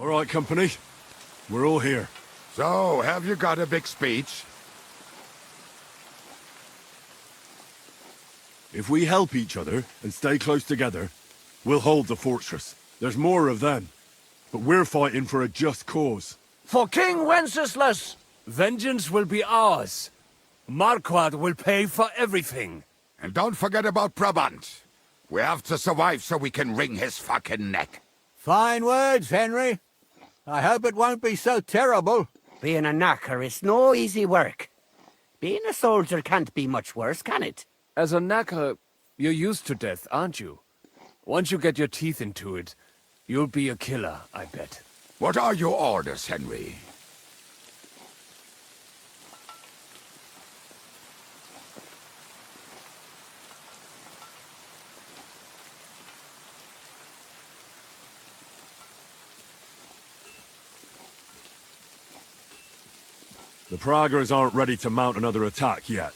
right, company. We're all here. So, have you got a big speech? If we help each other and stay close together, we'll hold the fortress. There's more of them. But we're fighting for a just cause. For King Wenceslas, vengeance will be ours. Marquard will pay for everything. And don't forget about Brabant. We have to survive so we can wring his fucking neck. Fine words, Henry. I hope it won't be so terrible. Being a knacker is no easy work. Being a soldier can't be much worse, can it? As a knacker, you're used to death, aren't you? Once you get your teeth into it, you'll be a killer, I bet. What are your orders, Henry? The Praggers aren't ready to mount another attack yet,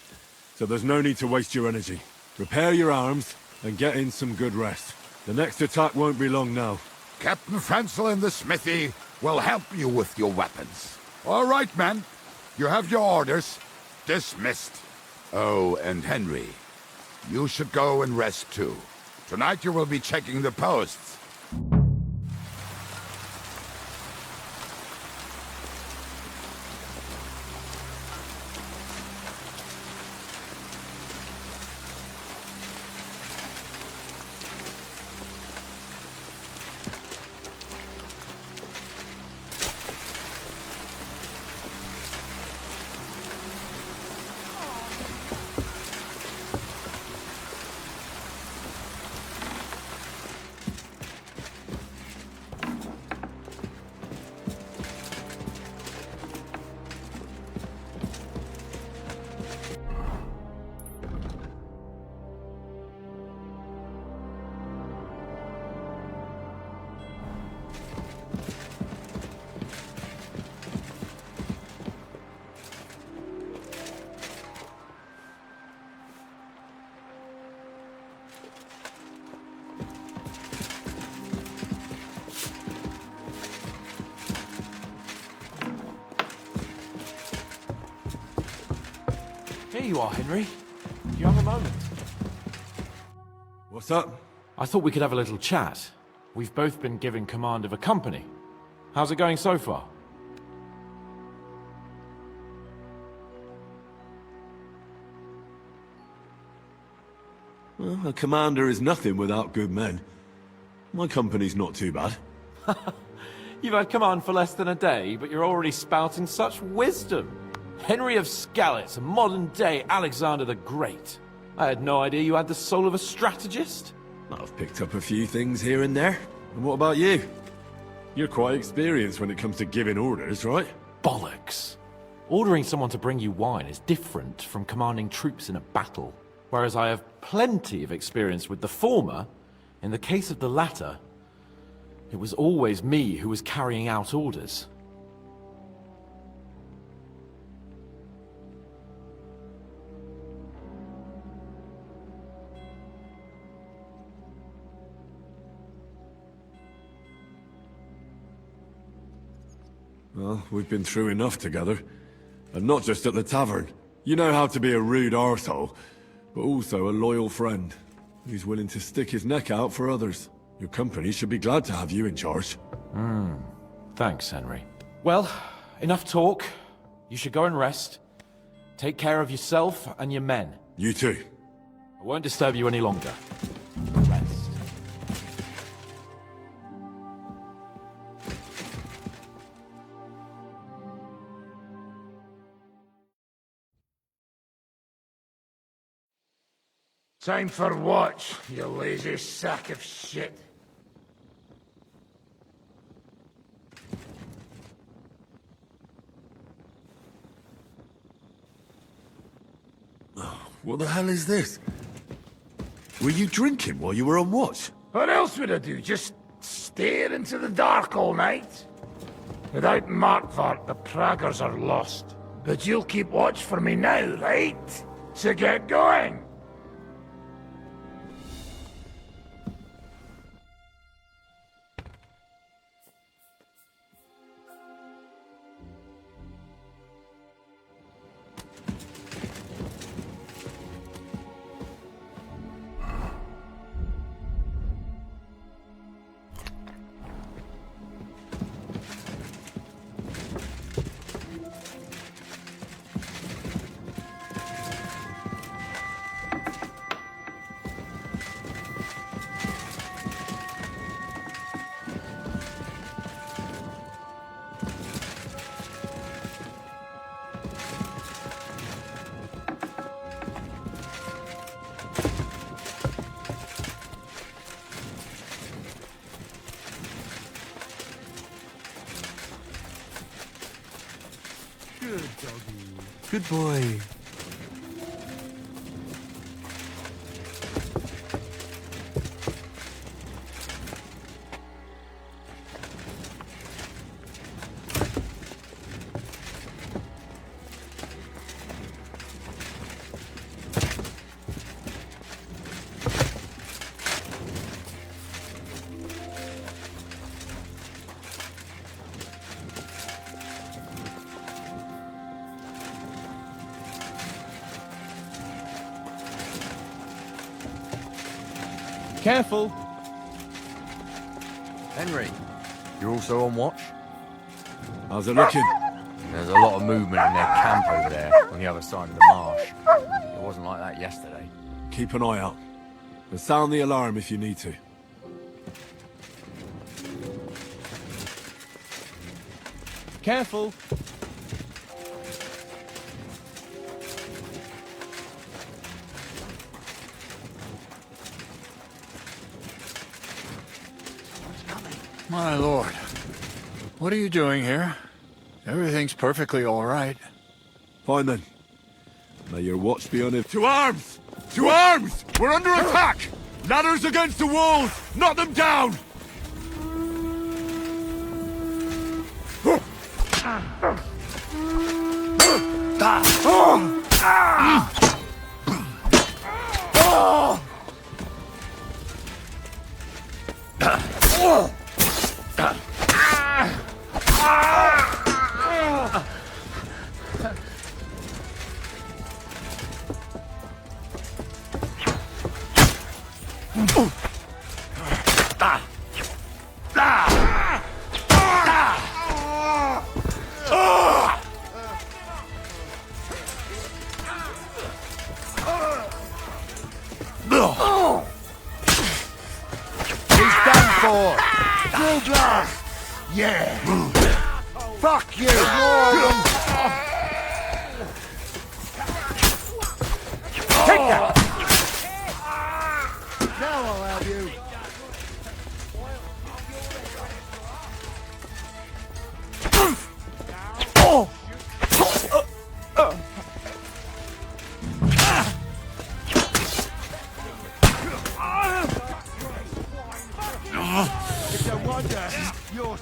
so there's no need to waste your energy. Prepare your arms and get in some good rest. The next attack won't be long now. Captain Francel in the smithy will help you with your weapons. All right, men. You have your orders. Dismissed. Oh, and Henry, you should go and rest too. Tonight you will be checking the posts. Here you are, Henry. Do you have a moment? What's up? I thought we could have a little chat. We've both been given command of a company. How's it going so far? Well, a commander is nothing without good men. My company's not too bad. You've had command for less than a day, but you're already spouting such wisdom. Henry of Skalitz, a modern-day Alexander the Great. I had no idea you had the soul of a strategist. I've picked up a few things here and there. And what about you? You're quite experienced when it comes to giving orders, right? Bollocks. Ordering someone to bring you wine is different from commanding troops in a battle. Whereas I have plenty of experience with the former, in the case of the latter, it was always me who was carrying out orders. Well, we've been through enough together. And not just at the tavern. You know how to be a rude arsehole, but also a loyal friend who's willing to stick his neck out for others. Your company should be glad to have you in charge. Thanks, Henry. Well, enough talk. You should go and rest. Take care of yourself and your men. You too. I won't disturb you any longer. Rest. Time for watch, you lazy sack of shit. What the hell is this? Were you drinking while you were on watch? What else would I do? Just stare into the dark all night? Without Markvart, the Praggers are lost. But you'll keep watch for me now, right? So get going! Good boy. Careful! Henry, you're also on watch? How's it looking? There's a lot of movement in their camp over there, on the other side of the marsh. It wasn't like that yesterday. Keep an eye out. And sound the alarm if you need to. Careful! My lord, what are you doing here? Everything's perfectly all right. Fine then. May your watch be on it. To arms! To arms! We're under attack! Ladders against the walls! Knock them down! Yeah! Fuck you! Take that! Now I'll have you. It's a wonder you're...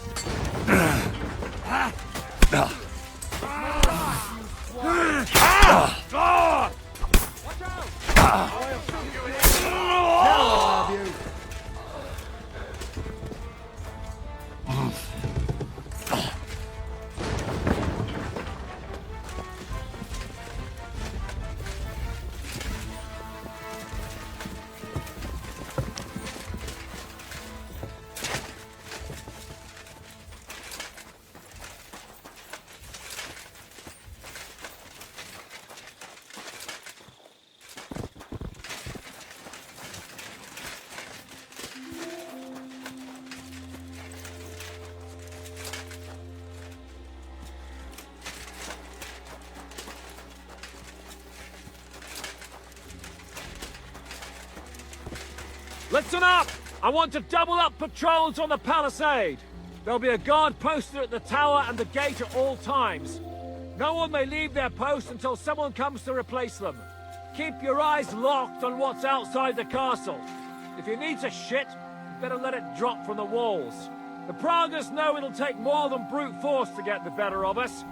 Listen up! I want to double up patrols on the palisade. There'll be a guard posted at the tower and the gate at all times. No one may leave their post until someone comes to replace them. Keep your eyes locked on what's outside the castle. If you need to shit, you better let it drop from the walls. The Pragas know it'll take more than brute force to get the better of us.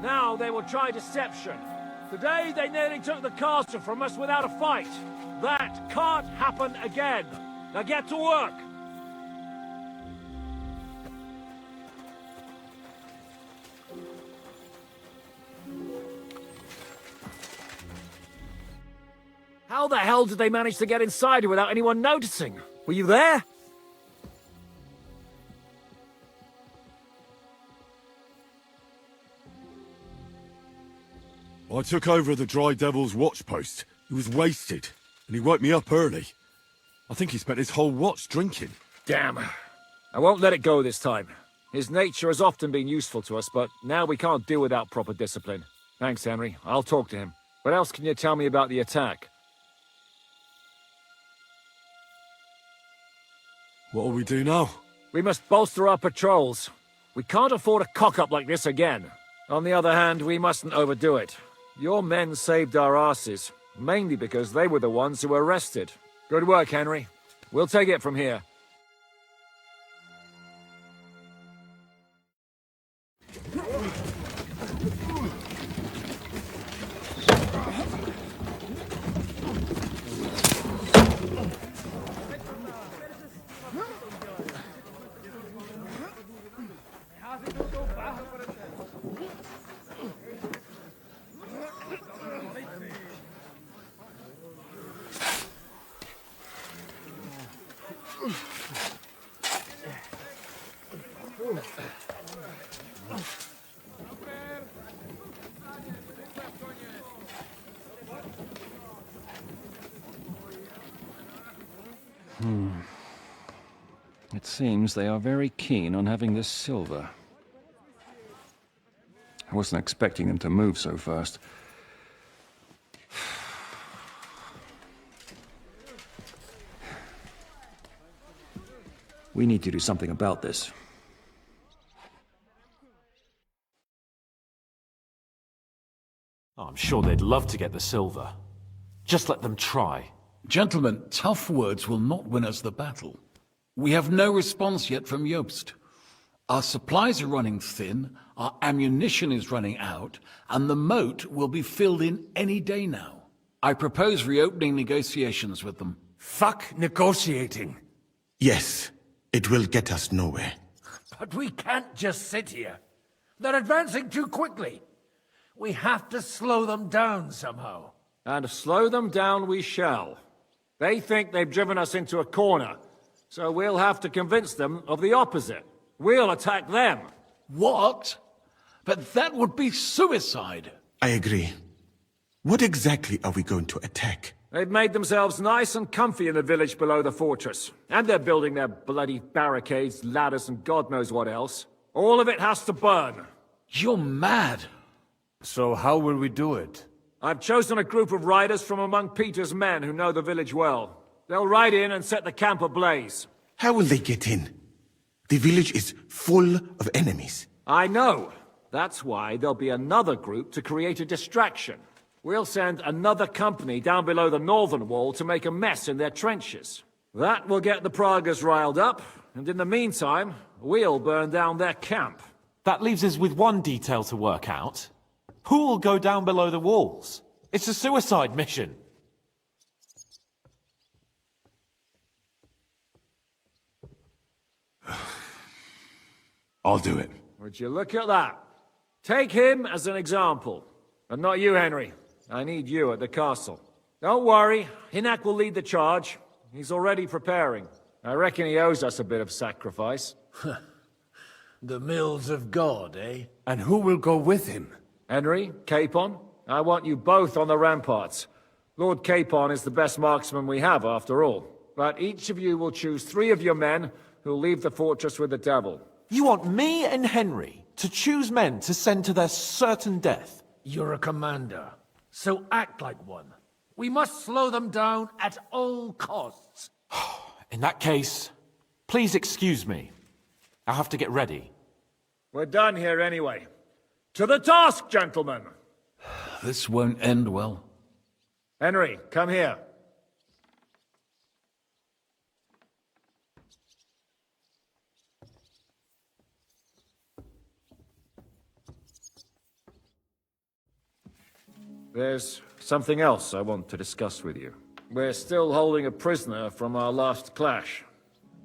Now they will try deception. Today they nearly took the castle from us without a fight. That can't happen again. Now get to work! How the hell did they manage to get inside without anyone noticing? Were you there? I took over the Dry Devil's watch post. He was wasted, and he woke me up early. I think he spent his whole watch drinking. Damn. I won't let it go this time. His nature has often been useful to us, but now we can't do without proper discipline. Thanks, Henry. I'll talk to him. What else can you tell me about the attack? What'll we do now? We must bolster our patrols. We can't afford a cock-up like this again. On the other hand, we mustn't overdo it. Your men saved our asses, mainly because they were the ones who were arrested. Good work, Henry. We'll take it from here. It seems they are very keen on having this silver. I wasn't expecting them to move so fast. We need to do something about this. I'm sure they'd love to get the silver. Just let them try. Gentlemen, tough words will not win us the battle. We have no response yet from Jobst. Our supplies are running thin, our ammunition is running out, and the moat will be filled in any day now. I propose reopening negotiations with them. Fuck negotiating. Yes, it will get us nowhere. But we can't just sit here. They're advancing too quickly. We have to slow them down somehow. And slow them down we shall. They think they've driven us into a corner, so we'll have to convince them of the opposite. We'll attack them. What? But that would be suicide. I agree. What exactly are we going to attack? They've made themselves nice and comfy in the village below the fortress. And they're building their bloody barricades, ladders, and God knows what else. All of it has to burn. You're mad. So how will we do it? I've chosen a group of riders from among Peter's men who know the village well. They'll ride in and set the camp ablaze. How will they get in? The village is full of enemies. I know. That's why there'll be another group to create a distraction. We'll send another company down below the northern wall to make a mess in their trenches. That will get the Pragas riled up, and in the meantime, we'll burn down their camp. That leaves us with one detail to work out. Who will go down below the walls? It's a suicide mission. I'll do it. Would you look at that? Take him as an example. But not you, Henry. I need you at the castle. Don't worry, Hinak will lead the charge. He's already preparing. I reckon he owes us a bit of sacrifice. The mills of God, eh? And who will go with him? Henry, Capon, I want you both on the ramparts. Lord Capon is the best marksman we have, after all. But each of you will choose 3 of your men who'll leave the fortress with the devil. You want me and Henry to choose men to send to their certain death? You're a commander, so act like one. We must slow them down at all costs. In that case, please excuse me. I have to get ready. We're done here anyway. To the task, gentlemen! This won't end well. Henry, come here. There's something else I want to discuss with you. We're still holding a prisoner from our last clash.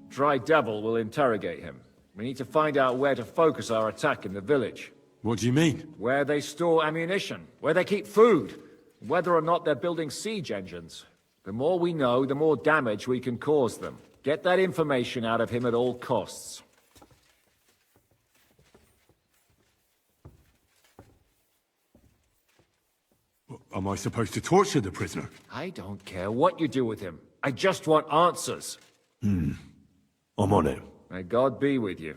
Dry Devil will interrogate him. We need to find out where to focus our attack in the village. What do you mean? Where they store ammunition, where they keep food, whether or not they're building siege engines. The more we know, the more damage we can cause them. Get that information out of him at all costs. Am I supposed to torture the prisoner? I don't care what you do with him. I just want answers. I'm on it. May God be with you.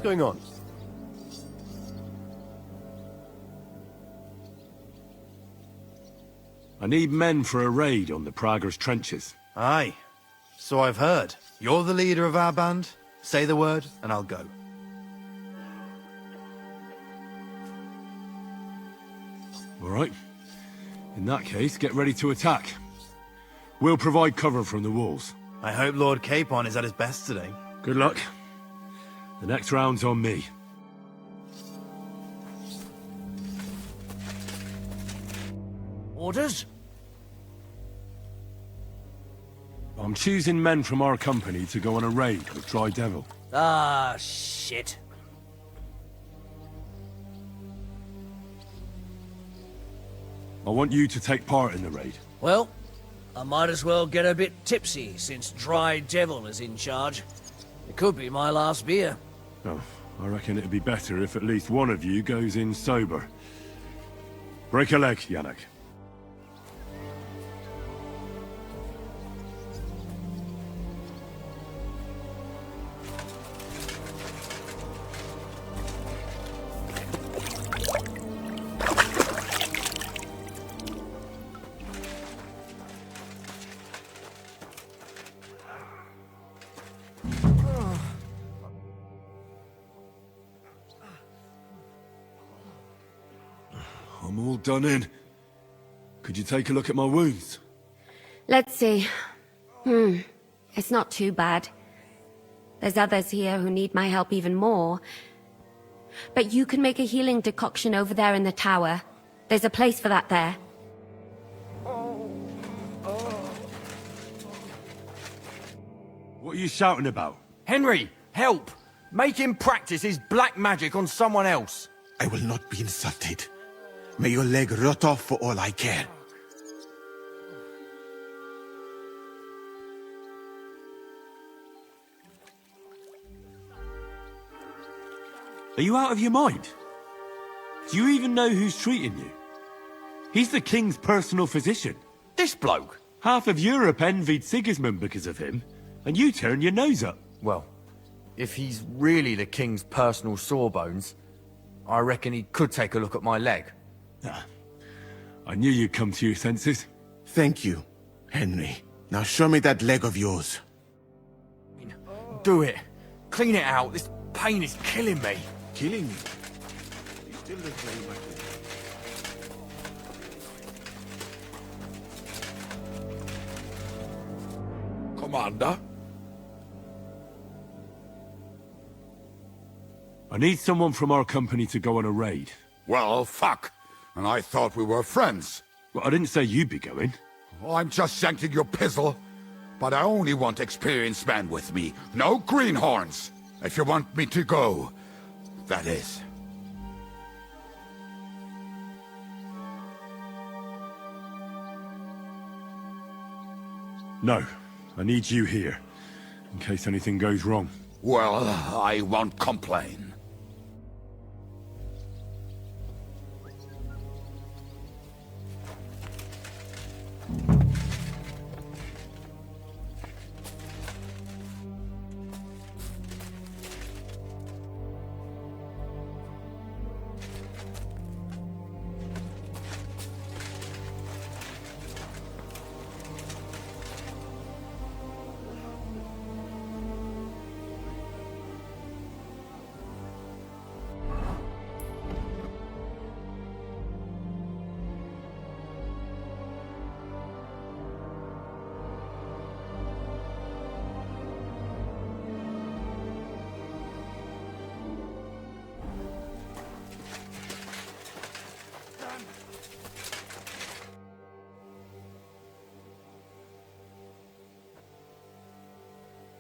What's going on? I need men for a raid on the Prager's trenches. Aye. So I've heard. You're the leader of our band? Say the word, and I'll go. All right. In that case, get ready to attack. We'll provide cover from the walls. I hope Lord Capon is at his best today. Good luck. The next round's on me. Orders? I'm choosing men from our company to go on a raid with Dry Devil. Ah, shit. I want you to take part in the raid. Well, I might as well get a bit tipsy since Dry Devil is in charge. It could be my last beer. Oh, I reckon it'd be better if at least one of you goes in sober. Break a leg, Yannick. I'm all done in. Could you take a look at my wounds? Let's see. It's not too bad. There's others here who need my help even more. But you can make a healing decoction over there in the tower. There's a place for that there. What are you shouting about? Henry, help! Make him practice his black magic on someone else. I will not be insulted. May your leg rot off for all I care. Are you out of your mind? Do you even know who's treating you? He's the king's personal physician. This bloke? Half of Europe envied Sigismund because of him, and you turn your nose up. Well, if he's really the king's personal sawbones, I reckon he could take a look at my leg. I knew you'd come to your senses. Thank you, Henry. Now show me that leg of yours. Do it. Clean it out. This pain is killing me. Killing you? You still look very much. Commander? I need someone from our company to go on a raid. Well, fuck. And I thought we were friends. Well, I didn't say you'd be going. I'm just yanking your pizzle. But I only want experienced men with me. No greenhorns. If you want me to go, that is. No, I need you here, in case anything goes wrong. Well, I won't complain.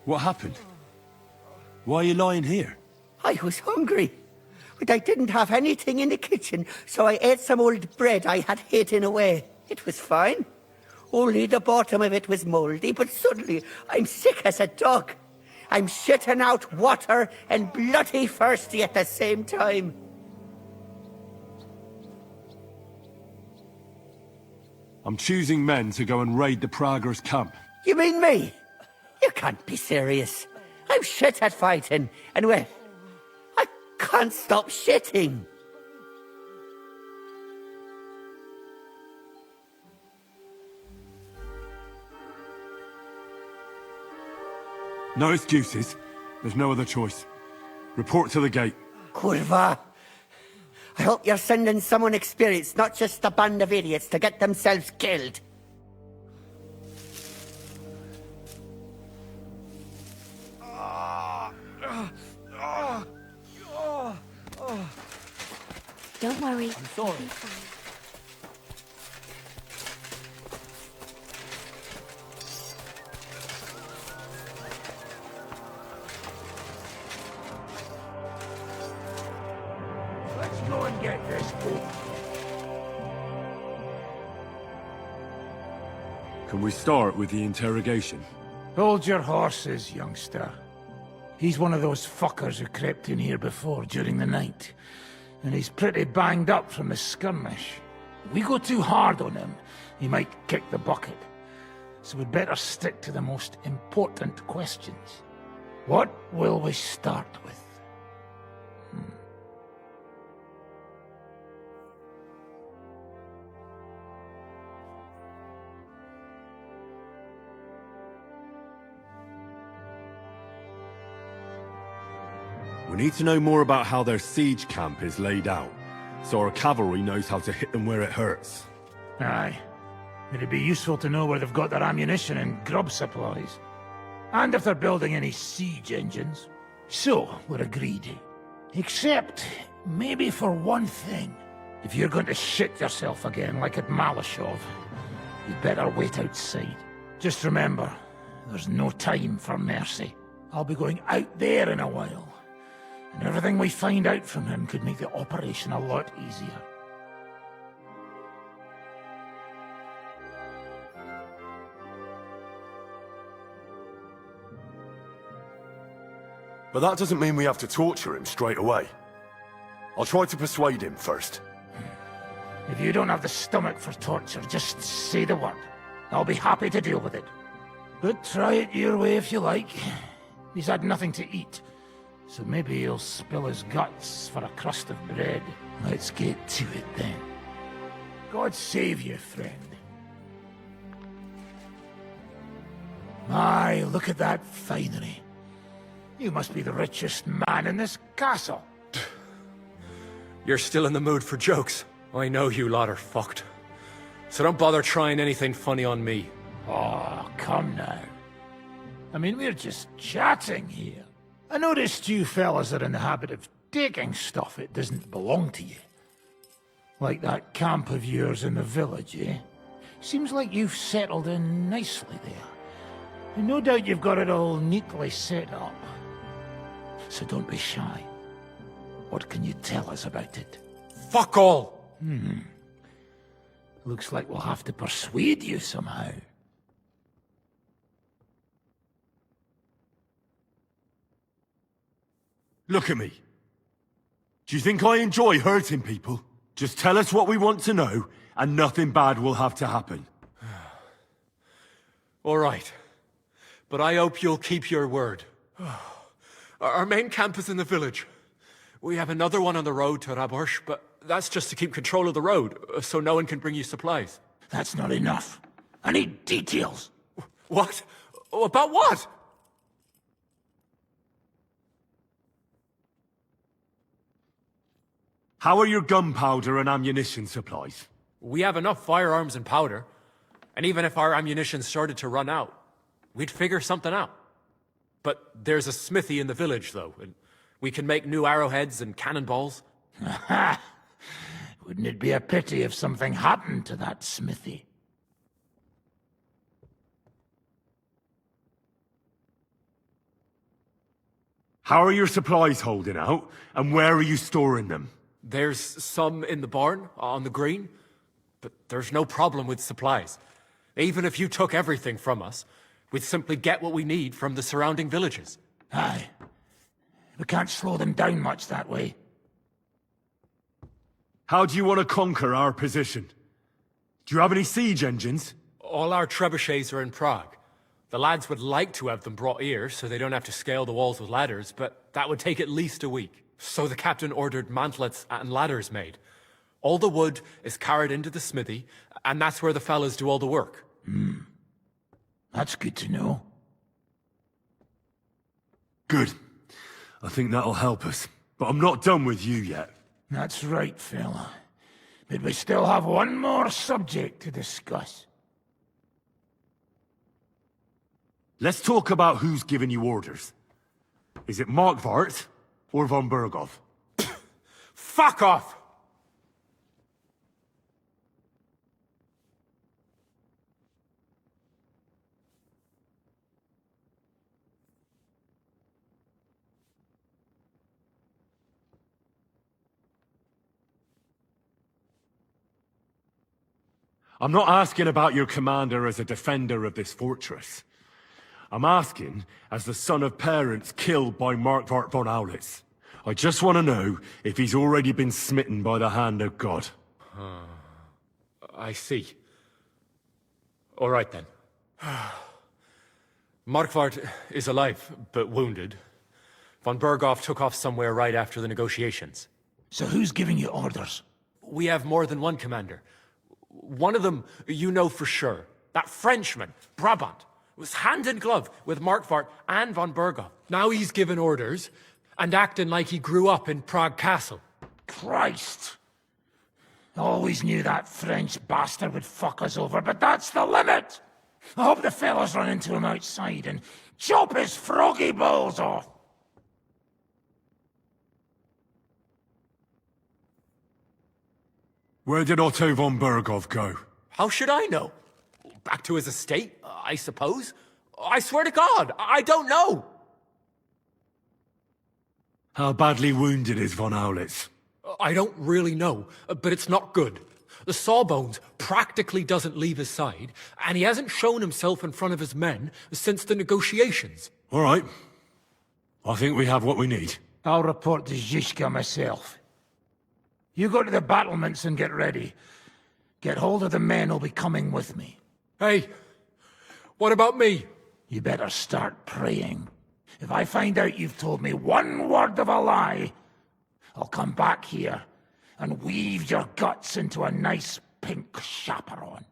What happened? Why are you lying here? I was hungry. But I didn't have anything in the kitchen, so I ate some old bread I had hidden away. It was fine. Only the bottom of it was mouldy, but suddenly I'm sick as a dog. I'm shitting out water and bloody thirsty at the same time. I'm choosing men to go and raid the Prager's camp. You mean me? You can't be serious. I'm shit at fighting, and well, can't stop shitting. No excuses. There's no other choice. Report to the gate. Kurva. I hope you're sending someone experienced, not just a band of idiots to get themselves killed. Don't worry. I'm sorry. Let's go and get this boat. Can we start with the interrogation? Hold your horses, youngster. He's one of those fuckers who crept in here before during the night. And he's pretty banged up from the skirmish. If we go too hard on him, he might kick the bucket. So we'd better stick to the most important questions. What will we start with? We need to know more about how their siege camp is laid out, so our cavalry knows how to hit them where it hurts. Aye. It'd be useful to know where they've got their ammunition and grub supplies. And if they're building any siege engines. So, we're agreed. Except, maybe for one thing. If you're going to shit yourself again like at Malashov, you'd better wait outside. Just remember, there's no time for mercy. I'll be going out there in a while. And everything we find out from him could make the operation a lot easier. But that doesn't mean we have to torture him straight away. I'll try to persuade him first. If you don't have the stomach for torture, just say the word. I'll be happy to deal with it. But try it your way if you like. He's had nothing to eat. So maybe he'll spill his guts for a crust of bread. Let's get to it then. God save you, friend. My, look at that finery. You must be the richest man in this castle. You're still in the mood for jokes. I know you lot are fucked. So don't bother trying anything funny on me. Oh, come now. I mean, we're just chatting here. I noticed you fellas are in the habit of taking stuff that doesn't belong to you. Like that camp of yours in the village, eh? Seems like you've settled in nicely there. And no doubt you've got it all neatly set up. So don't be shy. What can you tell us about it? Fuck all! Looks like we'll have to persuade you somehow. Look at me. Do you think I enjoy hurting people? Just tell us what we want to know, and nothing bad will have to happen. All right. But I hope you'll keep your word. Our main camp is in the village. We have another one on the road to Raborsh, but that's just to keep control of the road, so no one can bring you supplies. That's not enough. I need details. What? About what? How are your gunpowder and ammunition supplies? We have enough firearms and powder. And even if our ammunition started to run out, we'd figure something out. But there's a smithy in the village, though, and we can make new arrowheads and cannonballs. Aha! Wouldn't it be a pity if something happened to that smithy? How are your supplies holding out, and where are you storing them? There's some in the barn, on the green, but there's no problem with supplies. Even if you took everything from us, we'd simply get what we need from the surrounding villages. Aye. We can't slow them down much that way. How do you want to conquer our position? Do you have any siege engines? All our trebuchets are in Prague. The lads would like to have them brought here, so they don't have to scale the walls with ladders, but that would take at least a week. So the captain ordered mantlets and ladders made. All the wood is carried into the smithy, and that's where the fellas do all the work. That's good to know. Good. I think that'll help us. But I'm not done with you yet. That's right, fella. But we still have one more subject to discuss. Let's talk about who's giving you orders. Is it Markvart or von Berghoff? Fuck off! I'm not asking about your commander as a defender of this fortress. I'm asking as the son of parents killed by Markvart von Aulitz. I just want to know if he's already been smitten by the hand of God. I see. All right then. Markvart is alive, but wounded. Von Berghoff took off somewhere right after the negotiations. So who's giving you orders? We have more than one commander. One of them you know for sure. That Frenchman, Brabant, was hand in glove with Markvart and von Berghoff. Now he's given orders and acting like he grew up in Prague Castle. Christ! Always knew that French bastard would fuck us over, but that's the limit! I hope the fellas run into him outside and chop his froggy balls off! Where did Otto von Berghoff go? How should I know? Back to his estate, I suppose? I swear to God, I don't know! How badly wounded is von Aulitz? I don't really know, but it's not good. The sawbones practically doesn't leave his side, and he hasn't shown himself in front of his men since the negotiations. All right. I think we have what we need. I'll report to Zizka myself. You go to the battlements and get ready. Get hold of the men who'll be coming with me. Hey, what about me? You better start praying. If I find out you've told me one word of a lie, I'll come back here and weave your guts into a nice pink chaperon.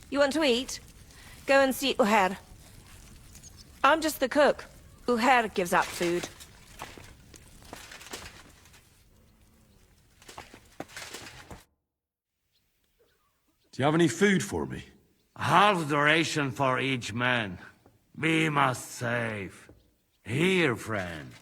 You want to eat? Go and see Uher. I'm just the cook. Uher gives out food. Do you have any food for me? Half the ration for each man. We must save. Here, friend.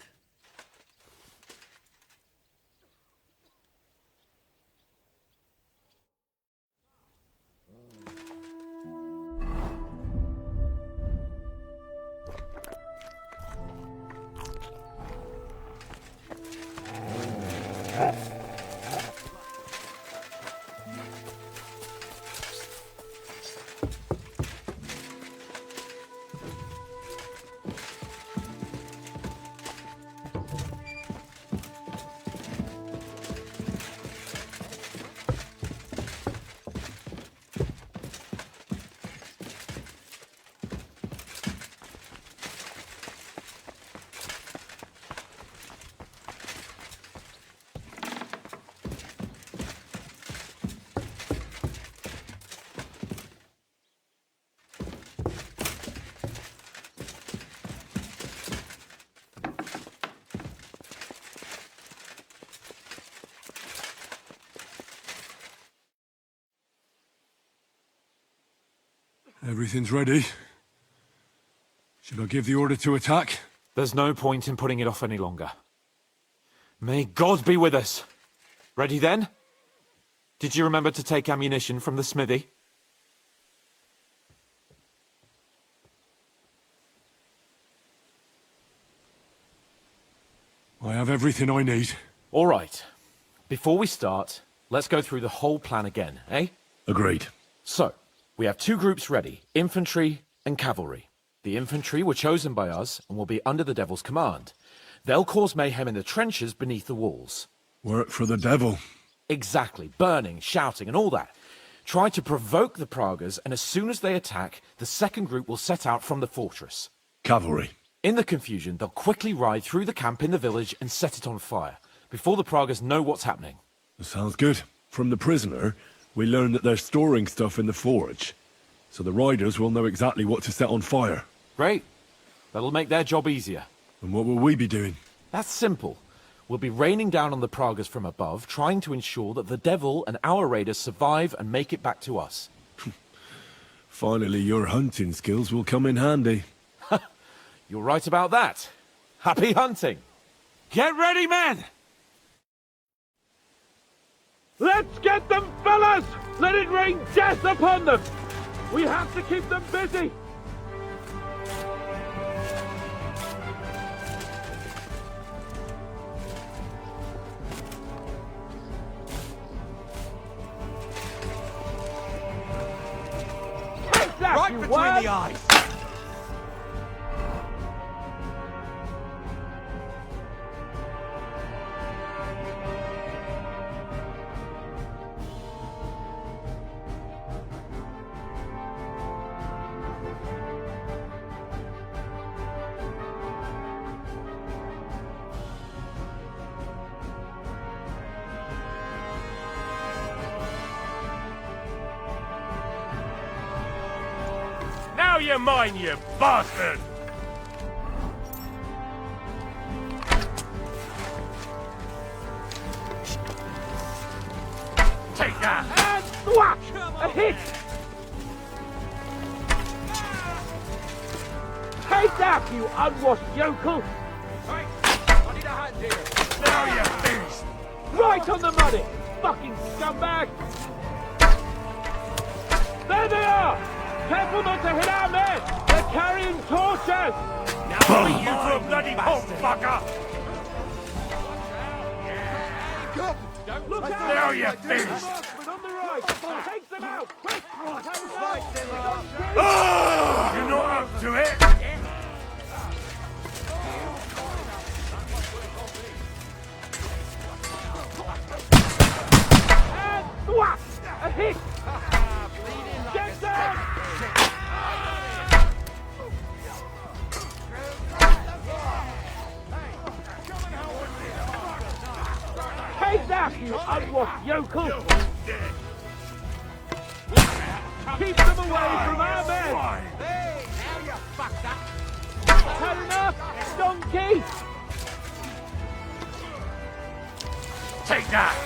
Everything's ready. Should I give the order to attack? There's no point in putting it off any longer. May God be with us. Ready then? Did you remember to take ammunition from the smithy? I have everything I need. All right. Before we start, let's go through the whole plan again, eh? Agreed. So, we have two groups ready, infantry and cavalry. The infantry were chosen by us and will be under the Devil's command. They'll cause mayhem in the trenches beneath the walls. Work for the Devil. Exactly. Burning, shouting, and all that. Try to provoke the Pragas, and as soon as they attack, the second group will set out from the fortress. Cavalry. In the confusion, they'll quickly ride through the camp in the village and set it on fire, before the Pragas know what's happening. Sounds good. From the prisoner, we learned that they're storing stuff in the forge, so the riders will know exactly what to set on fire. Great. That'll make their job easier. And what will we be doing? That's simple. We'll be raining down on the Pragas from above, trying to ensure that the Devil and our raiders survive and make it back to us. Finally, your hunting skills will come in handy. You're right about that. Happy hunting! Get ready, men! Let's get them, fellas! Let it rain death upon them! We have to keep them busy! Take that, Right you between wag! the eyes! Now you're mine, you bastard! Take that! And whack! A hit! Take that, you unwashed yokel! Right, I need a hand here. Now you beast! Right on the money! Fucking scumbag! There they are! Careful not to hit our men! They're carrying torches! Now you for a bloody pulp fucker! Look out! There you beast! On the right! Take them out! Quick! You're not up to it! And whack! A hit! Get down! Take that, you unwashed yokel! Keep them away from our men! Hey, now you fucked up! Had enough, donkey! Take that!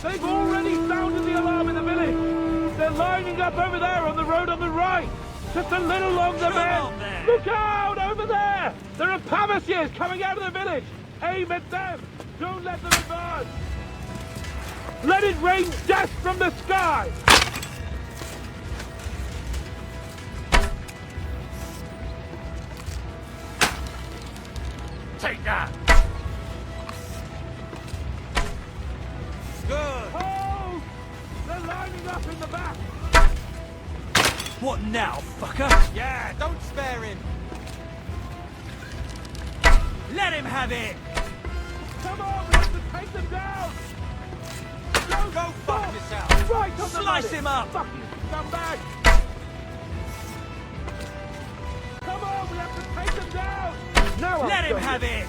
They've already sounded the alarm in the village! They're lining up over there on the road on the right! Just a little longer, men! Look out, over there! There are Pavasiers coming out of the village! Aim at them! Don't let them advance! Let it rain death from the sky! Take that! Good! Hold! They're lining up in the back! What now, fucker? Yeah, don't spare him! Let him have it! Come on, we have to take them down! Go fuck yourself! Right on the Slice money. him up! Fucking scumbag! Come on, we have to take them down! Now Let him have it!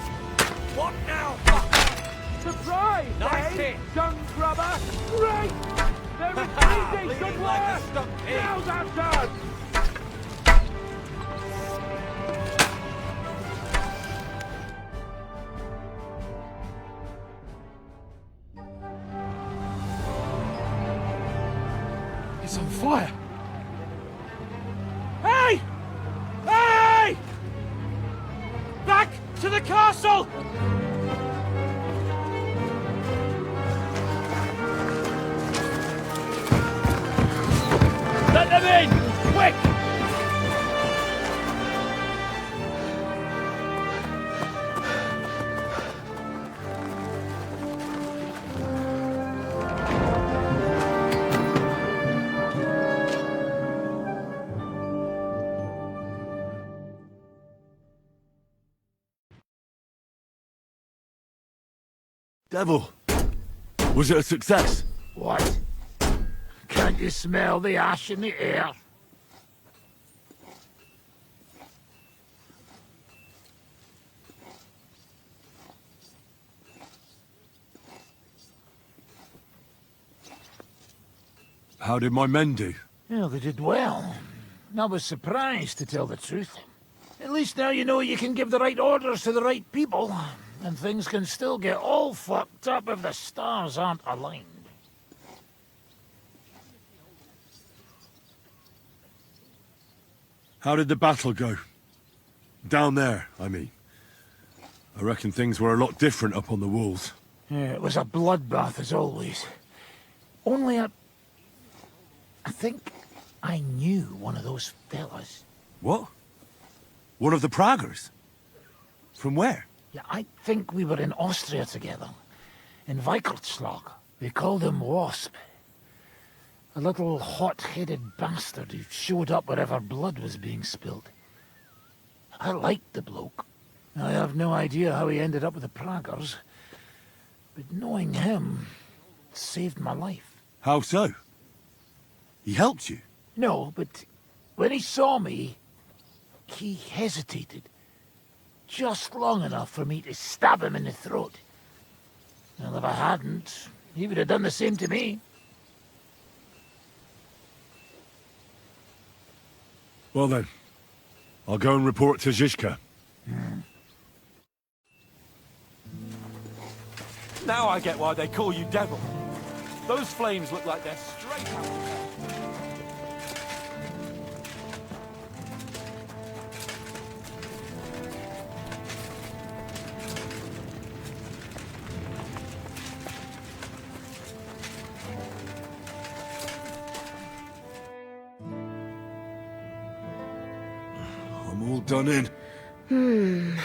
What now, fucker? Surprise! Nice eh? hit. Dung grubber! Great! They're retreating! Good work! Now's our turn! It's on fire! Hey! Hey! Back to the castle! Let them in! Quick! Devil, was it a success? What? Can't you smell the ash in the air? How did my men do? Well, they did well. I was surprised, to tell the truth. At least now you know you can give the right orders to the right people, and things can still get all fucked up if the stars aren't aligned. How did the battle go? Down there, I mean. I reckon things were a lot different up on the walls. Yeah, it was a bloodbath as always. Only I think I knew one of those fellas. What? One of the Praggers? From where? Yeah, I think we were in Austria together. In Weikertslag. They called him Wasp. A little hot-headed bastard who showed up wherever blood was being spilled. I liked the bloke. I have no idea how he ended up with the Praggers, but knowing him saved my life. How so? He helped you? No, but when he saw me, he hesitated. Just long enough for me to stab him in the throat. Well, if I hadn't, he would have done the same to me. Well then, I'll go and report to Zizka. Now I get why they call you Devil. Those flames look like they're straight out of hell. I'm all done in.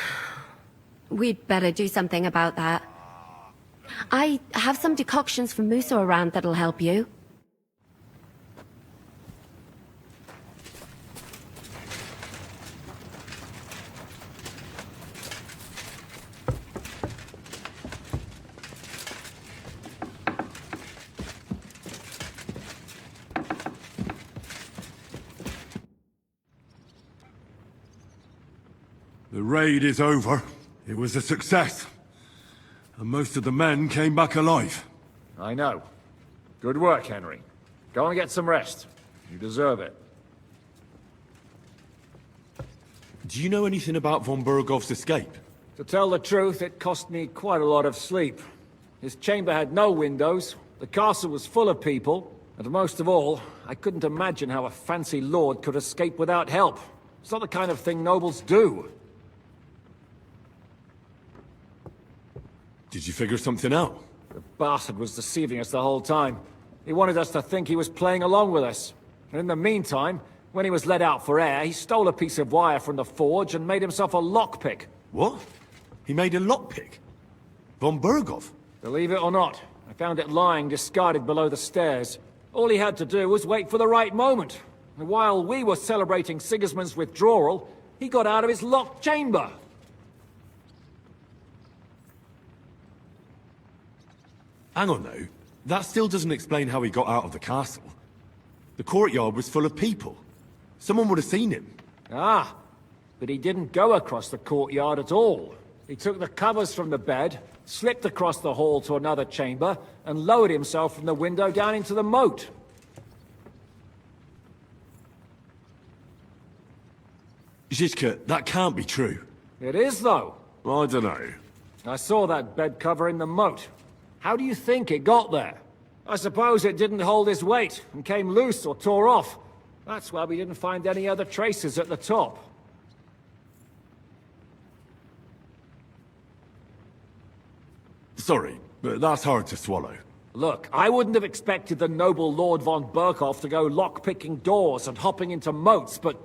We'd better do something about that. I have some decoctions from Musa around that'll help you. The raid is over. It was a success. And most of the men came back alive. I know. Good work, Henry. Go and get some rest. You deserve it. Do you know anything about von Burgov's escape? To tell the truth, it cost me quite a lot of sleep. His chamber had no windows, the castle was full of people, and most of all, I couldn't imagine how a fancy lord could escape without help. It's not the kind of thing nobles do. Did you figure something out? The bastard was deceiving us the whole time. He wanted us to think he was playing along with us. And in the meantime, when he was let out for air, he stole a piece of wire from the forge and made himself a lockpick. What? He made a lockpick? Von Burgov? Believe it or not, I found it lying discarded below the stairs. All he had to do was wait for the right moment. And while we were celebrating Sigismund's withdrawal, he got out of his locked chamber. Hang on though. That still doesn't explain how he got out of the castle. The courtyard was full of people. Someone would have seen him. Ah, but he didn't go across the courtyard at all. He took the covers from the bed, slipped across the hall to another chamber, and lowered himself from the window down into the moat. Zizka, that can't be true. It is, though. I don't know. I saw that bed cover in the moat. How do you think it got there? I suppose it didn't hold his weight and came loose or tore off. That's why we didn't find any other traces at the top. Sorry, but that's hard to swallow. Look, I wouldn't have expected the noble Lord von Berkhoff to go lock-picking doors and hopping into moats, but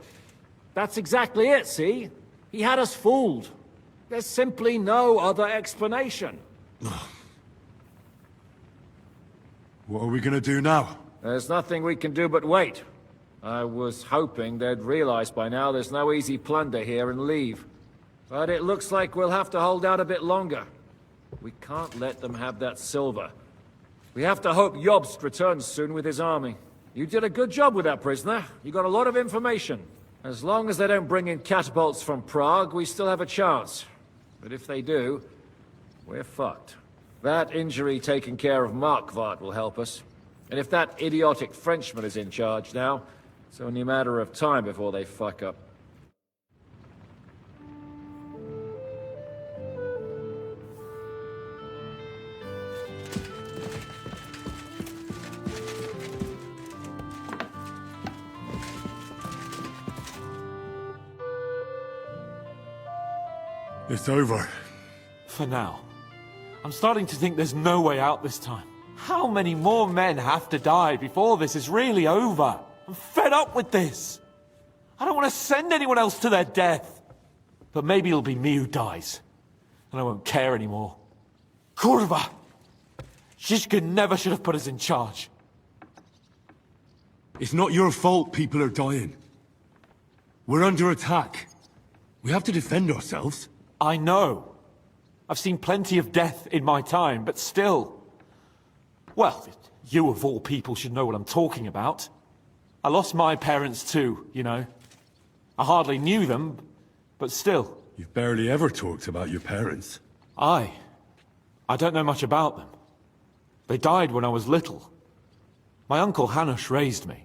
that's exactly it, see? He had us fooled. There's simply no other explanation. What are we gonna do now? There's nothing we can do but wait. I was hoping they'd realize by now there's no easy plunder here and leave. But it looks like we'll have to hold out a bit longer. We can't let them have that silver. We have to hope Jobst returns soon with his army. You did a good job with that prisoner. You got a lot of information. As long as they don't bring in catapults from Prague, we still have a chance. But if they do, we're fucked. That injury taken care of Markvart will help us. And if that idiotic Frenchman is in charge now, it's only a matter of time before they fuck up. It's over. For now. I'm starting to think there's no way out this time. How many more men have to die before this is really over? I'm fed up with this. I don't want to send anyone else to their death. But maybe it'll be me who dies. And I won't care anymore. Kurva! Zizka never should have put us in charge. It's not your fault people are dying. We're under attack. We have to defend ourselves. I know. I've seen plenty of death in my time, but still. Well, you of all people should know what I'm talking about. I lost my parents too, you know. I hardly knew them, but still. You've barely ever talked about your parents. I don't know much about them. They died when I was little. My uncle Hanush raised me.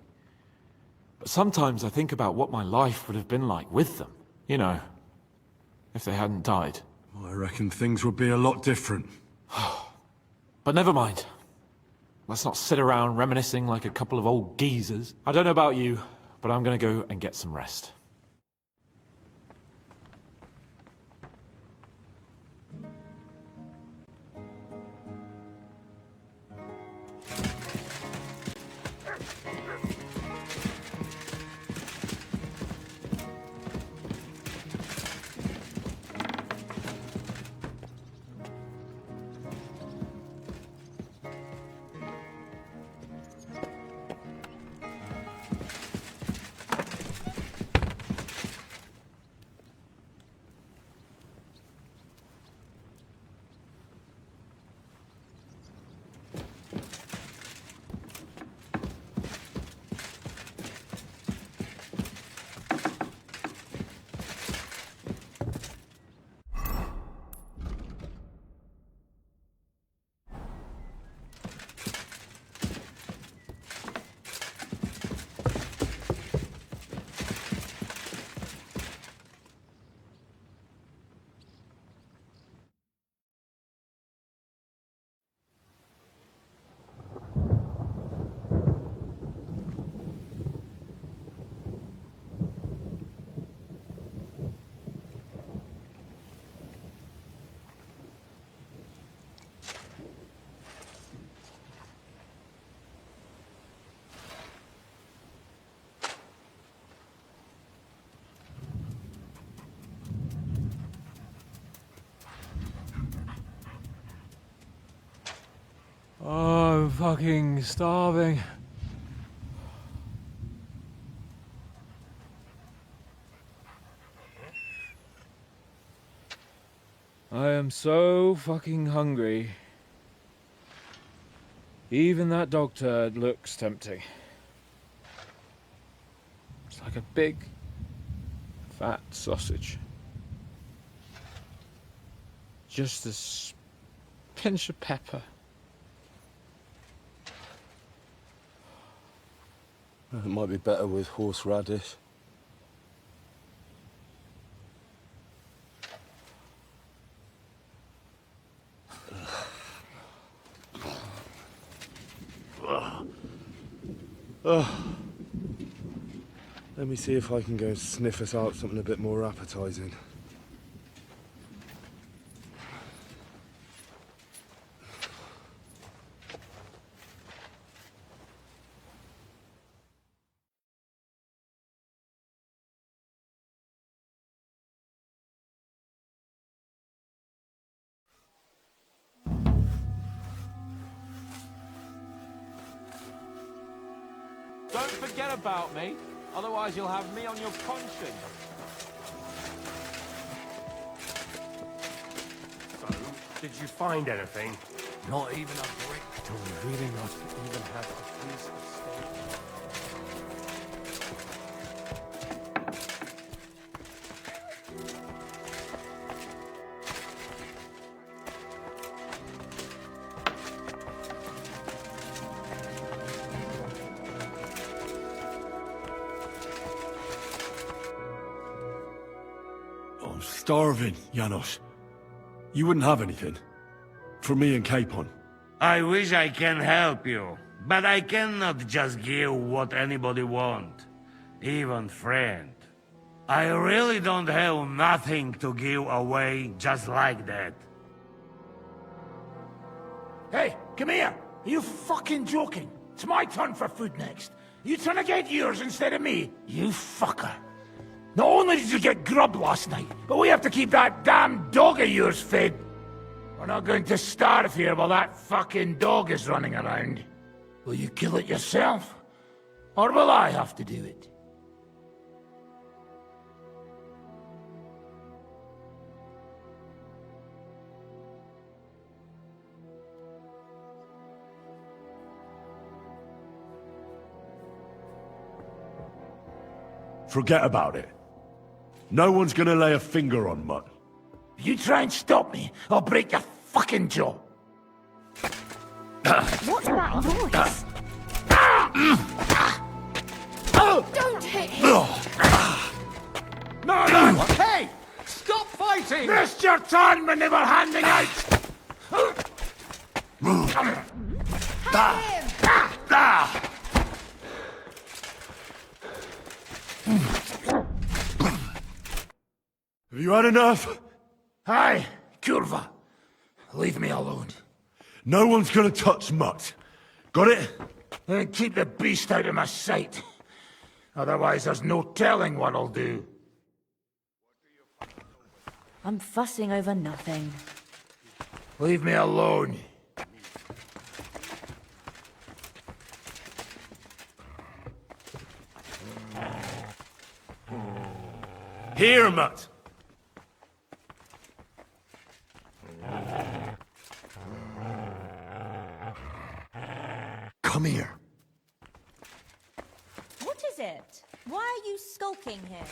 But sometimes I think about what my life would have been like with them. You know, if they hadn't died. I reckon things would be a lot different. But never mind. Let's not sit around reminiscing like a couple of old geezers. I don't know about you, but I'm gonna go and get some rest. Oh, I'm fucking starving. I am so fucking hungry. Even that dog turd looks tempting. It's like a big, fat sausage. just a pinch of pepper. It might be better with horseradish. Let me see if I can go sniff us out something a bit more appetizing. Don't forget about me, otherwise you'll have me on your conscience. So, did you find anything? Not even a brick. Do we really not even have a piece of steak? I'm starving, Janos. You wouldn't have anything? For me and Capon? I wish I can help you, but I cannot just give what anybody want, even friend. I really don't have nothing to give away just like that. Hey, come here! Are you fucking joking? It's my turn for food next. You trying to get yours instead of me? You fucker. Not only did you get grub last night, but we have to keep that damn dog of yours fed. We're not going to starve here while that fucking dog is running around. Will you kill it yourself? Or will I have to do it? Forget about it. No one's gonna lay a finger on Mutt. If you try and stop me, I'll break your fucking jaw. What's that noise? Don't hit him! No! Hey! Stop fighting! Missed your turn when they were handing out! Have you had enough? Aye, Curva. Leave me alone. No one's gonna touch Mutt. Got it? And keep the beast out of my sight. Otherwise, there's no telling what I'll do. I'm fussing over nothing. Leave me alone. Here, Mutt. Come here. What is it? Why are you skulking here?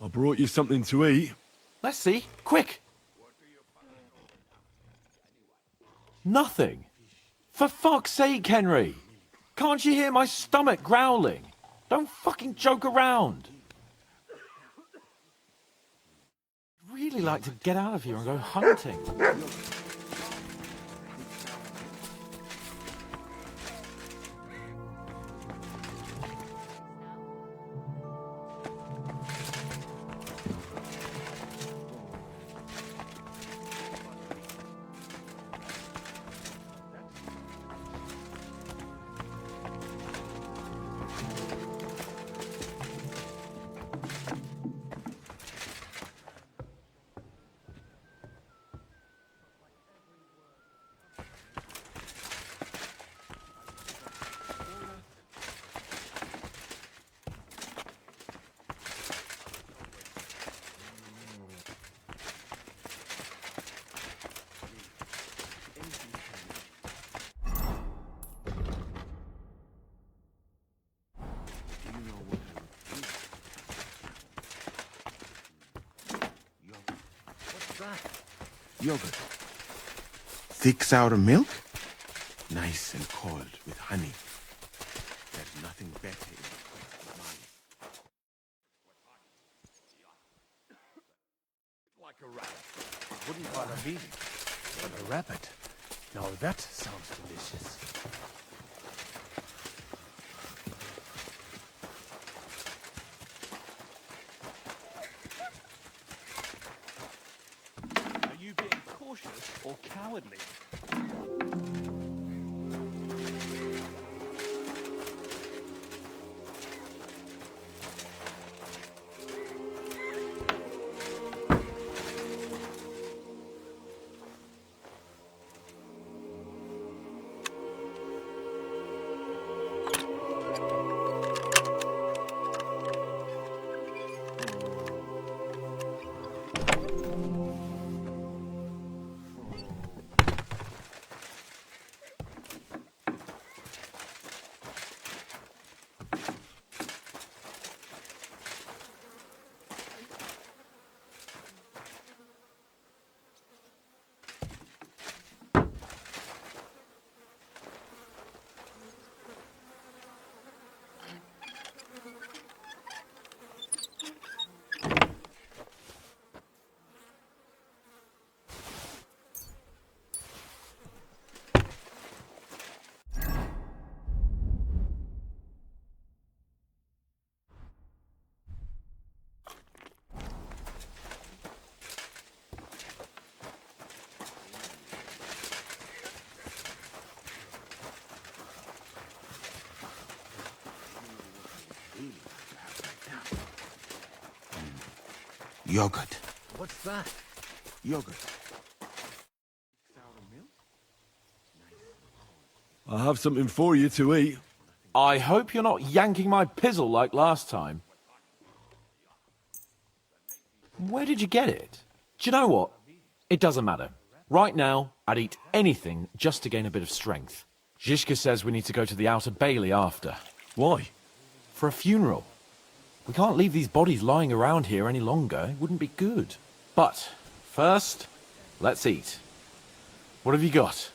I brought you something to eat. Let's see. Quick! Nothing. For fuck's sake, Henry! Can't you hear my stomach growling? Don't fucking joke around. I'd really like to get out of here and go hunting. Yogurt. Thick sour milk? Nice and cold with honey. There's nothing better in the quest of mine. Like a rabbit. It wouldn't bother me. But a rabbit? Now that sounds delicious. Are you being cautious or cowardly? Yogurt. What's that? Yogurt. I have something for you to eat. I hope you're not yanking my pizzle like last time. Where did you get it? Do you know what? It doesn't matter. Right now, I'd eat anything just to gain a bit of strength. Zizka says we need to go to the Outer Bailey after. Why? For a funeral. We can't leave these bodies lying around here any longer. It wouldn't be good. But, first, let's eat. What have you got?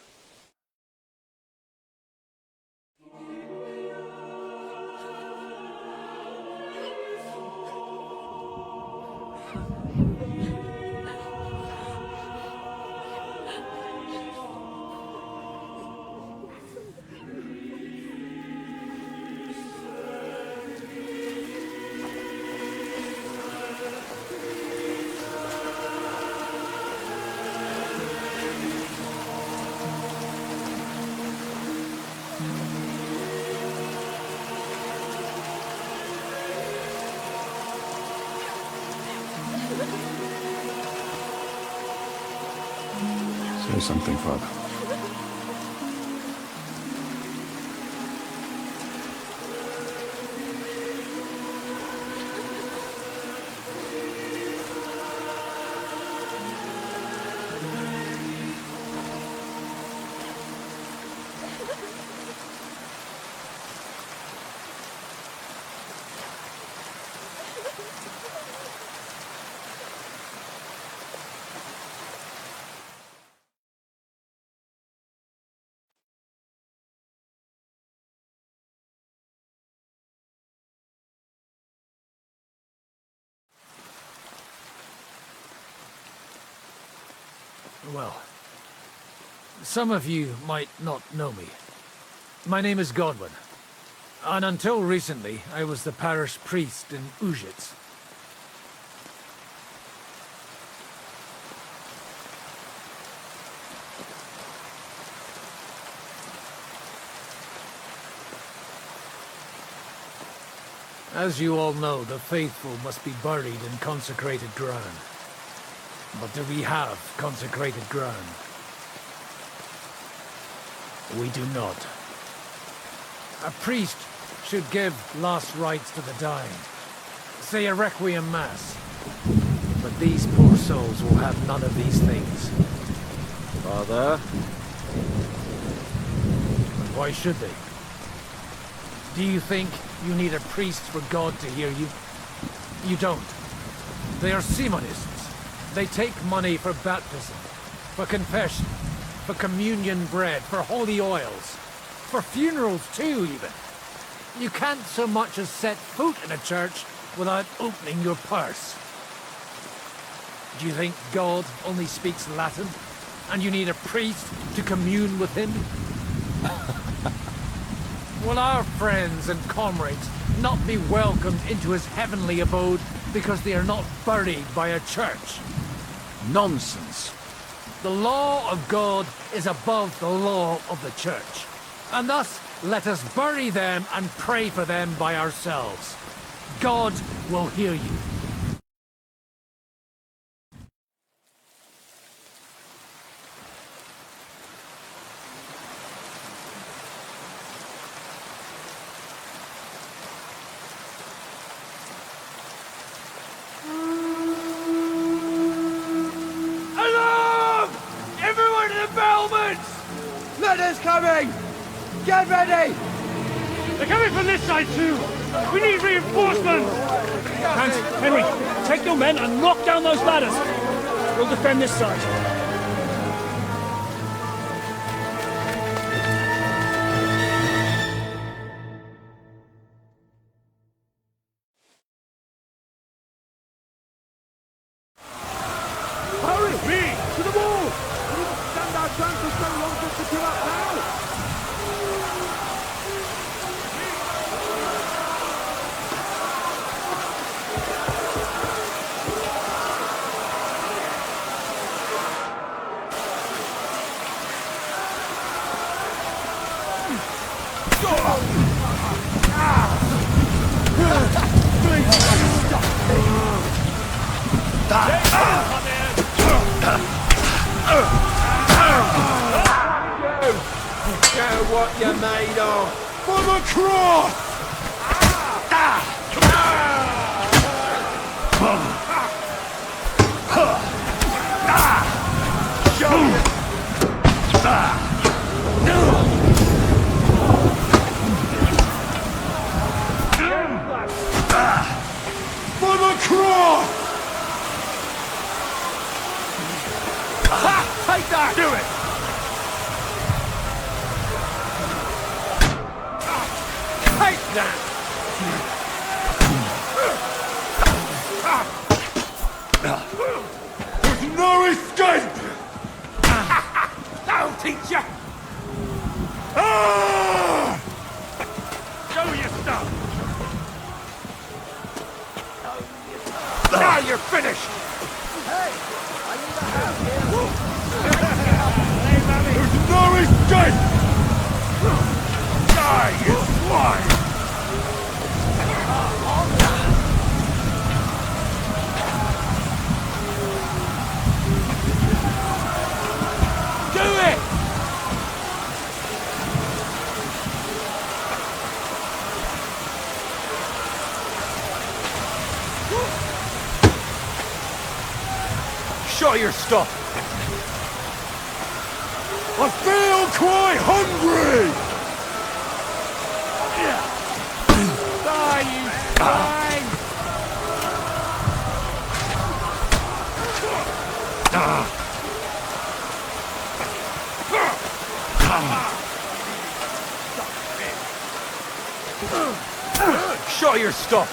Say something, Father. Well, some of you might not know me. My name is Godwin, and until recently, I was the parish priest in Ujitz. As you all know, the faithful must be buried in consecrated ground. But do we have consecrated ground? We do not. A priest should give last rites to the dying. Say a requiem mass. But these poor souls will have none of these things. Father? But why should they? Do you think you need a priest for God to hear you? You don't. They are Simonists. They take money for baptism. for confession, for communion bread, for holy oils, for funerals too, even. You can't so much as set foot in a church without opening your purse. Do you think God only speaks Latin, and you need a priest to commune with him? Will our friends and comrades not be welcomed into his heavenly abode because they are not buried by a church? Nonsense. The law of God is above the law of the church, and thus let us bury them and pray for them by ourselves. God will hear you. Alarm! Everyone to the battlements! Letters coming! Get ready! They're coming from this side too! We need reinforcements! Hans, Henry, take your men and knock down those ladders! We'll defend this side. Hurry! Me! To the wall! We must stand our chance for so long just to give up now! Show what you're made of! For the cross! For the cross! Take that! Do it! Take that! There's no escape! That'll teach you! Show your stuff! Now you're finished! There's no escape! Die, you swine! Do it! Show your stuff! I feel quite hungry! Die, you swine! Show your stuff!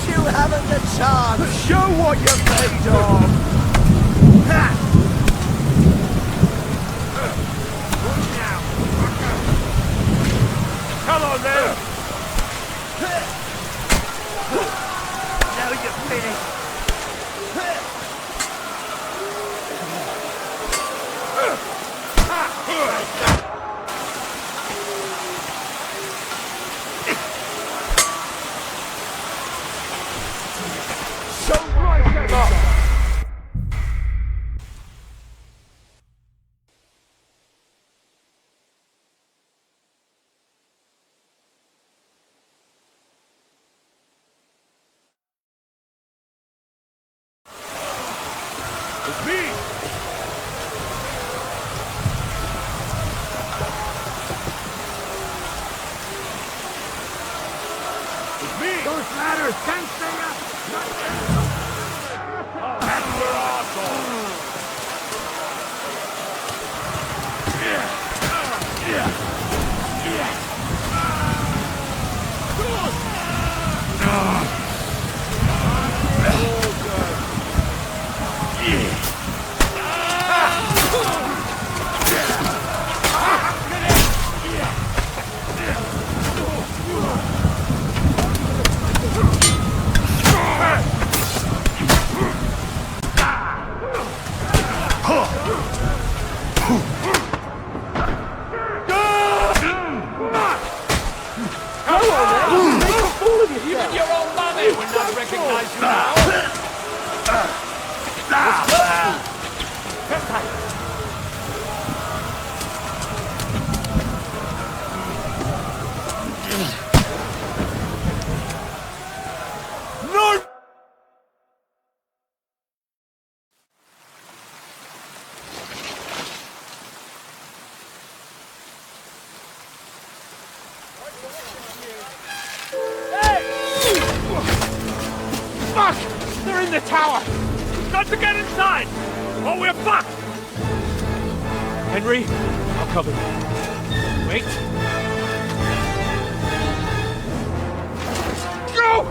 You haven't the chance! Show what you're made of! Come on then! Now you're finished! So right them up! It's me! It's me! Those ladders can't stay up! That's your arsehole! Even your own mummy would not recognize you now. No! Fuck! They're in the tower! We've got to get inside! Or we're fucked! Henry, I'll cover you. Wait. Go!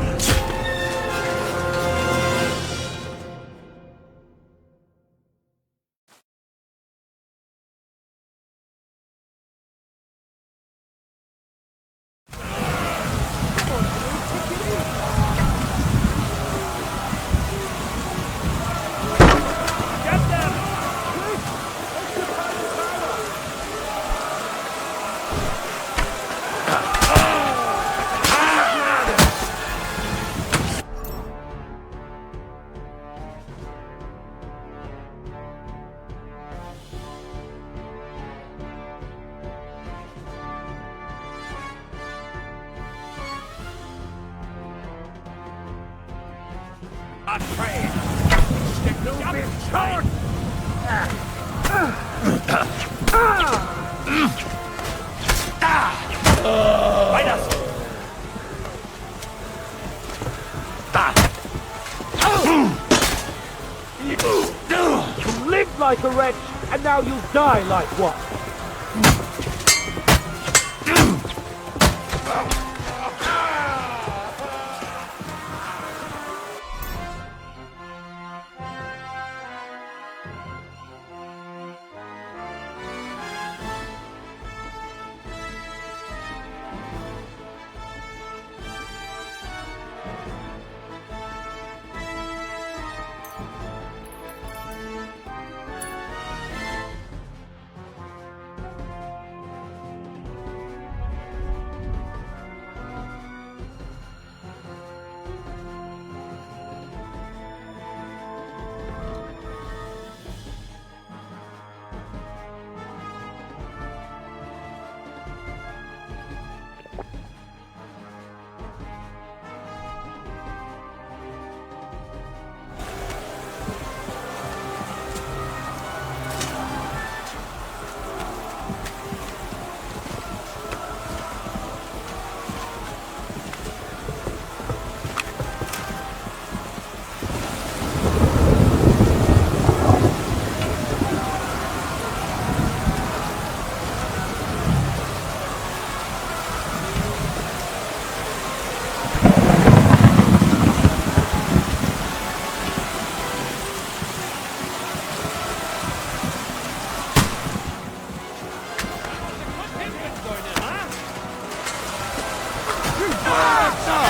I'm praying. Stick no bitch short. Fight us. You lived like a wretch, and now you'll die like one.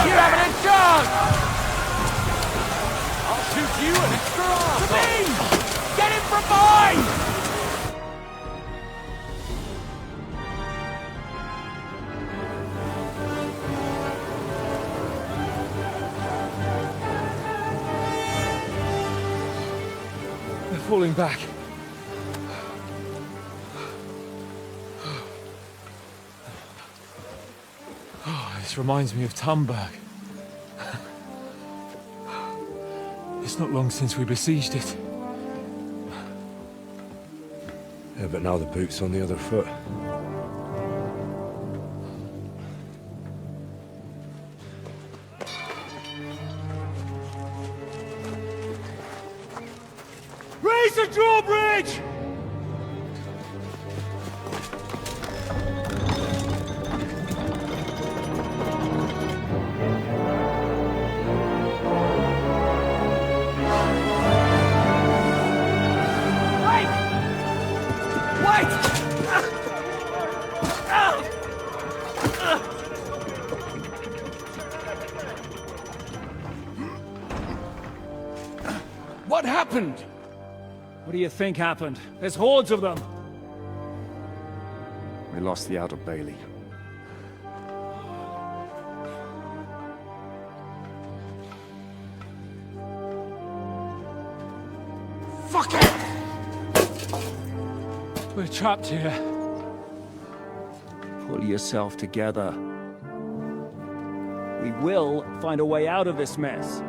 You haven't a chance! I'll shoot you an extra arm! To me! Get him from behind! They're falling back. Oh, this reminds me of Tumberg. It's not long since we besieged it. Yeah, but now the boot's on the other foot. Raise the drawbridge! What happened? What do you think happened? There's hordes of them. We lost the Outer Bailey. Fuck it! We're trapped here. Pull yourself together. We will find a way out of this mess.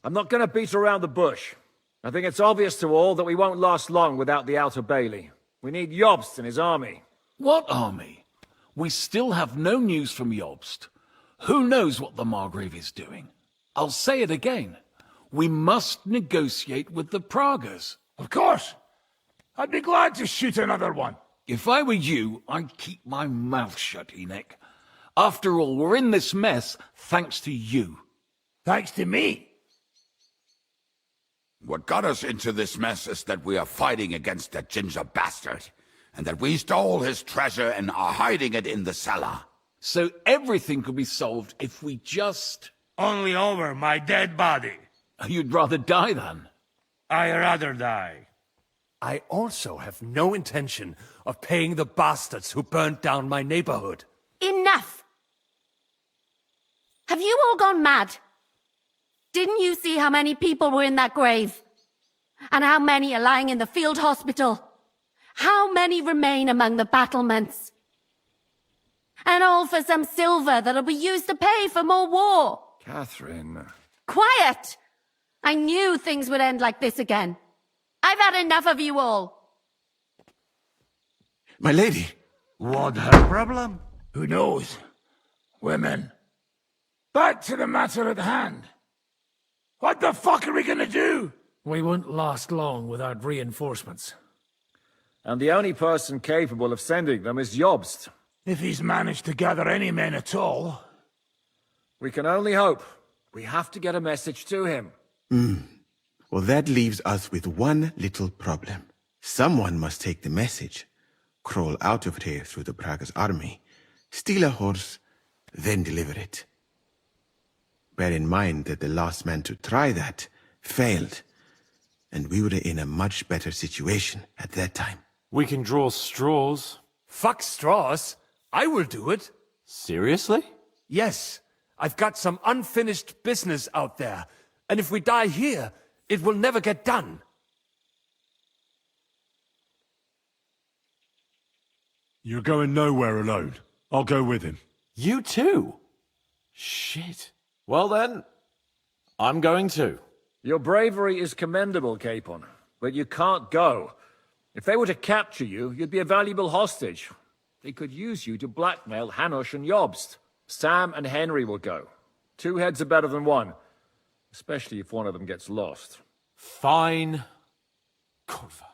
I'm not going to beat around the bush. I think it's obvious to all that we won't last long without the Outer Bailey. We need Jobst and his army. What army? We still have no news from Jobst. Who knows what the Margrave is doing? I'll say it again. We must negotiate with the Pragas. Of course. I'd be glad to shoot another one. If I were you, I'd keep my mouth shut, Enoch. After all, we're in this mess thanks to you. Thanks to me? What got us into this mess is that we are fighting against that ginger bastard, and that we stole his treasure and are hiding it in the cellar. So everything could be solved if we just... Only over my dead body. You'd rather die then? I'd rather die. I also have no intention of paying the bastards who burnt down my neighborhood. Enough! Have you all gone mad? Didn't you see how many people were in that grave? And how many are lying in the field hospital? How many remain among the battlements? And all for some silver that'll be used to pay for more war. Catherine. Quiet! I knew things would end like this again. I've had enough of you all. My lady. What her problem? Who knows? Women. Back to the matter at hand. What the fuck are we gonna do? We won't last long without reinforcements. And the only person capable of sending them is Jobst. If he's managed to gather any men at all. We can only hope. We have to get a message to him. Well, that leaves us with one little problem. Someone must take the message, crawl out of here through the Pragas army, steal a horse, then deliver it. Bear in mind that the last man to try that failed, and we were in a much better situation at that time. We can draw straws. Fuck straws. I will do it. Seriously? Yes. I've got some unfinished business out there, and if we die here, it will never get done. You're going nowhere alone. I'll go with him. You too? Shit. Well then, I'm going too. Your bravery is commendable, Capon, but you can't go. If they were to capture you, you'd be a valuable hostage. They could use you to blackmail Hanush and Jobst. Sam and Henry will go. 2 heads are better than 1, especially if one of them gets lost. Fine. Kurva.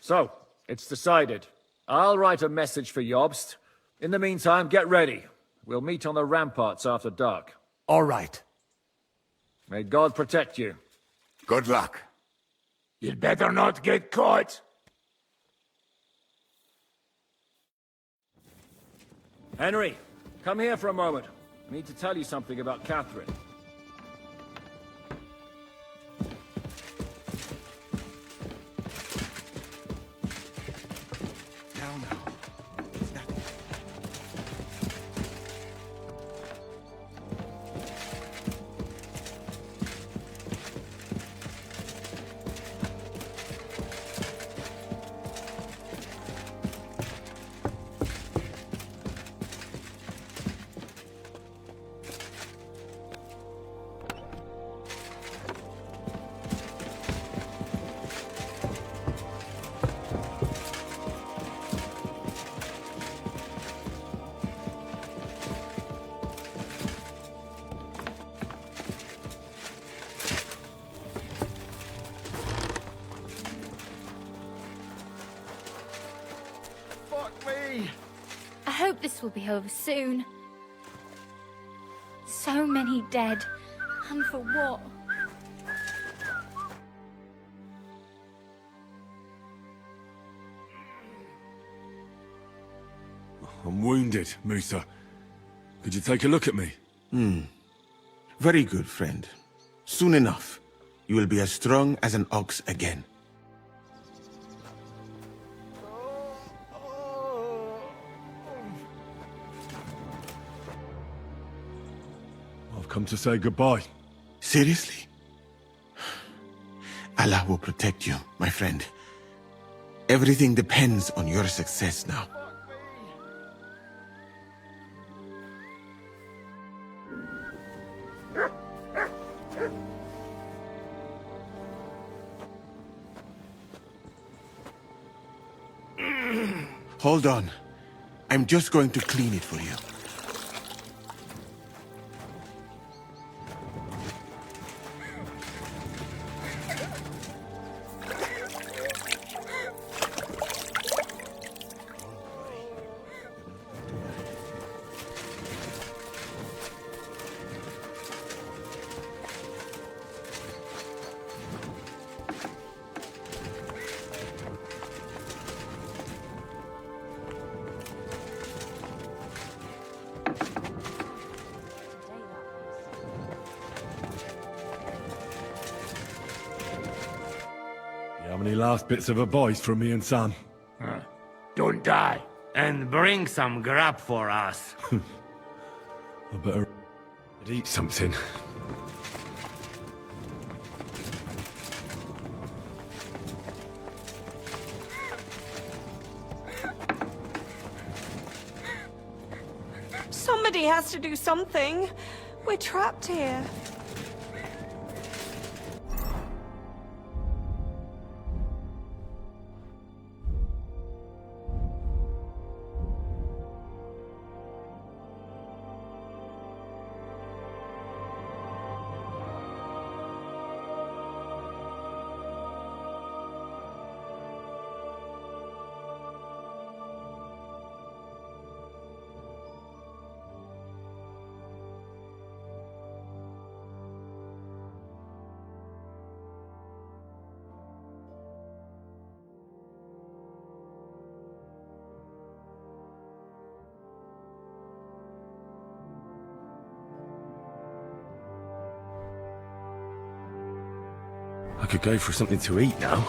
So, it's decided. I'll write a message for Jobst. In the meantime, get ready. We'll meet on the ramparts after dark. All right. May God protect you. Good luck. You'd better not get caught. Henry, come here for a moment. I need to tell you something about Catherine. will be over soon. So many dead. And for what? I'm wounded, Musa. Could you take a look at me? Very good, friend. Soon enough, you will be as strong as an ox again. I've come to say goodbye. Seriously? Allah will protect you, my friend. Everything depends on your success now. Hold on. I'm just going to clean it for you. How many last bits of advice from me and Sam? Don't die. And bring some grub for us. I better eat something. Somebody has to do something. We're trapped here. I could go for something to eat now.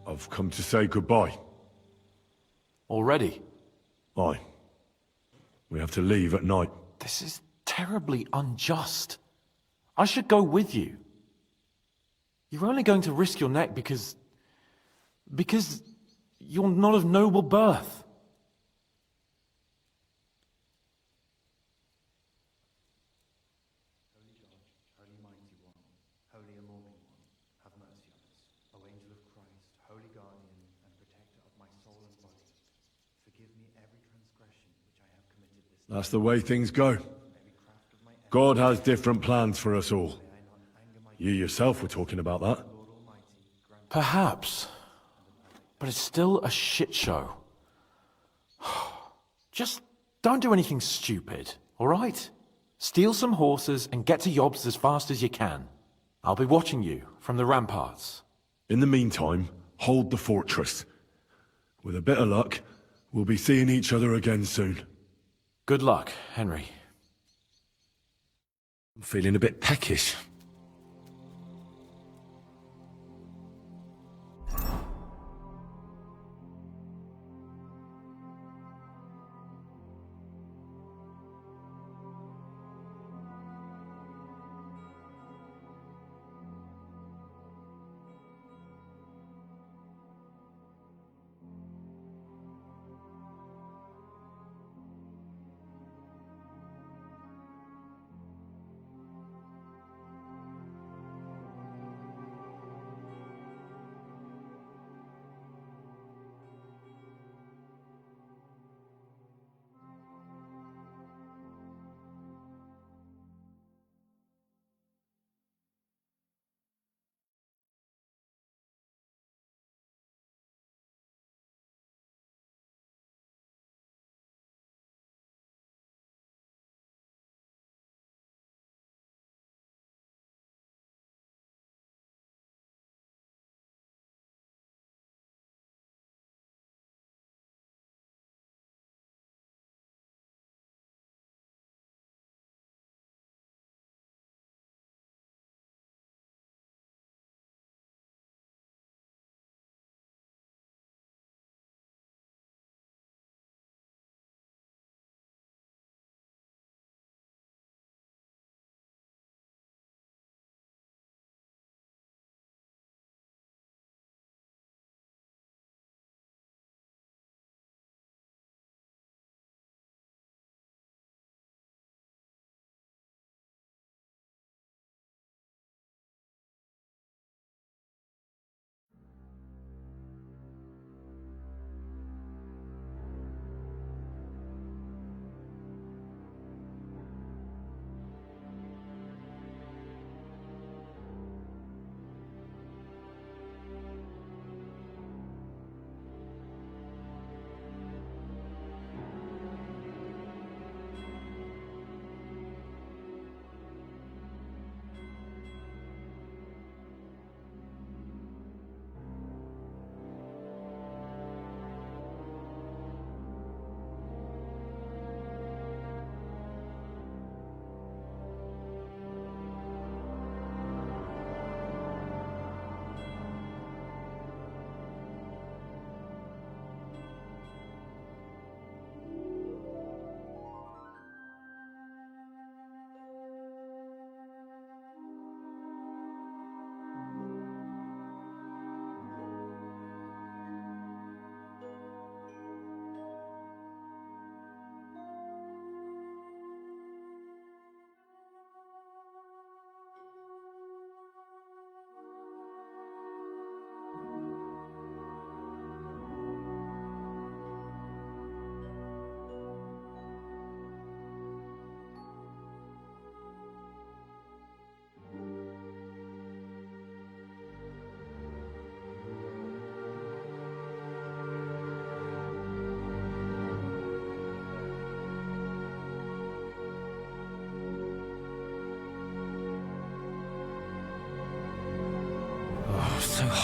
I've come to say goodbye. Already? Aye. We have to leave at night. This is terribly unjust. I should go with you. You're only going to risk your neck because you're not of noble birth. Holy mighty one, holy immortal one, have mercy on us. O angel of Christ, holy guardian and protector of my soul and body, forgive me every transgression which I have committed this day. That's the way things go. God has different plans for us all. You yourself were talking about that. Perhaps. But it's still a shit show. Just don't do anything stupid, all right? Steal some horses and get to Yobs as fast as you can. I'll be watching you from the ramparts. In the meantime, hold the fortress. With a bit of luck, we'll be seeing each other again soon. Good luck, Henry. I'm feeling a bit peckish.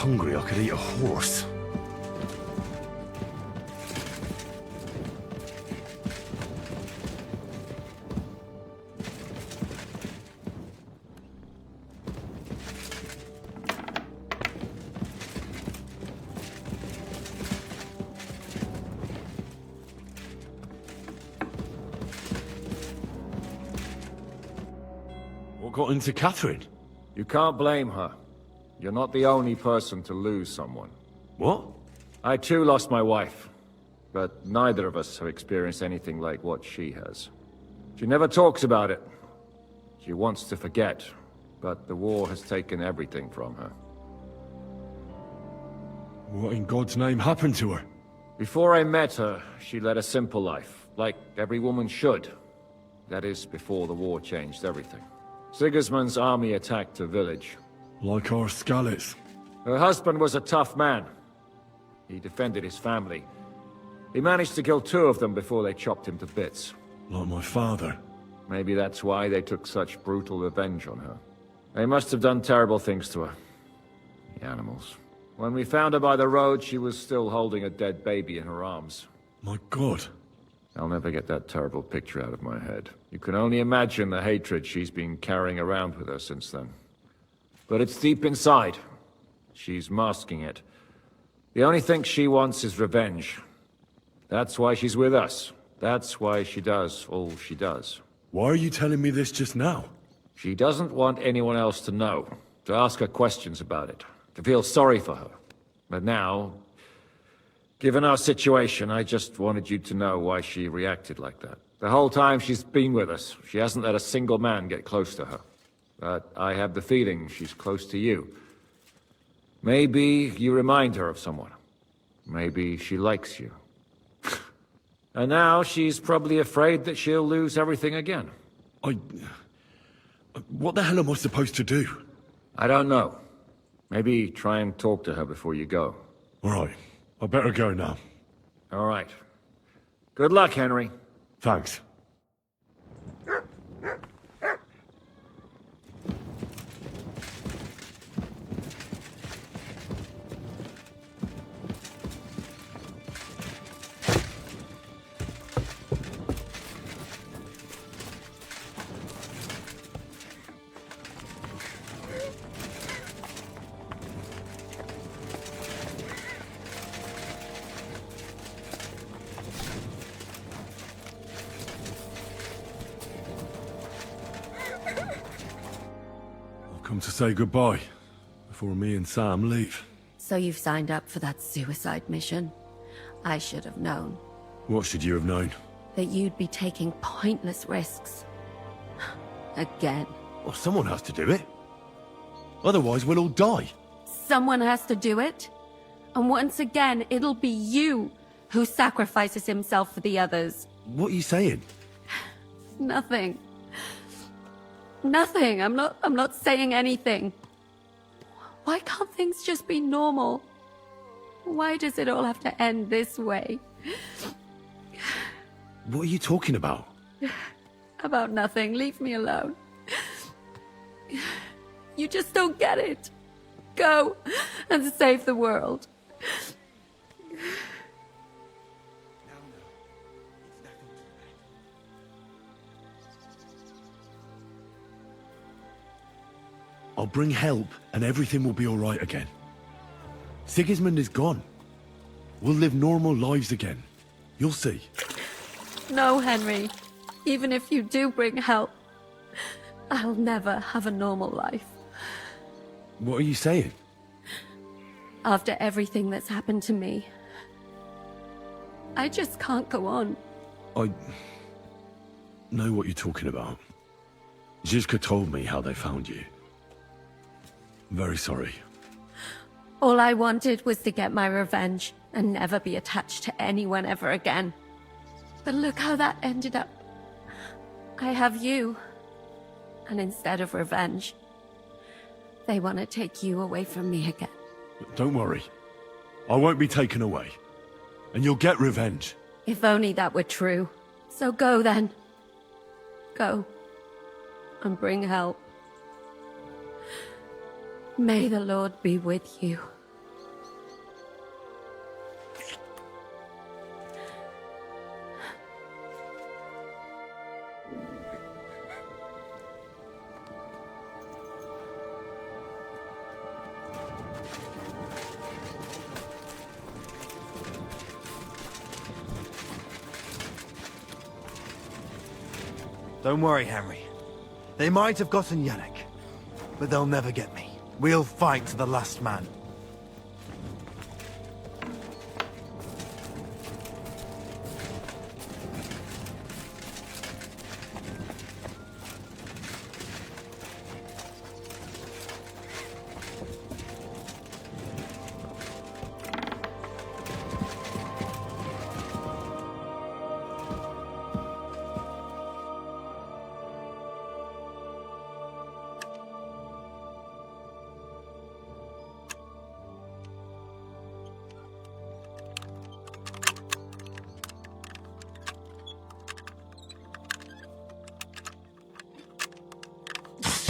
hungry I could eat a horse. What got into Catherine? You can't blame her. You're not the only person to lose someone. What? I too lost my wife, but neither of us have experienced anything like what she has. She never talks about it. She wants to forget, but the war has taken everything from her. What in God's name happened to her? Before I met her, she led a simple life, like every woman should. That is, before the war changed everything. Sigismund's army attacked her village. Like our Skalitz. Her husband was a tough man. He defended his family. He managed to kill 2 of them before they chopped him to bits. Like my father. Maybe that's why they took such brutal revenge on her. They must have done terrible things to her. The animals. When we found her by the road, she was still holding a dead baby in her arms. My God. I'll never get that terrible picture out of my head. You can only imagine the hatred she's been carrying around with her since then. But it's deep inside. She's masking it. The only thing she wants is revenge. That's why she's with us. That's why she does all she does. Why are you telling me this just now? She doesn't want anyone else to know, to ask her questions about it, to feel sorry for her. But now, given our situation, I just wanted you to know why she reacted like that. The whole time she's been with us, she hasn't let a single man get close to her. But I have the feeling she's close to you. Maybe you remind her of someone. Maybe she likes you. And now she's probably afraid that she'll lose everything again. What the hell am I supposed to do? I don't know. Maybe try and talk to her before you go. All right. I better go now. All right. Good luck, Henry. Thanks. Come to say goodbye before me and Sam leave. So you've signed up for that suicide mission? I should have known. What should you have known? That you'd be taking pointless risks. Again. Well, someone has to do it. Otherwise, we'll all die. Someone has to do it. And once again, it'll be you who sacrifices himself for the others. What are you saying? Nothing. Nothing. I'm not saying anything. Why can't things just be normal? Why does it all have to end this way? What are you talking about? About nothing. Leave me alone. You just don't get it. Go and save the world. I'll bring help and everything will be all right again. Sigismund is gone. We'll live normal lives again. You'll see. No, Henry. Even if you do bring help, I'll never have a normal life. What are you saying? After everything that's happened to me, I just can't go on. I know what you're talking about. Zizka told me how they found you. I'm very sorry. All I wanted was to get my revenge and never be attached to anyone ever again. But look how that ended up. I have you. And instead of revenge, they want to take you away from me again. Don't worry. I won't be taken away. And you'll get revenge. If only that were true. So go then. Go. And bring help. May the Lord be with you. Don't worry, Henry. They might have gotten Yannick, but they'll never get me. We'll fight to the last man.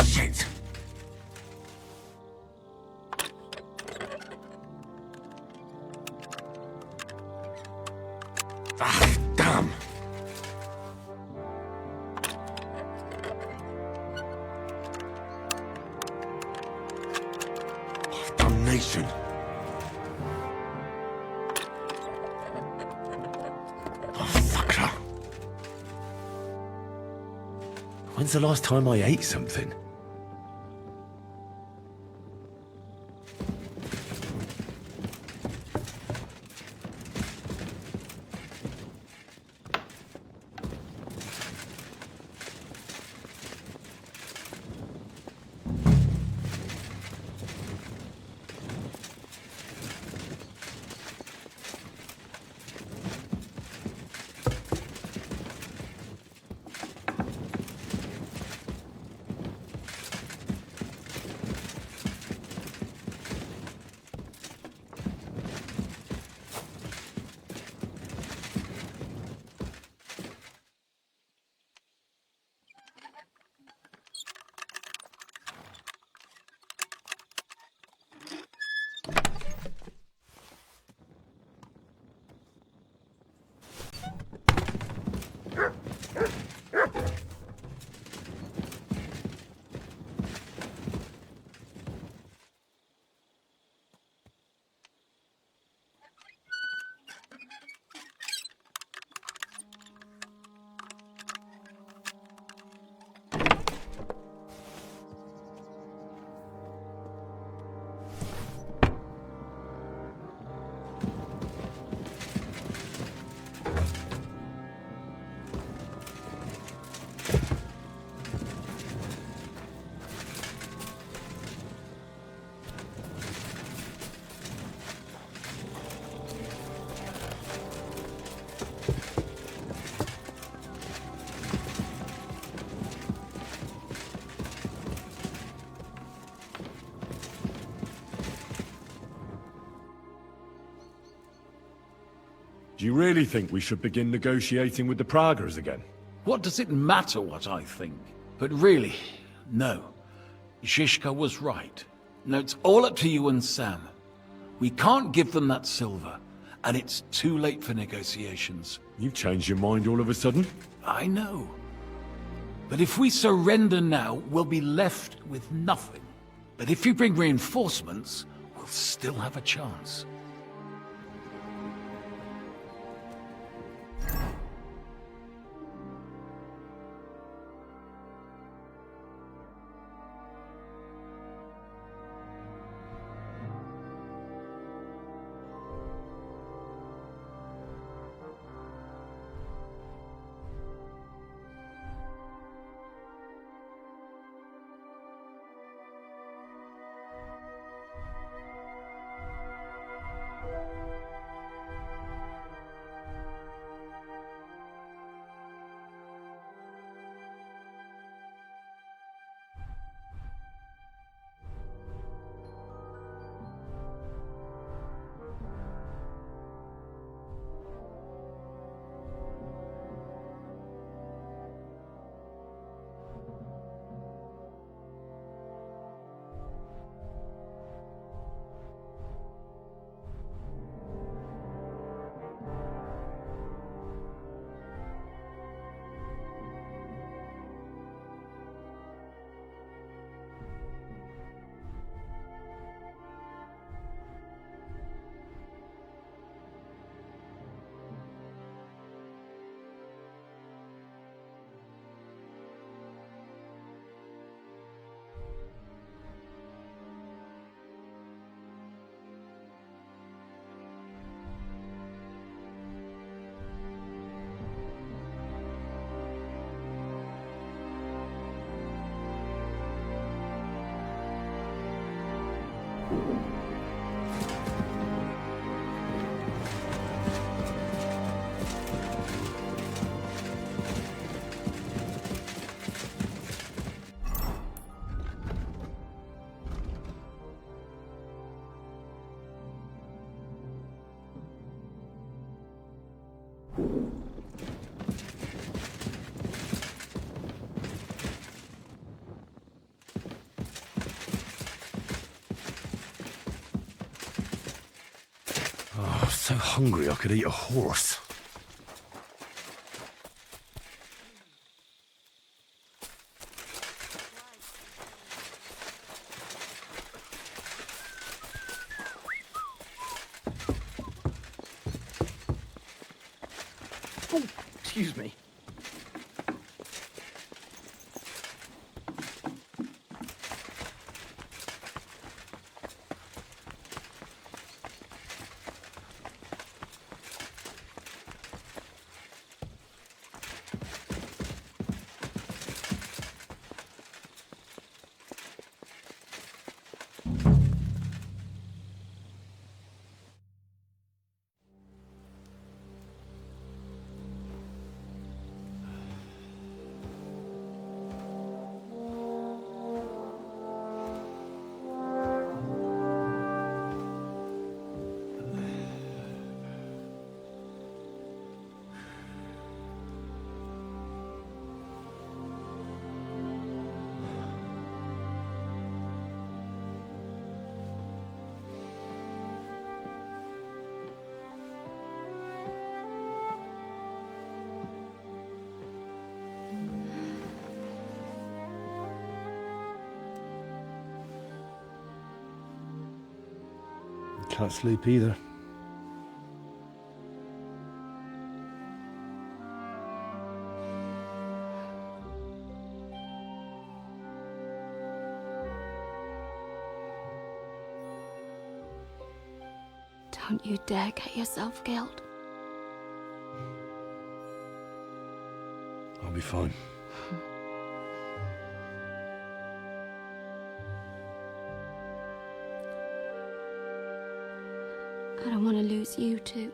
Shit! Ah, damn! Oh, damnation! Oh, fucker! When's the last time I ate something? Do you really think we should begin negotiating with the Praguers again? What does it matter what I think? But really, no. Zizka was right. No, it's all up to you and Sam. We can't give them that silver, and it's too late for negotiations. You've changed your mind all of a sudden? I know. But if we surrender now, we'll be left with nothing. But if you bring reinforcements, we'll still have a chance. hungry I could eat a horse. Oh, excuse me. Can't sleep either. Don't you dare get yourself killed. I'll be fine. I don't want to lose you too.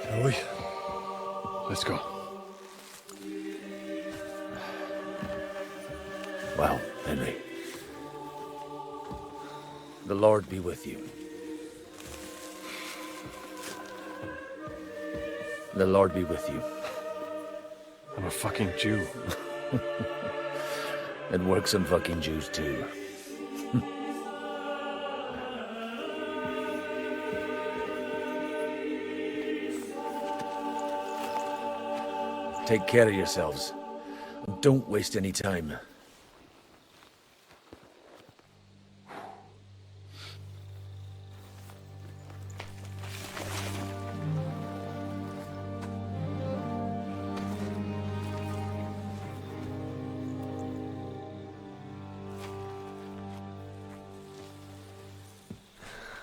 Shall we? Let's go. Well, Henry. The Lord be with you. The Lord be with you. I'm a fucking Jew. It works on fucking Jews too. Take care of yourselves. Don't waste any time.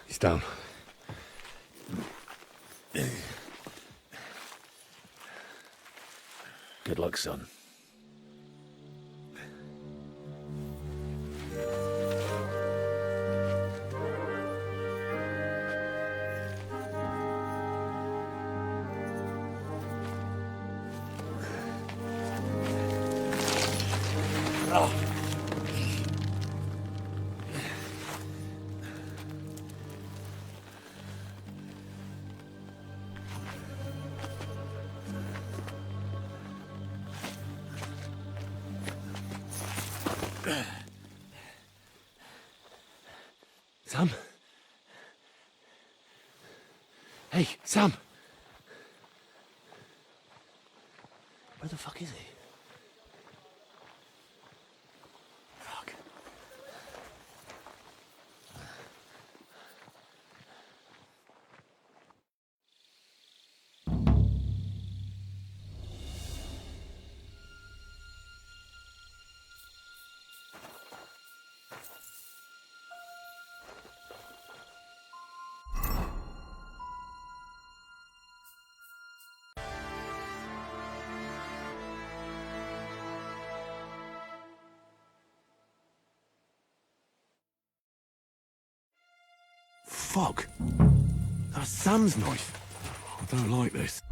He's down. Good luck, son. Sam? Hey, Sam! Where the fuck is he? Fuck. Fuck. That's Sam's knife. I don't like this.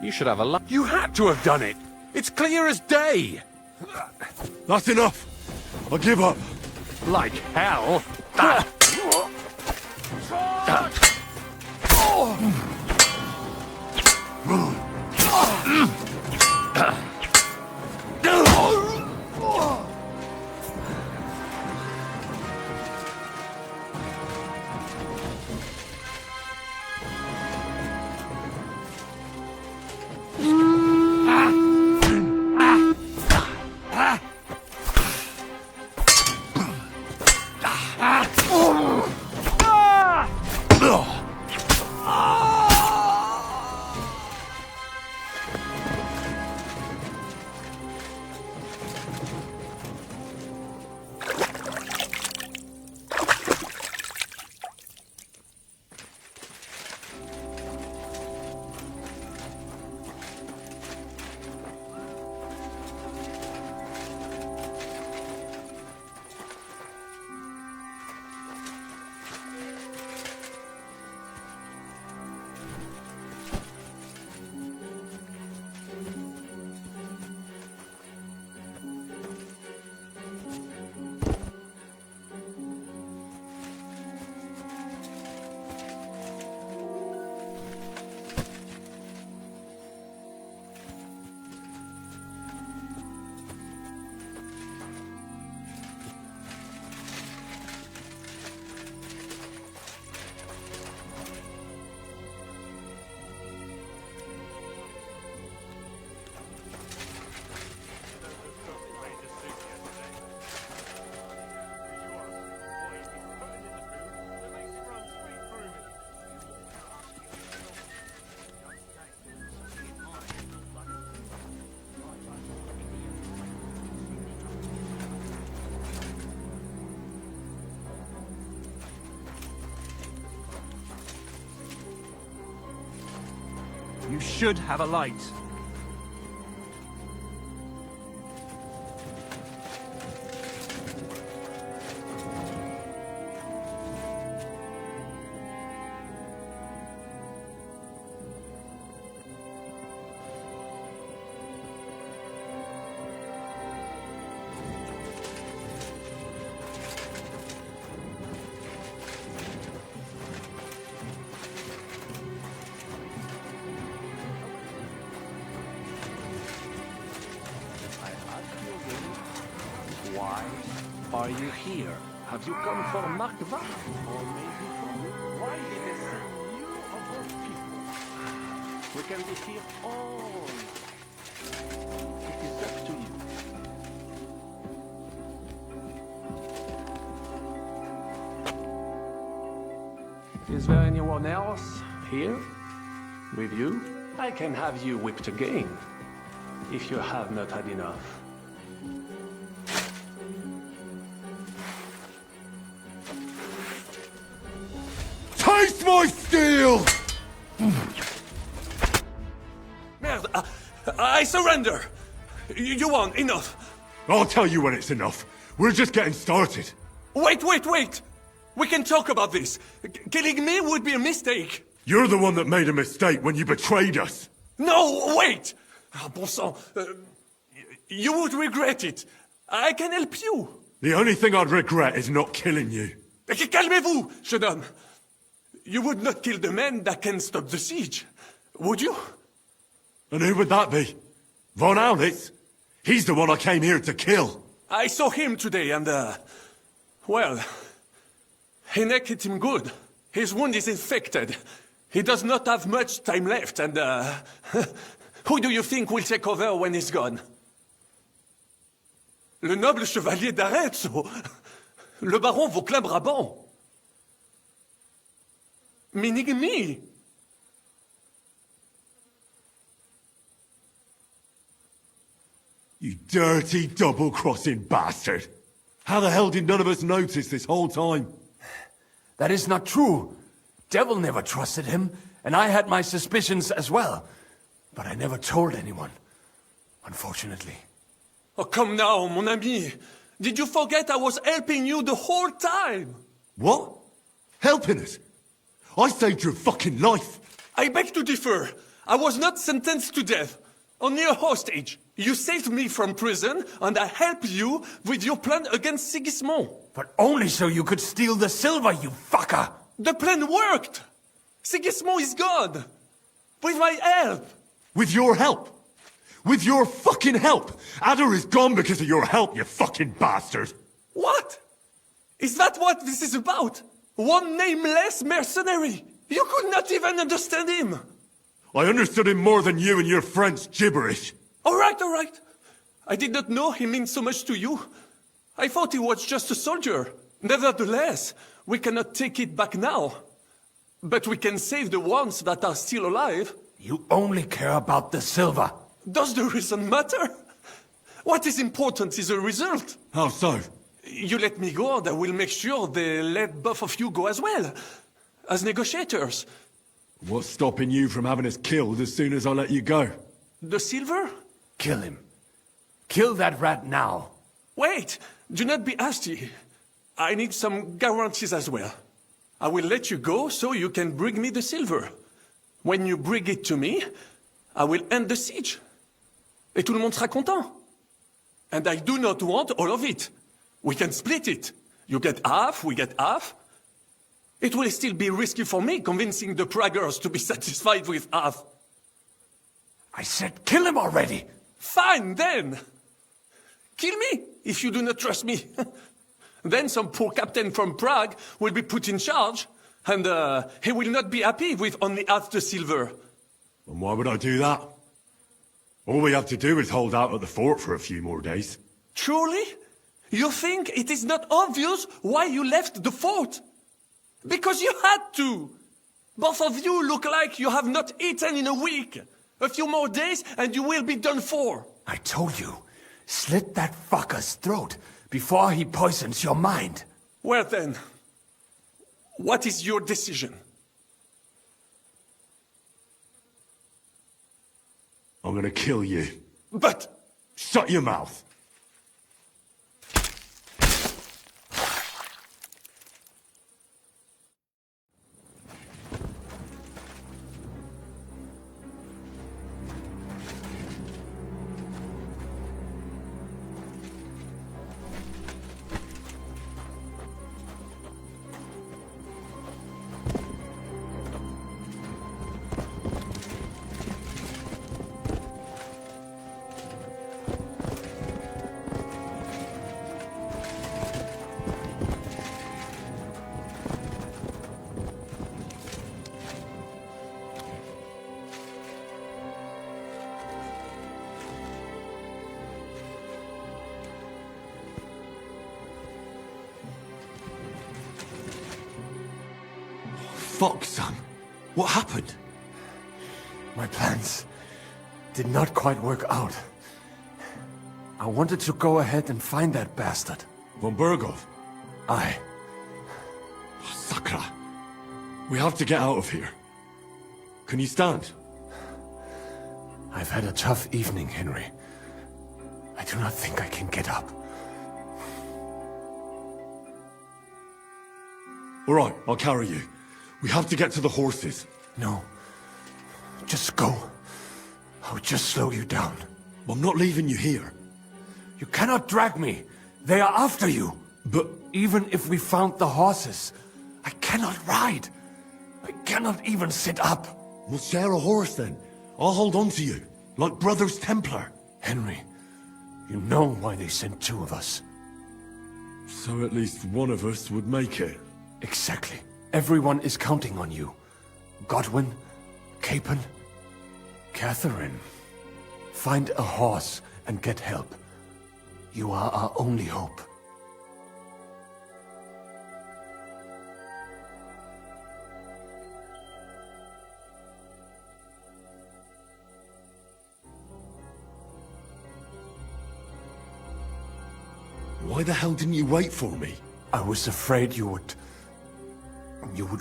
You should have a lot. You had to have done it! It's clear as day! That's enough! I give up! Like hell! You should have a light. Why are you here? Have you come for Makva? Or maybe for me? Why did they send you of all people? We can be here all night. It is up to you. Is there anyone else here with you? I can have you whipped again, if you have not had enough. Taste my steel! Merde, I surrender! You won, enough! I'll tell you when it's enough. We're just getting started. Wait! We can talk about this. Killing me would be a mistake. You're the one that made a mistake when you betrayed us. No, wait! Bon sang, you would regret it. I can help you. The only thing I'd regret is not killing you. Calmez-vous, jeune homme. You would not kill the man that can stop the siege, would you? And who would that be? Von Aulitz? He's the one I came here to kill. I saw him today and, well, Hinek hit him good. His wound is infected. He does not have much time left and, who do you think will take over when he's gone? Le noble chevalier d'Arezzo. Le baron Vauclin-Brabant. Meaning me. You dirty, double-crossing bastard. How the hell did none of us notice this whole time? That is not true. Devil never trusted him, and I had my suspicions as well. But I never told anyone, unfortunately. Oh, come now, mon ami. Did you forget I was helping you the whole time? What? Helping us? I saved your fucking life. I beg to differ. I was not sentenced to death. Only a hostage. You saved me from prison, and I helped you with your plan against Sigismund. But only so you could steal the silver, you fucker! The plan worked! Sigismund is gone! With my help! With your help. With your fucking help. Adder is gone because of your help, you fucking bastard. What? Is that what this is about? One nameless mercenary? You could not even understand him. I understood him more than you and your French gibberish. All right. I did not know he meant so much to you. I thought he was just a soldier. Nevertheless, we cannot take it back now. But we can save the ones that are still alive. You only care about the silver. Does the reason matter? What is important is the result. How so? You let me go and I will make sure they let both of you go as well. As negotiators. What's stopping you from having us killed as soon as I let you go? The silver? Kill him. Kill that rat now. Wait! Do not be hasty. I need some guarantees as well. I will let you go so you can bring me the silver. When you bring it to me, I will end the siege. Et tout le monde sera content. And I do not want all of it. We can split it. You get half, we get half. It will still be risky for me convincing the Praggers to be satisfied with half. I said kill him already! Fine, then! Kill me, if you do not trust me. Then some poor captain from Prague will be put in charge, and he will not be happy with only half the silver. And why would I do that? All we have to do is hold out at the fort for a few more days. Truly? You think it is not obvious why you left the fort? Because you had to! Both of you look like you have not eaten in a week. A few more days and you will be done for. I told you, slit that fucker's throat before he poisons your mind. Well then, what is your decision? I'm gonna kill you. But... Shut your mouth! Fuck, son. What happened? My plans did not quite work out. I wanted to go ahead and find that bastard. Von Burgov? Aye. Sakra. We have to get out of here. Can you stand? I've had a tough evening, Henry. I do not think I can get up. All right, I'll carry you. We have to get to the horses. No. Just go. I'll just slow you down. I'm not leaving you here. You cannot drag me. They are after you. But... Even if we found the horses, I cannot ride. I cannot even sit up. We'll share a horse then. I'll hold on to you, like Brothers Templar. Henry, you know why they sent two of us. So at least one of us would make it. Exactly. Everyone is counting on you. Godwin, Capon, Catherine. Find a horse and get help. You are our only hope. Why the hell didn't you wait for me? I was afraid you would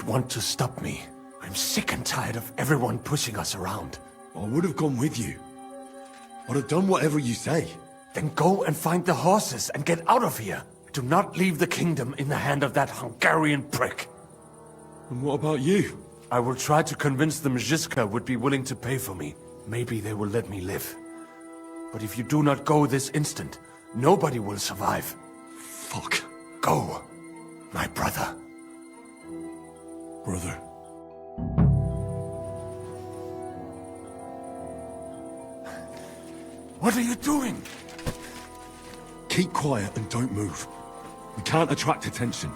want to stop me. I'm sick and tired of everyone pushing us around. I would have gone with you. I'd have done whatever you say. Then go and find the horses and get out of here. Do not leave the kingdom in the hand of that Hungarian prick. And what about you? I will try to convince them Zizka would be willing to pay for me. Maybe they will let me live. But if you do not go this instant, nobody will survive. Fuck. Go, my brother. Brother. What are you doing? Keep quiet and don't move. We can't attract attention.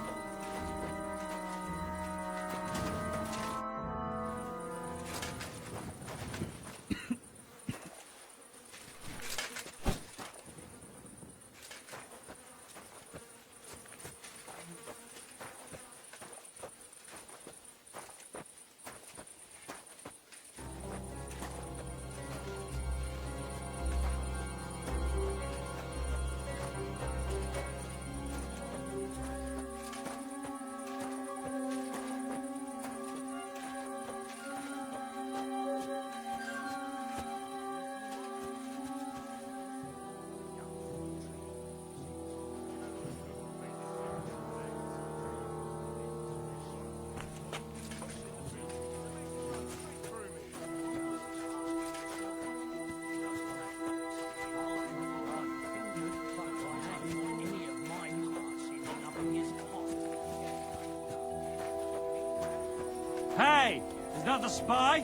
Hey! Is that the spy?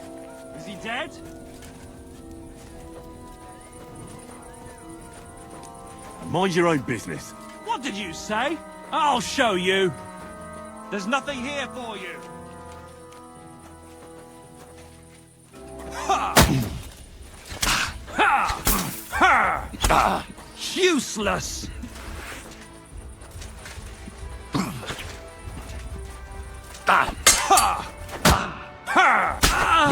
Is he dead? Mind your own business. What did you say? I'll show you. There's nothing here for you. Ha! Ha! Ha! Useless! Ha! Ha! Ha! Ha!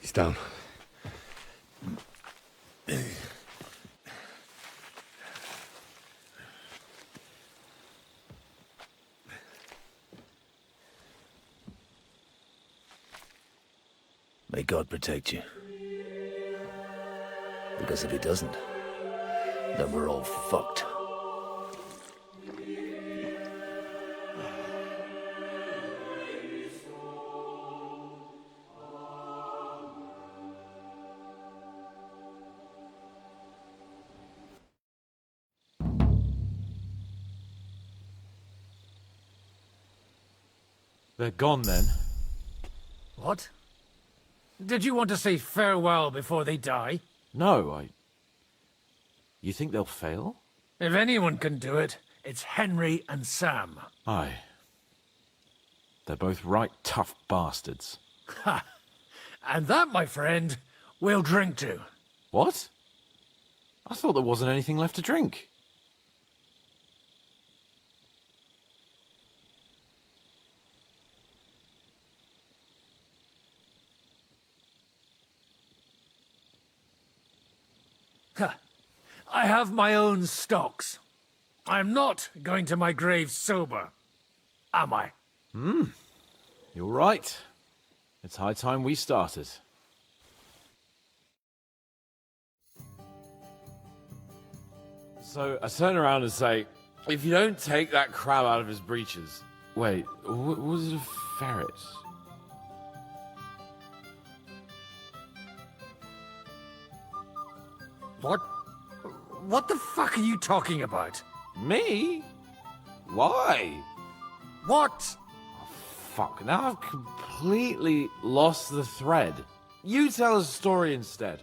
He's down. May God protect you. Because if he doesn't, then we're all fucked. They're gone then. What? Did you want to say farewell before they die? No, You think they'll fail? If anyone can do it, it's Henry and Sam. Aye. They're both right tough bastards. Ha! And that, my friend, we'll drink to. What? I thought there wasn't anything left to drink. I have my own stocks. I'm not going to my grave sober, am I? You're right. It's high time we started. So I turn around and say, if you don't take that crab out of his breeches... Wait, was it a ferret? What? What the fuck are you talking about? Me? Why? What? Oh, fuck, now I've completely lost the thread. You tell a story instead.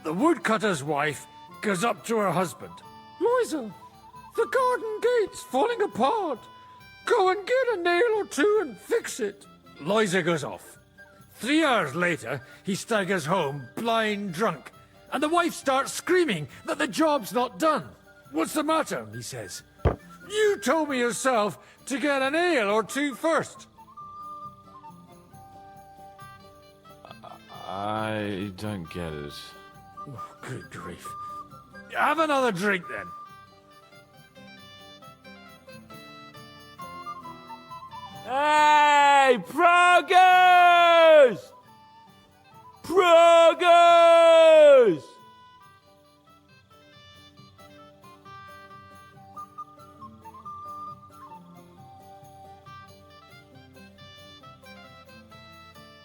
The woodcutter's wife goes up to her husband. Loisa, the garden gate's falling apart. Go and get a nail or two and fix it. Loisa goes off. 3 hours later, he staggers home, blind drunk, and the wife starts screaming that the job's not done. What's the matter? He says. You told me yourself to get a nail or two first. I don't get it. Oh, good grief. Have another drink, then. Hey, progress! Progress!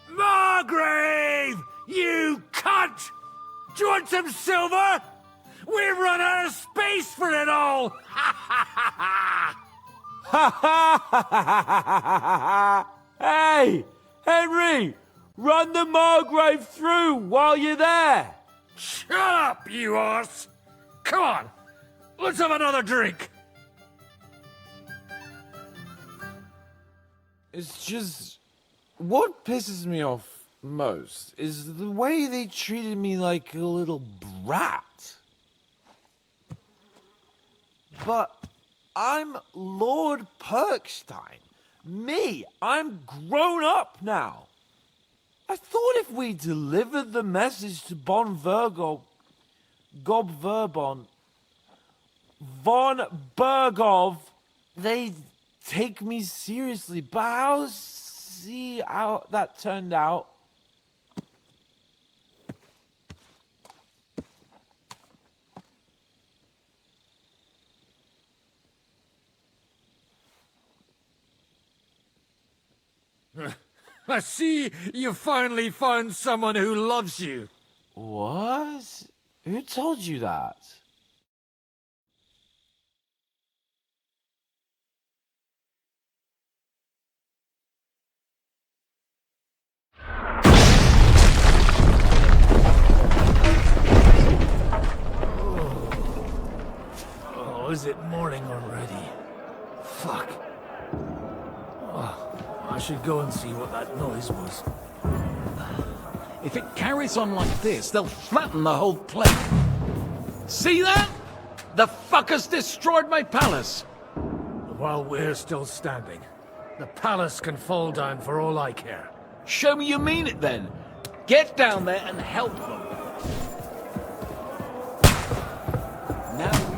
Margrave! You cunt! Do you want some silver? We've run out of space for it all! Hey, Henry! Run the Margrave through while you're there! Shut up, you arse! Come on, let's have another drink! It's just... What pisses me off most is the way they treated me like a little brat. But I'm Lord Perkstein. Me, I'm grown up now. I thought if we delivered the message to Von Vergov, Gob Verbon, Von Bergov, they'd take me seriously. But I'll see how that turned out. I see you finally found someone who loves you. What? Who told you that? Oh, is it morning already? Fuck. Oh, I should go and see what that noise was. If it carries on like this, they'll flatten the whole place. See that? The fuckers destroyed my palace. While we're still standing, the palace can fall down for all I care. Show me you mean it then. Get down there and help them. Now...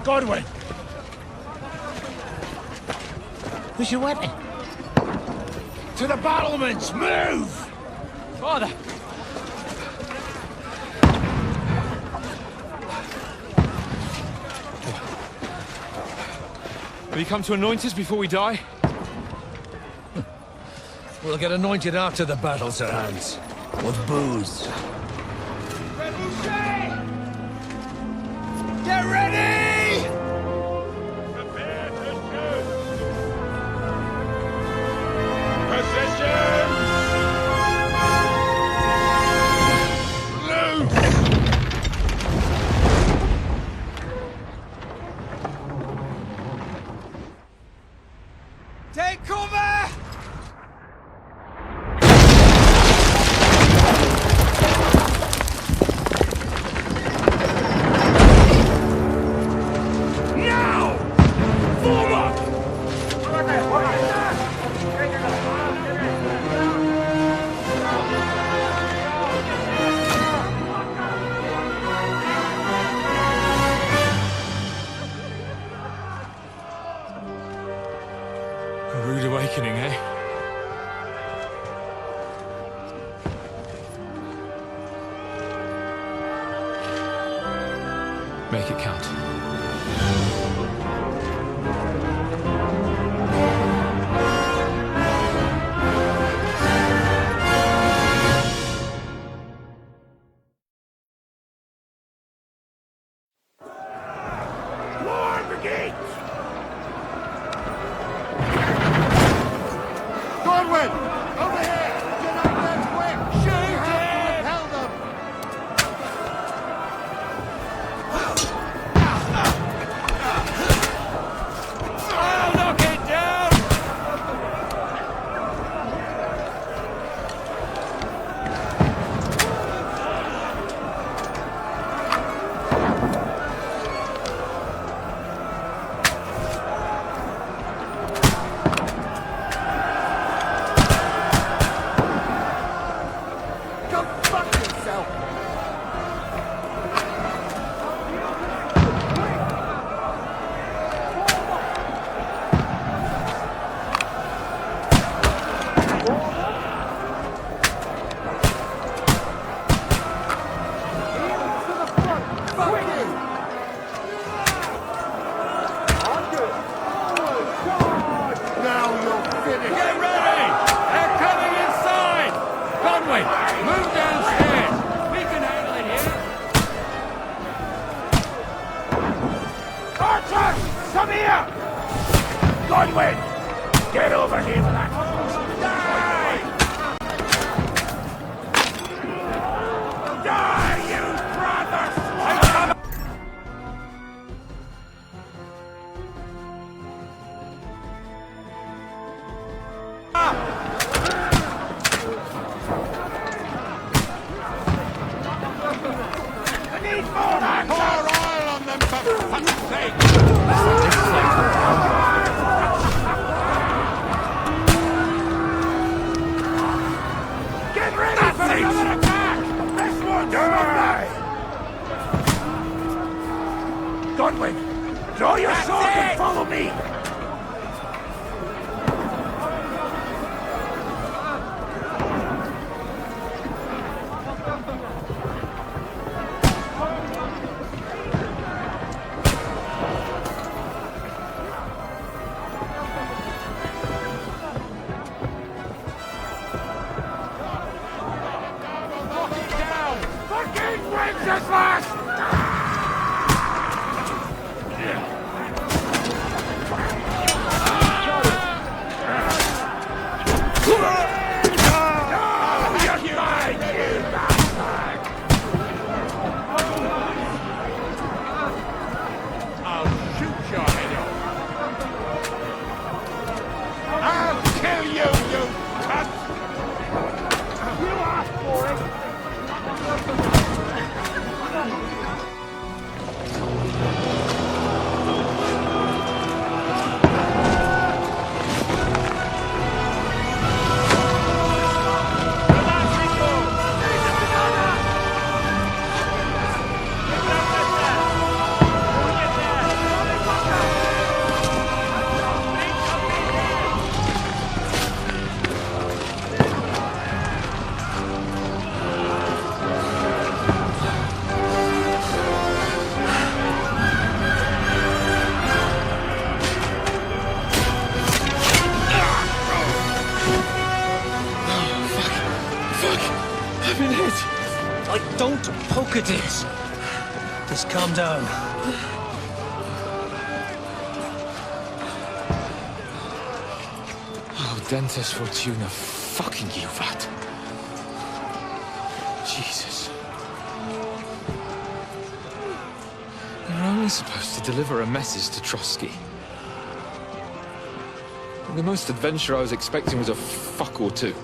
Godwin! Where's your weapon? To the battlements! Move! Father! Have you come to anoint us before we die? We'll get anointed after the battle's at hand. With booze. Take cover! Now! Forward! A rude awakening, eh? Make it count. Lower the gate! Godwin! Over here! Get up there quick! Shoot it! Repel them! I'll knock it down! Go fuck yourself! Now you're finished! Get ready! They're coming inside! Conway, move downstairs! We can handle it here! Archer! Come here! Godwin! Get over here with that! Die! Die, you brother! I need more than Pour oil on them for fuck's sake! Get ready for another attack! This one's die! Godwin, draw your sword and follow me! Fucking Wenceslas! Don't poke at it. Just calm down. Oh, Dentes Fortuna, fucking you, Vat. Jesus. You're only supposed to deliver a message to Trotsky. The most adventure I was expecting was a fuck or two.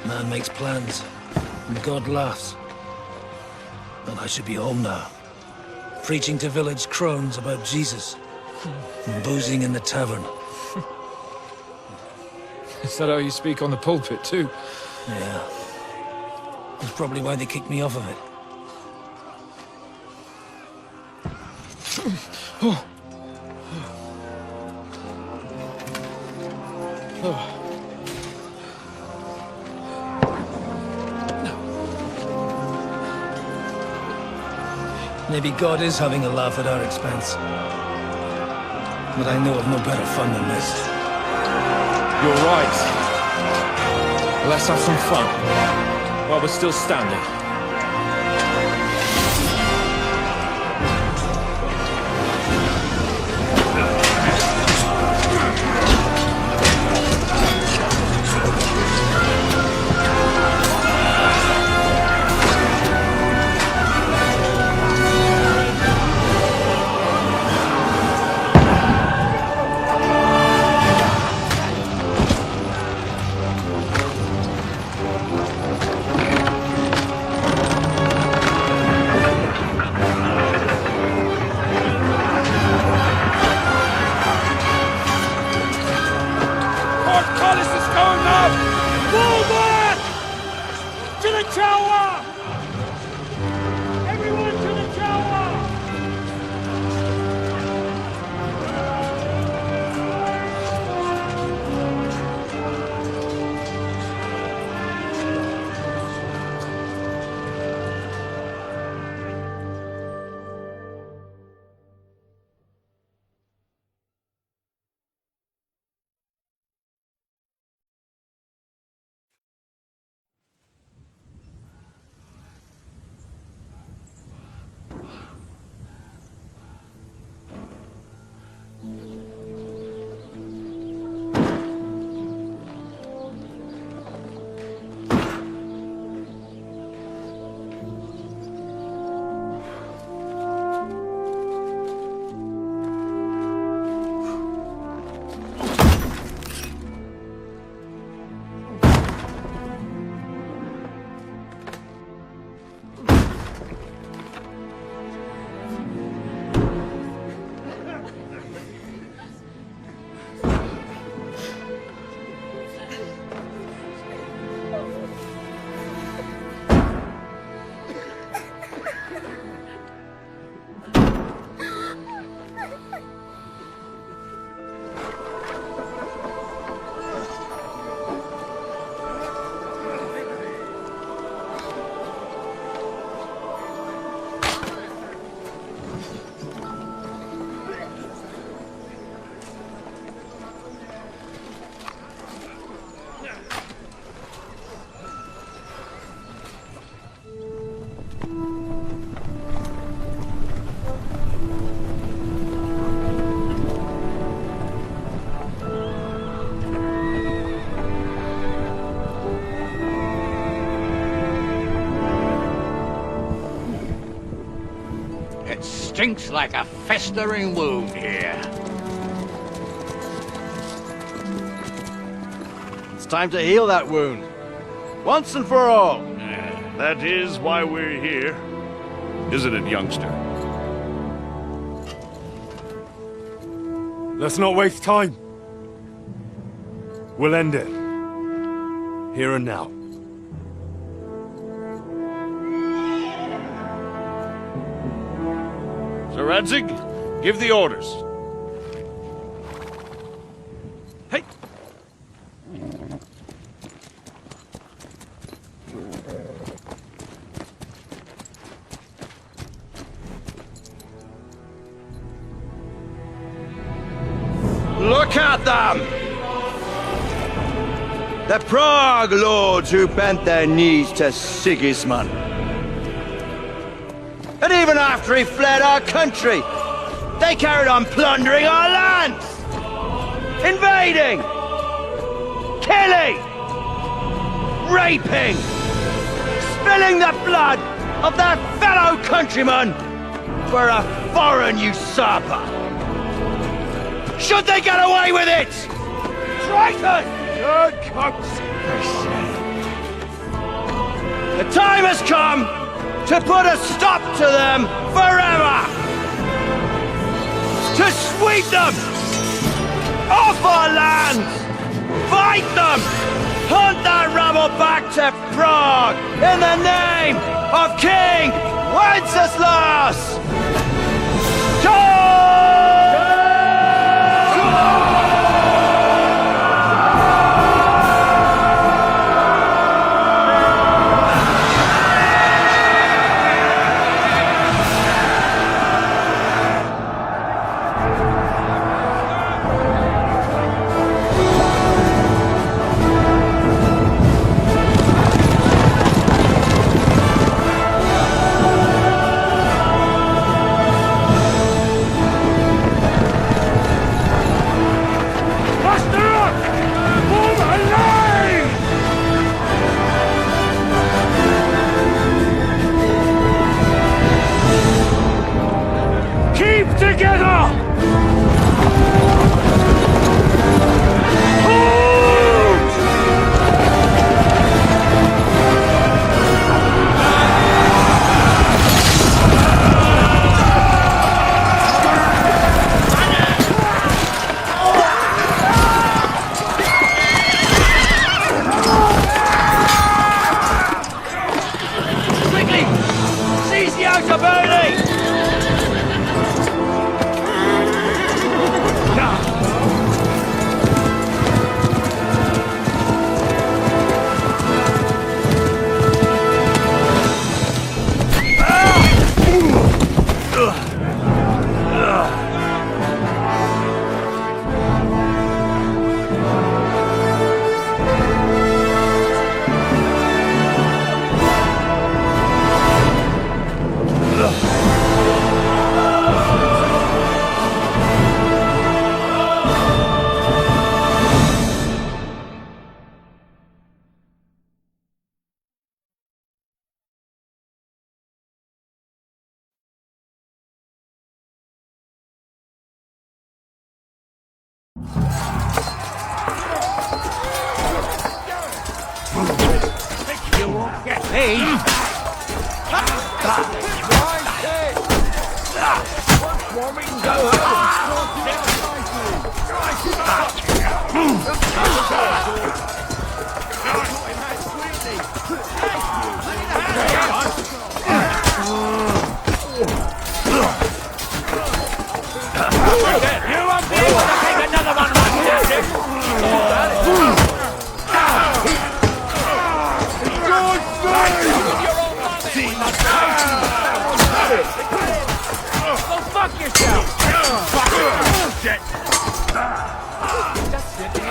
Man makes plans, and God laughs. But I should be home now, preaching to village crones about Jesus, and boozing in the tavern. Is that how you speak on the pulpit, too? Yeah. That's probably why they kicked me off of it. Oh. Oh. Maybe God is having a laugh at our expense. But I know of no better fun than this. You're right. Let's have some fun while we're still standing. Stinks like a festering wound here. It's time to heal that wound. Once and for all. That is why we're here. Isn't it, youngster? Let's not waste time. We'll end it. Here and now. Sir Radzig, give the orders. Hey! Look at them! The Prague lords who bent their knees to Sigismund. And even after he fled our country, they carried on plundering our lands! Invading! Killing! Raping! Spilling the blood of their fellow countrymen for a foreign usurper! Should they get away with it? Triton! Good coach! The time has come to put a stop to them forever! To sweep them off our lands! Fight them! Hunt that rabble back to Prague in the name of King Wenceslas! You won't get me! Once more we can go You won't be able to take another one like this! Go fuck yourself! Fuck shit! Just sit in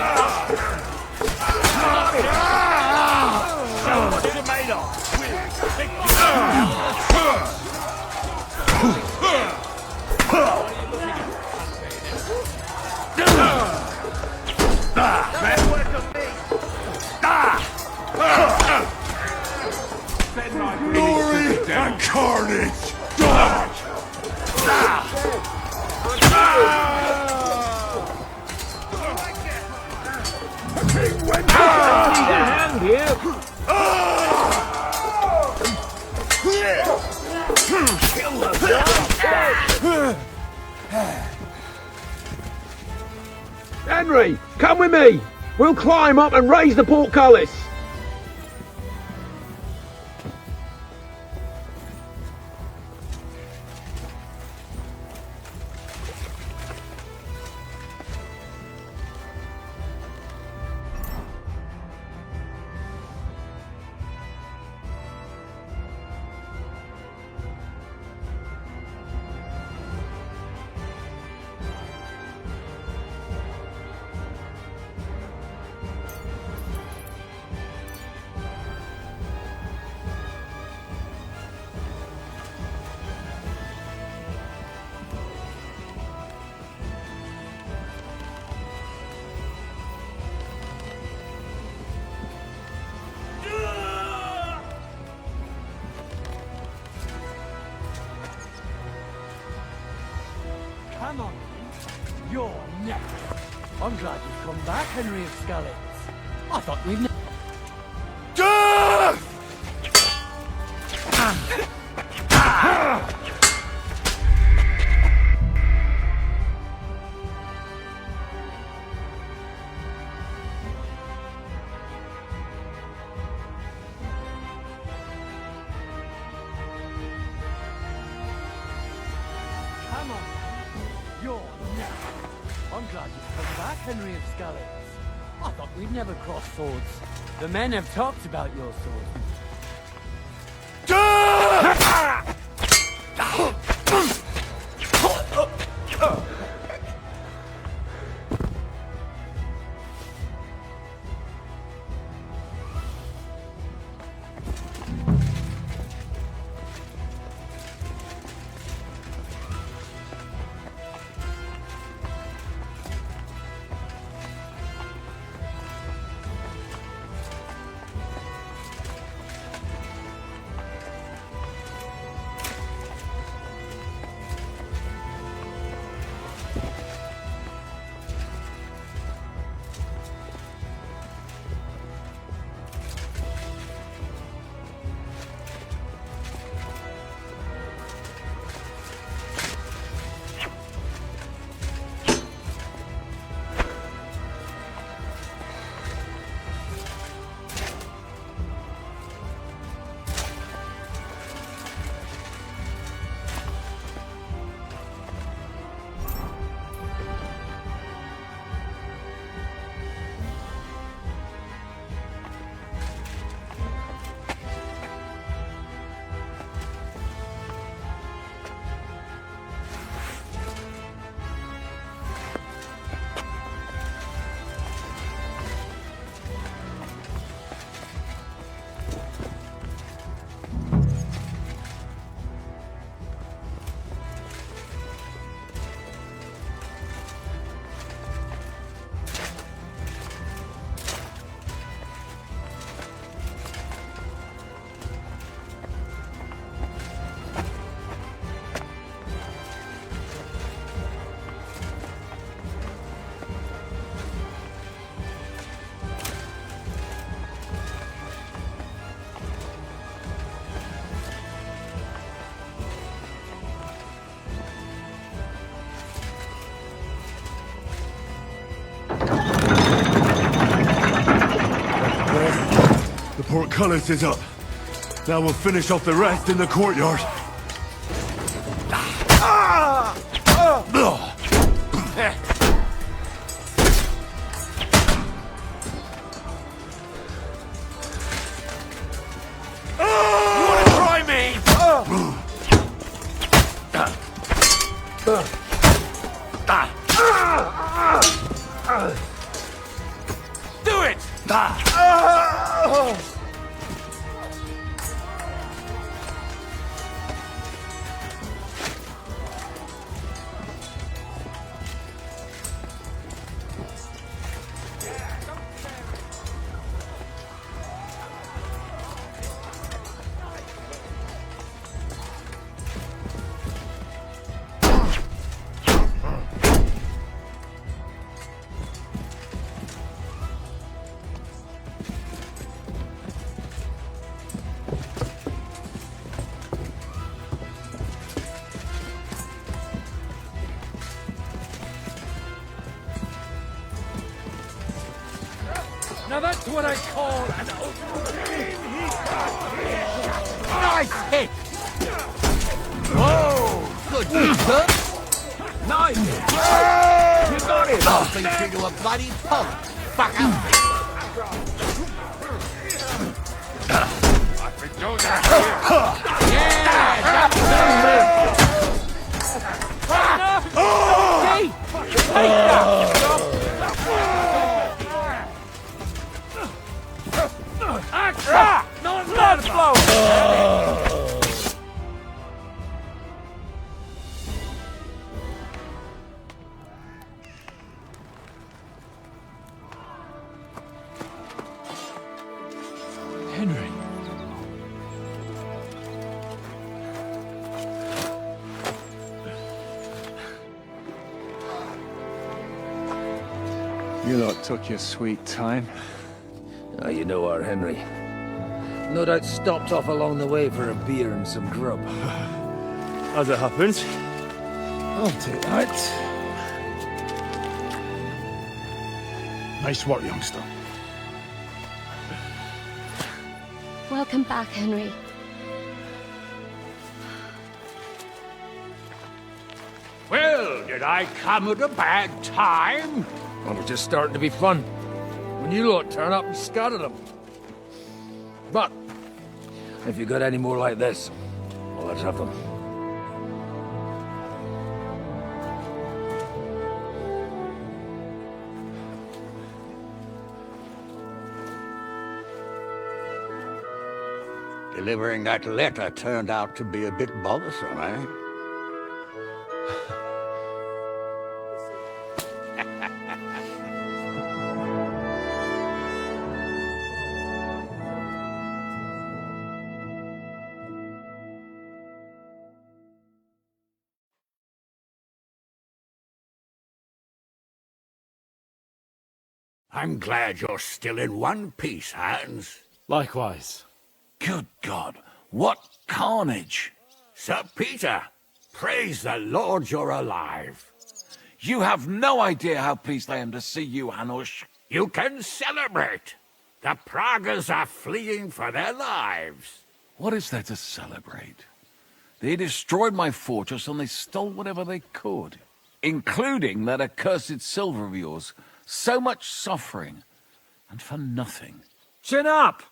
what's it made Glory and carnage! Henry, come with me. We'll climb up and raise the portcullis. Come on. You're next. I'm glad you've come back, Henry of Skalitz. I thought we'd never... Come on. You're next. I'm glad you've come back, Henry of Skalitz. I thought we'd never cross swords. The men have talked about your sword. The portcullis is up. Now we'll finish off the rest in the courtyard. Do it! Now that's what I call an Nice hit! Whoa! Good sir! Nice hit! You got it! I'll beat you to a bloody pulp! Back out! I think those are Blood flow! Henry. You lot took your sweet time. You know our Henry. No doubt stopped off along the way for a beer and some grub. As it happens. I'll take that. Nice work, youngster. Welcome back, Henry. Well, did I come at a bad time? Well, we're just starting to be fun. When you lot turn up and scatter them. But, if you got any more like this, well, let's have them. Delivering that letter turned out to be a bit bothersome, eh? I'm glad you're still in one piece, Hans. Likewise. Good God, what carnage! Sir Peter, praise the Lord you're alive. You have no idea how pleased I am to see you, Hanush. You can celebrate. The Pragas are fleeing for their lives. What is there to celebrate? They destroyed my fortress and they stole whatever they could, including that accursed silver of yours. So much suffering, and for nothing. Chin up!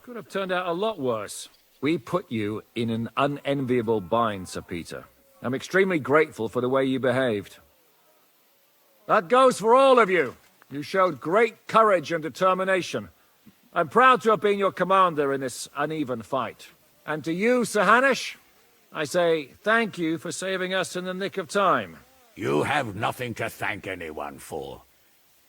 Could have turned out a lot worse. We put you in an unenviable bind, Sir Peter. I'm extremely grateful for the way you behaved. That goes for all of you. You showed great courage and determination. I'm proud to have been your commander in this uneven fight. And to you, Sir Hanush, I say thank you for saving us in the nick of time. You have nothing to thank anyone for.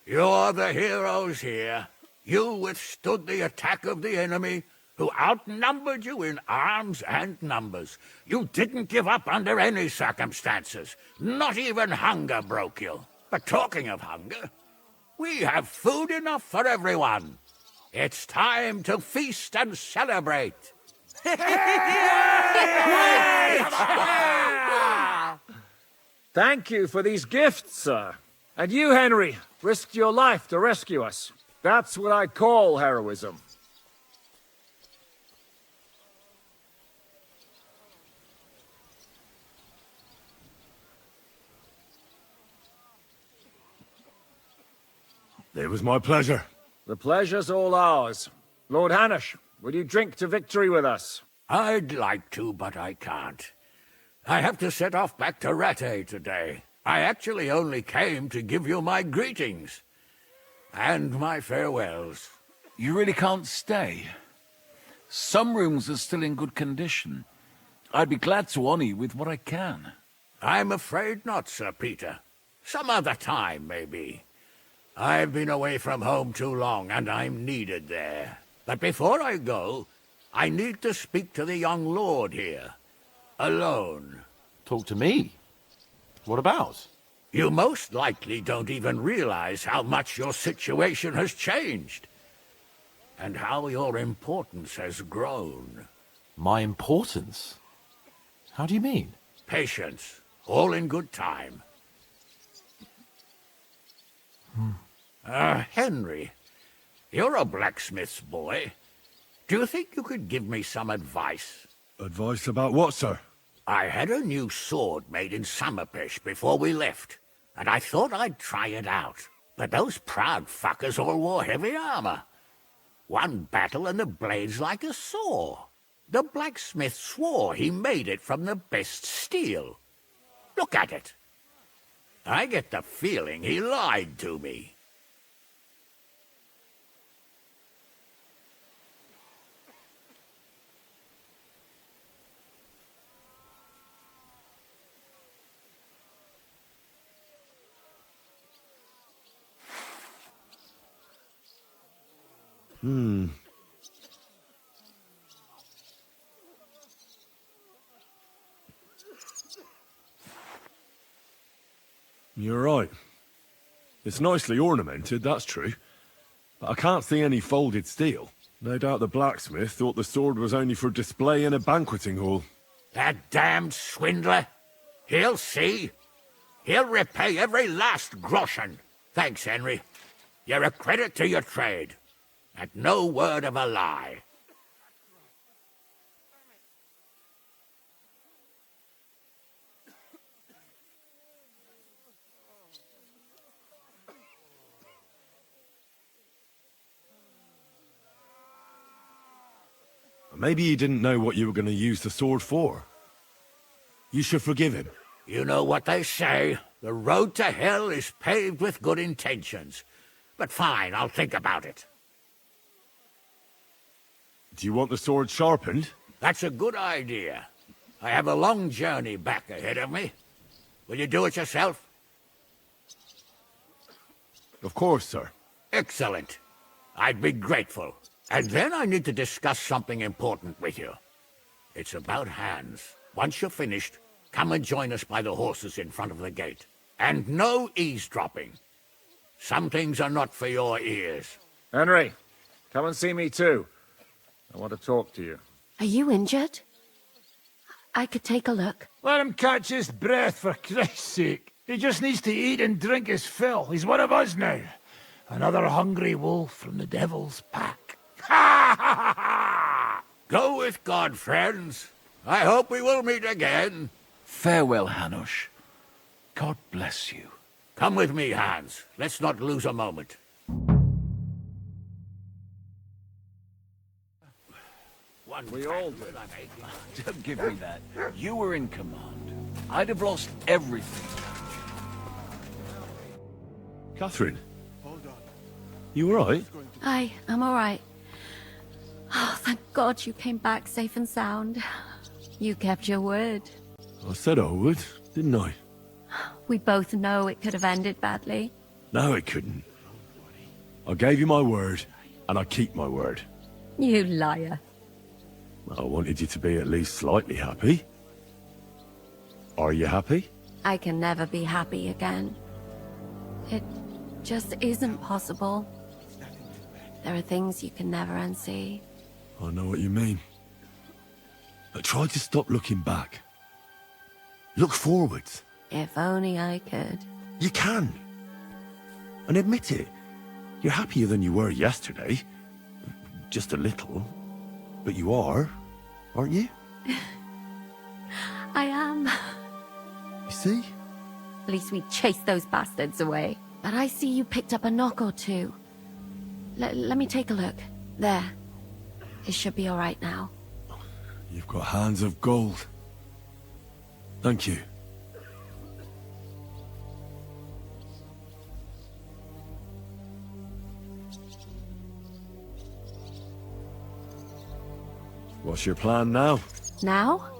You're the heroes here. You withstood the attack of the enemy, who outnumbered you in arms and numbers. You didn't give up under any circumstances. Not even hunger broke you. But talking of hunger, we have food enough for everyone. It's time to feast and celebrate. Thank you for these gifts, sir. And you, Henry, risked your life to rescue us. That's what I call heroism. It was my pleasure. The pleasure's all ours. Lord Hanush, will you drink to victory with us? I'd like to, but I can't. I have to set off back to Rattay today. I actually only came to give you my greetings. And my farewells. You really can't stay. Some rooms are still in good condition. I'd be glad to honor you with what I can. I'm afraid not, Sir Peter. Some other time, maybe. I've been away from home too long, and I'm needed there. But before I go, I need to speak to the young lord here. Alone. Talk to me? What about? You most likely don't even realize how much your situation has changed. And how your importance has grown. My importance? How do you mean? Patience. All in good time. Henry, you're a blacksmith's boy. Do you think you could give me some advice? Advice about what, sir? I had a new sword made in Summerpish before we left, and I thought I'd try it out. But those proud fuckers all wore heavy armor. One battle and the blade's like a saw. The blacksmith swore he made it from the best steel. Look at it. I get the feeling he lied to me. You're right. It's nicely ornamented, that's true. But I can't see any folded steel. No doubt the blacksmith thought the sword was only for display in a banqueting hall. That damned swindler. He'll see. He'll repay every last groschen. Thanks, Henry. You're a credit to your trade. And no word of a lie. Maybe he didn't know what you were going to use the sword for. You should forgive him. You know what they say. The road to hell is paved with good intentions. But fine, I'll think about it. Do you want the sword sharpened? That's a good idea. I have a long journey back ahead of me. Will you do it yourself? Of course, sir. Excellent. I'd be grateful. And then I need to discuss something important with you. It's about Hans. Once you're finished, come and join us by the horses in front of the gate. And no eavesdropping. Some things are not for your ears. Henry, come and see me too. I want to talk to you. Are you injured? I could take a look. Let him catch his breath, for Christ's sake. He just needs to eat and drink his fill. He's one of us now. Another hungry wolf from the devil's pack. Ha ha ha! Go with God, friends. I hope we will meet again. Farewell, Hanush. God bless you. Come with me, Hans. Let's not lose a moment. We all did. Don't give me that. You were in command. I'd have lost everything. Catherine? You alright? I'm alright. Oh, thank God you came back safe and sound. You kept your word. I said I would, didn't I? We both know it could have ended badly. No, it couldn't. I gave you my word, and I keep my word. You liar. I wanted you to be at least slightly happy. Are you happy? I can never be happy again. It just isn't possible. There are things you can never unsee. I know what you mean. But try to stop looking back. Look forwards. If only I could. You can. And admit it. You're happier than you were yesterday. Just a little. But you are, aren't you? I am. You see? At least we chased those bastards away. But I see you picked up a knock or two. Let me take a look. There. It should be all right now. You've got hands of gold. Thank you. What's your plan now? Now?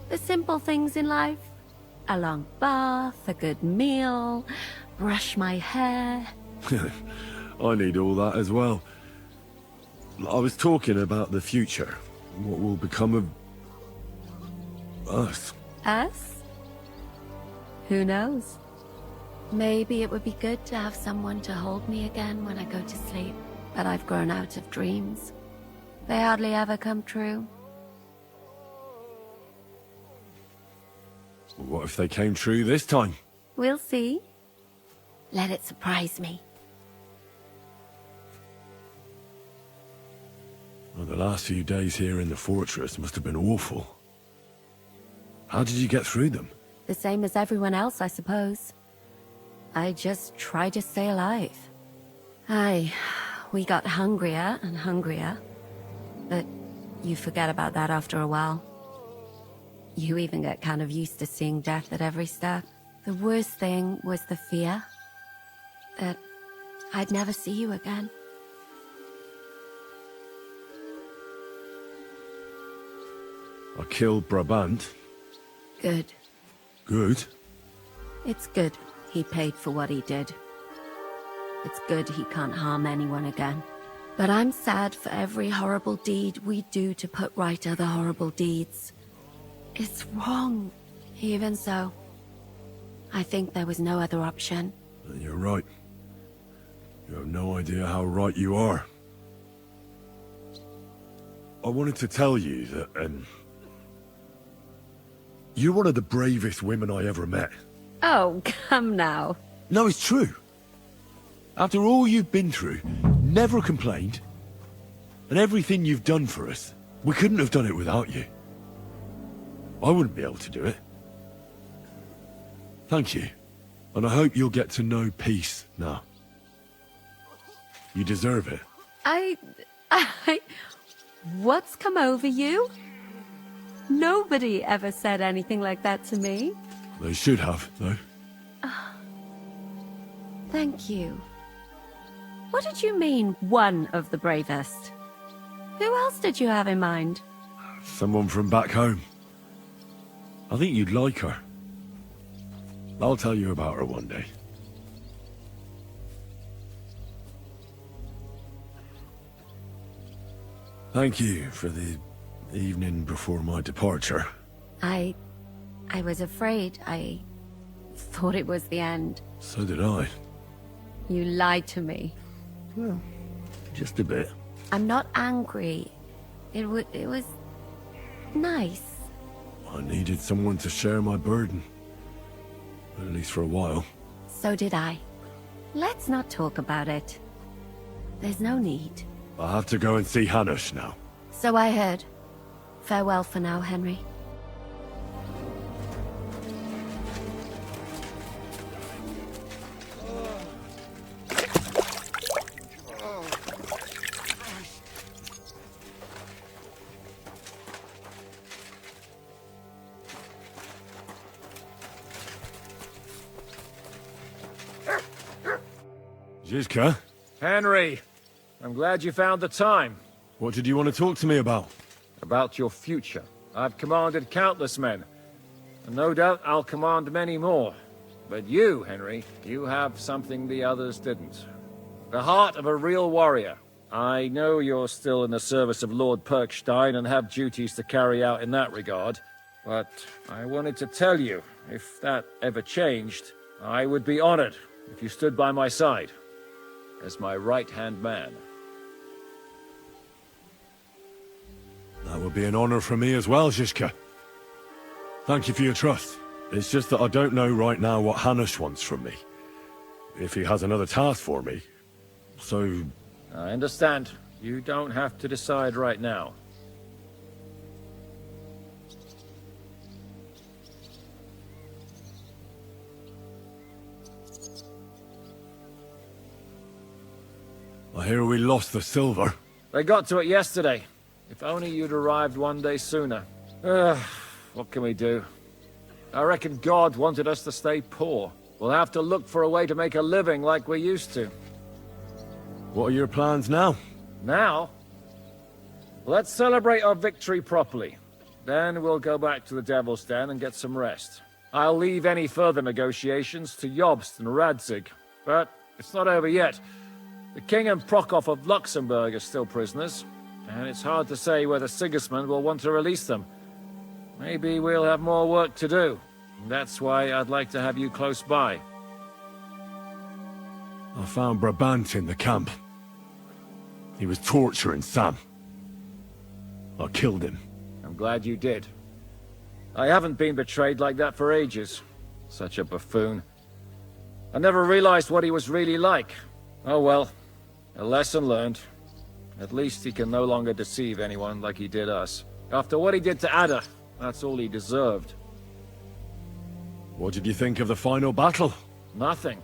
The simple things in life. A long bath, a good meal, brush my hair. I need all that as well. I was talking about the future. What will become of us? Us? Who knows? Maybe it would be good to have someone to hold me again when I go to sleep. But I've grown out of dreams. They hardly ever come true. What if they came true this time? We'll see. Let it surprise me. Well, the last few days here in the fortress must have been awful. How did you get through them? The same as everyone else, I suppose. I just try to stay alive. We got hungrier and hungrier. But you forget about that after a while. You even get kind of used to seeing death at every step. The worst thing was the fear that I'd never see you again. I killed Brabant. Good. Good? It's good he paid for what he did. It's good he can't harm anyone again. But I'm sad for every horrible deed we do to put right other horrible deeds. It's wrong. Even so, I think there was no other option. You're right. You have no idea how right you are. I wanted to tell you that, you're one of the bravest women I ever met. Oh, come now. No, it's true. After all you've been through, never complained, and everything you've done for us, we couldn't have done it without you. I wouldn't be able to do it. Thank you, and I hope you'll get to know peace now. You deserve it. What's come over you? Nobody ever said anything like that to me. They should have, though. Thank you. What did you mean, one of the bravest? Who else did you have in mind? Someone from back home. I think you'd like her. I'll tell you about her one day. Thank you for the evening before my departure. I was afraid. I thought it was the end. So did I. You lied to me. Well, just a bit. I'm not angry. It was nice. I needed someone to share my burden. At least for a while. So did I. Let's not talk about it. There's no need. I have to go and see Hanush now. So I heard. Farewell for now, Henry. Zizka? Henry, I'm glad you found the time. What did you want to talk to me about? About your future. I've commanded countless men, and no doubt I'll command many more. But you, Henry, you have something the others didn't. The heart of a real warrior. I know you're still in the service of Lord Perkstein and have duties to carry out in that regard, but I wanted to tell you, if that ever changed, I would be honored if you stood by my side as my right-hand man. That would be an honor for me as well, Zizka. Thank you for your trust. It's just that I don't know right now what Hanush wants from me. If he has another task for me. So... I understand. You don't have to decide right now. I hear we lost the silver. They got to it yesterday. If only you'd arrived one day sooner. What can we do? I reckon God wanted us to stay poor. We'll have to look for a way to make a living like we used to. What are your plans now? Now? Let's celebrate our victory properly. Then we'll go back to the Devil's Den and get some rest. I'll leave any further negotiations to Jobst and Radzig. But it's not over yet. The King and Prokop of Luxembourg are still prisoners, and it's hard to say whether Sigismund will want to release them. Maybe we'll have more work to do. That's why I'd like to have you close by. I found Brabant in the camp. He was torturing Sam. I killed him. I'm glad you did. I haven't been betrayed like that for ages. Such a buffoon. I never realized what he was really like. Oh well, a lesson learned. At least he can no longer deceive anyone like he did us. After what he did to Ada, that's all he deserved. What did you think of the final battle? Nothing.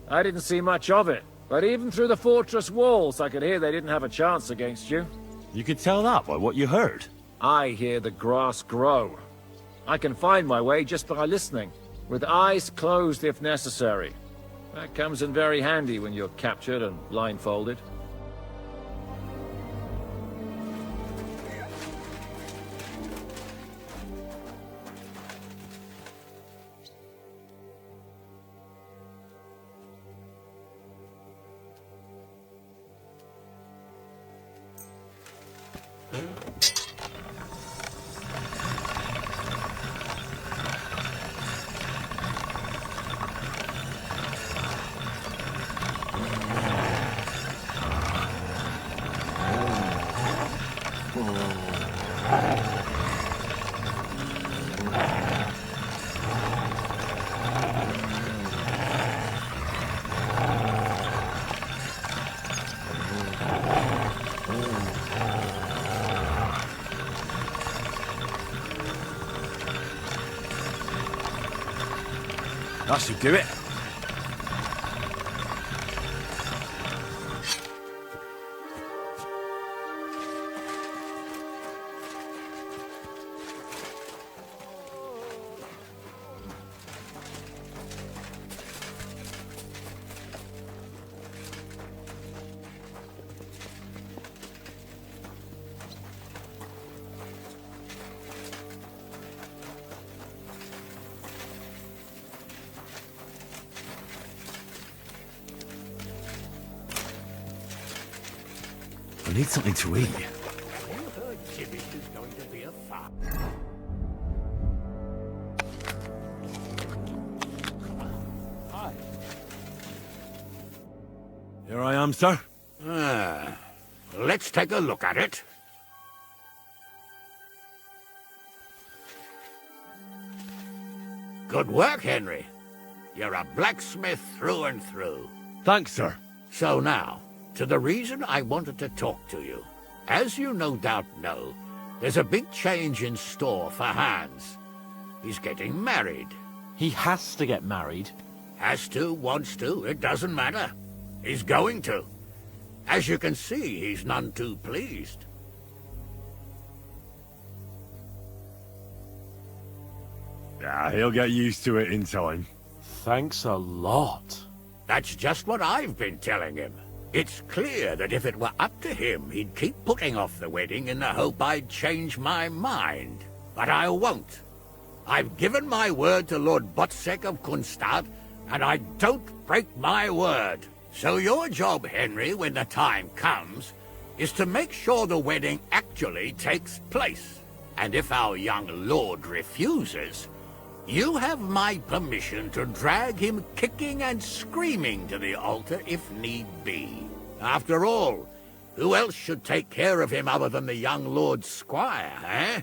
I didn't see much of it. But even through the fortress walls, I could hear they didn't have a chance against you. You could tell that by what you heard. I hear the grass grow. I can find my way just by listening, with eyes closed if necessary. That comes in very handy when you're captured and blindfolded. That should do it. I need something to eat. Here I am, sir. Let's take a look at it. Good work, Henry. You're a blacksmith through and through. Thanks, sir. So now, to the reason I wanted to talk to you. As you no doubt know, there's a big change in store for Hans. He's getting married. He has to get married. Has to, wants to, it doesn't matter. He's going to. As you can see, he's none too pleased. He'll get used to it in time. Thanks a lot. That's just what I've been telling him. It's clear that if it were up to him, he'd keep putting off the wedding in the hope I'd change my mind. But I won't. I've given my word to Lord Botsek of Kunstad, and I don't break my word. So your job, Henry, when the time comes, is to make sure the wedding actually takes place. And if our young lord refuses, you have my permission to drag him kicking and screaming to the altar if need be. After all, who else should take care of him other than the young lord's squire, eh?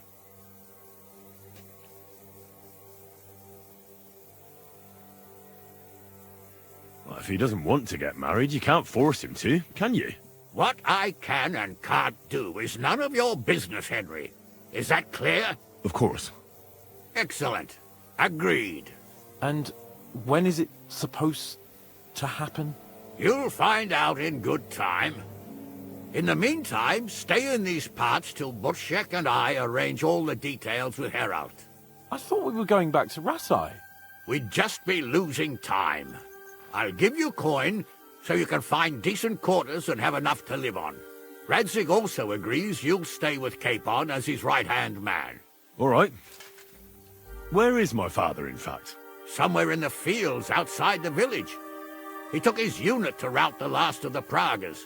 Well, if he doesn't want to get married, you can't force him to, can you? What I can and can't do is none of your business, Henry. Is that clear? Of course. Excellent. Agreed. And when is it supposed to happen? You'll find out in good time. In the meantime, stay in these parts till Butchek and I arrange all the details with Herald. I thought we were going back to Rasai. We'd just be losing time. I'll give you coin so you can find decent quarters and have enough to live on. Radzig also agrees you'll stay with Capon as his right-hand man. All right. Where is my father, in fact? Somewhere in the fields outside the village. He took his unit to rout the last of the Pragas.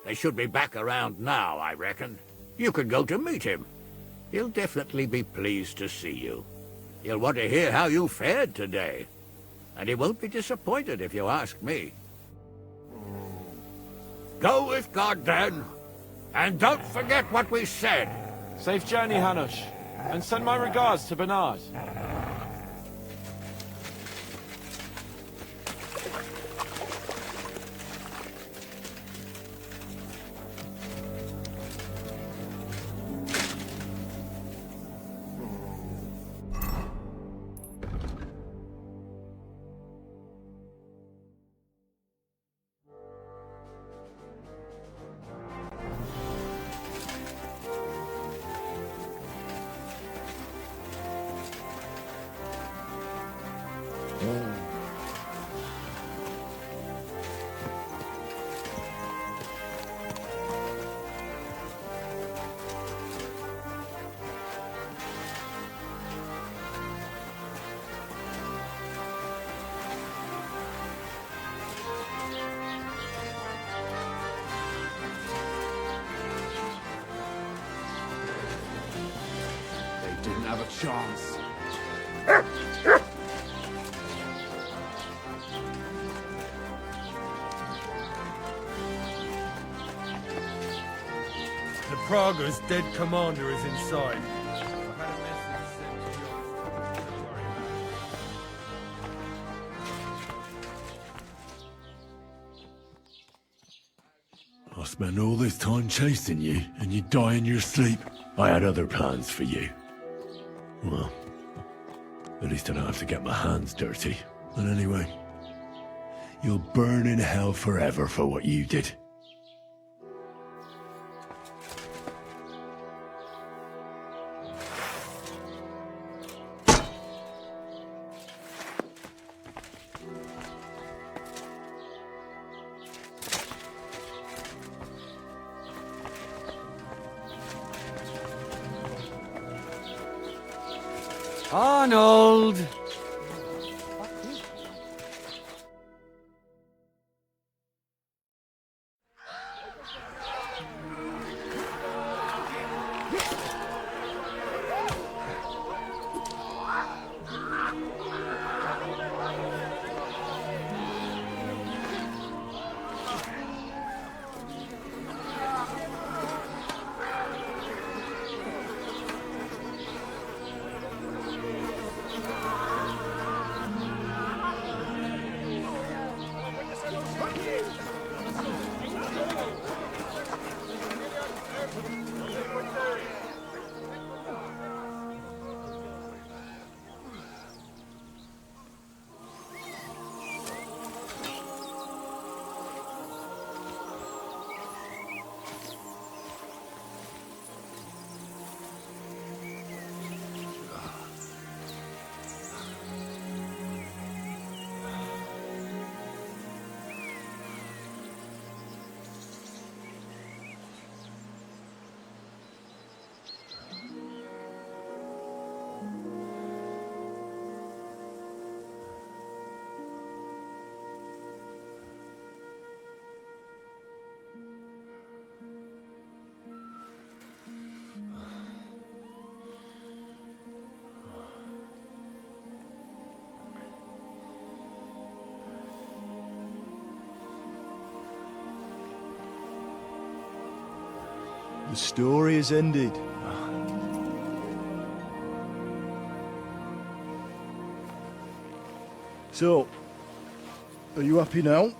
They should be back around now, I reckon. You could go to meet him. He'll definitely be pleased to see you. He'll want to hear how you fared today. And he won't be disappointed if you ask me. Go with God, then. And don't forget what we said. Safe journey, Hanush. And send my regards to Bernard. Didn't have a chance. The Praga's dead commander is inside. I spent all this time chasing you, and you die in your sleep. I had other plans for you. Well, at least I don't have to get my hands dirty. And anyway, you'll burn in hell forever for what you did. Arnold! The story is ended. So, are you happy now?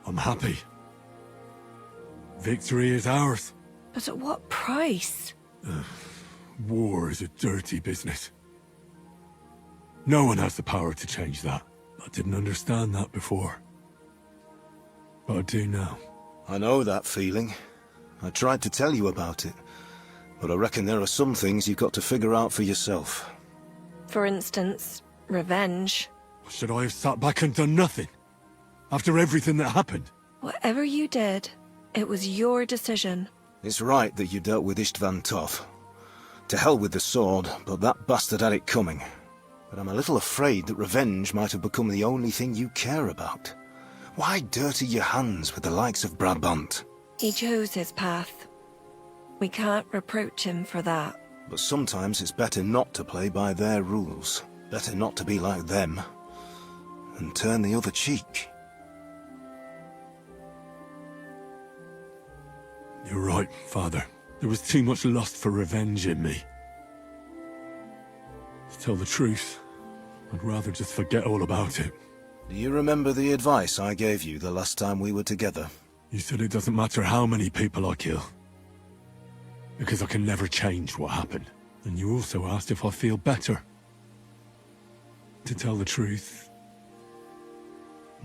I'm happy. Victory is ours. But at what price? War is a dirty business. No one has the power to change that. I didn't understand that before. But I do now. I know that feeling. I tried to tell you about it. But I reckon there are some things you've got to figure out for yourself. For instance, revenge. Should I have sat back and done nothing? After everything that happened? Whatever you did, it was your decision. It's right that you dealt with Istvan tough. To hell with the sword, but that bastard had it coming. But I'm a little afraid that revenge might have become the only thing you care about. Why dirty your hands with the likes of Brabant? He chose his path. We can't reproach him for that. But sometimes it's better not to play by their rules. Better not to be like them. And turn the other cheek. You're right, Father. There was too much lust for revenge in me. To tell the truth, I'd rather just forget all about it. Do you remember the advice I gave you the last time we were together? You said it doesn't matter how many people I kill. Because I can never change what happened. And you also asked if I feel better. To tell the truth,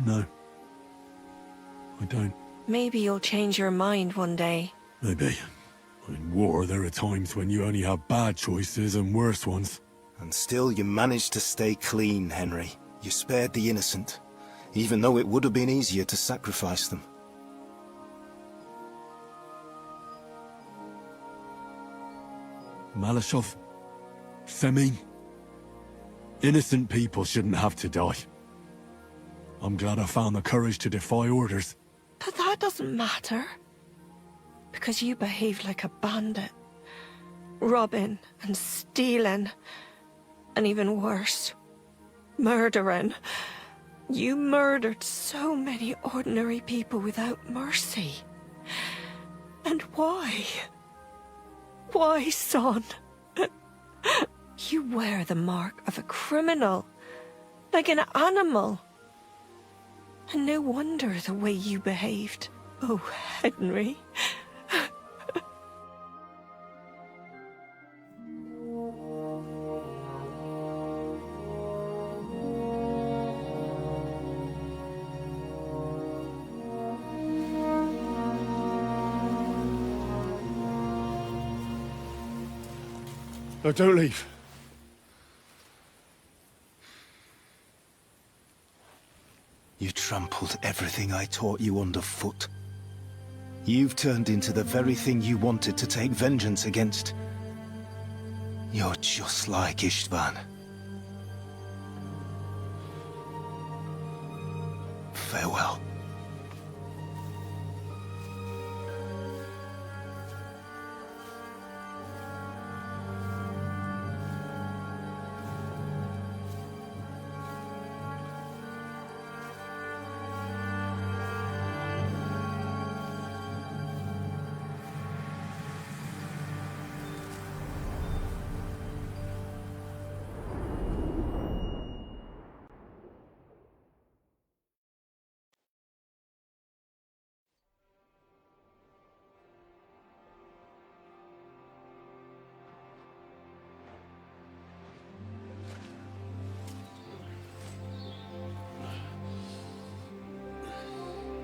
no. I don't. Maybe you'll change your mind one day. Maybe. In war, there are times when you only have bad choices and worse ones. And still you managed to stay clean, Henry. You spared the innocent, even though it would have been easier to sacrifice them. Malashov, Semyon, innocent people shouldn't have to die. I'm glad I found the courage to defy orders. But that doesn't matter. Because you behaved like a bandit. robbing and stealing, and even worse, murdering. You murdered so many ordinary people without mercy. And why? Why, son? You wear the mark of a criminal, like an animal. And no wonder the way you behaved. Oh, Henry. No, don't leave. You trampled everything I taught you underfoot. You've turned into the very thing you wanted to take vengeance against. You're just like Istvan. Farewell.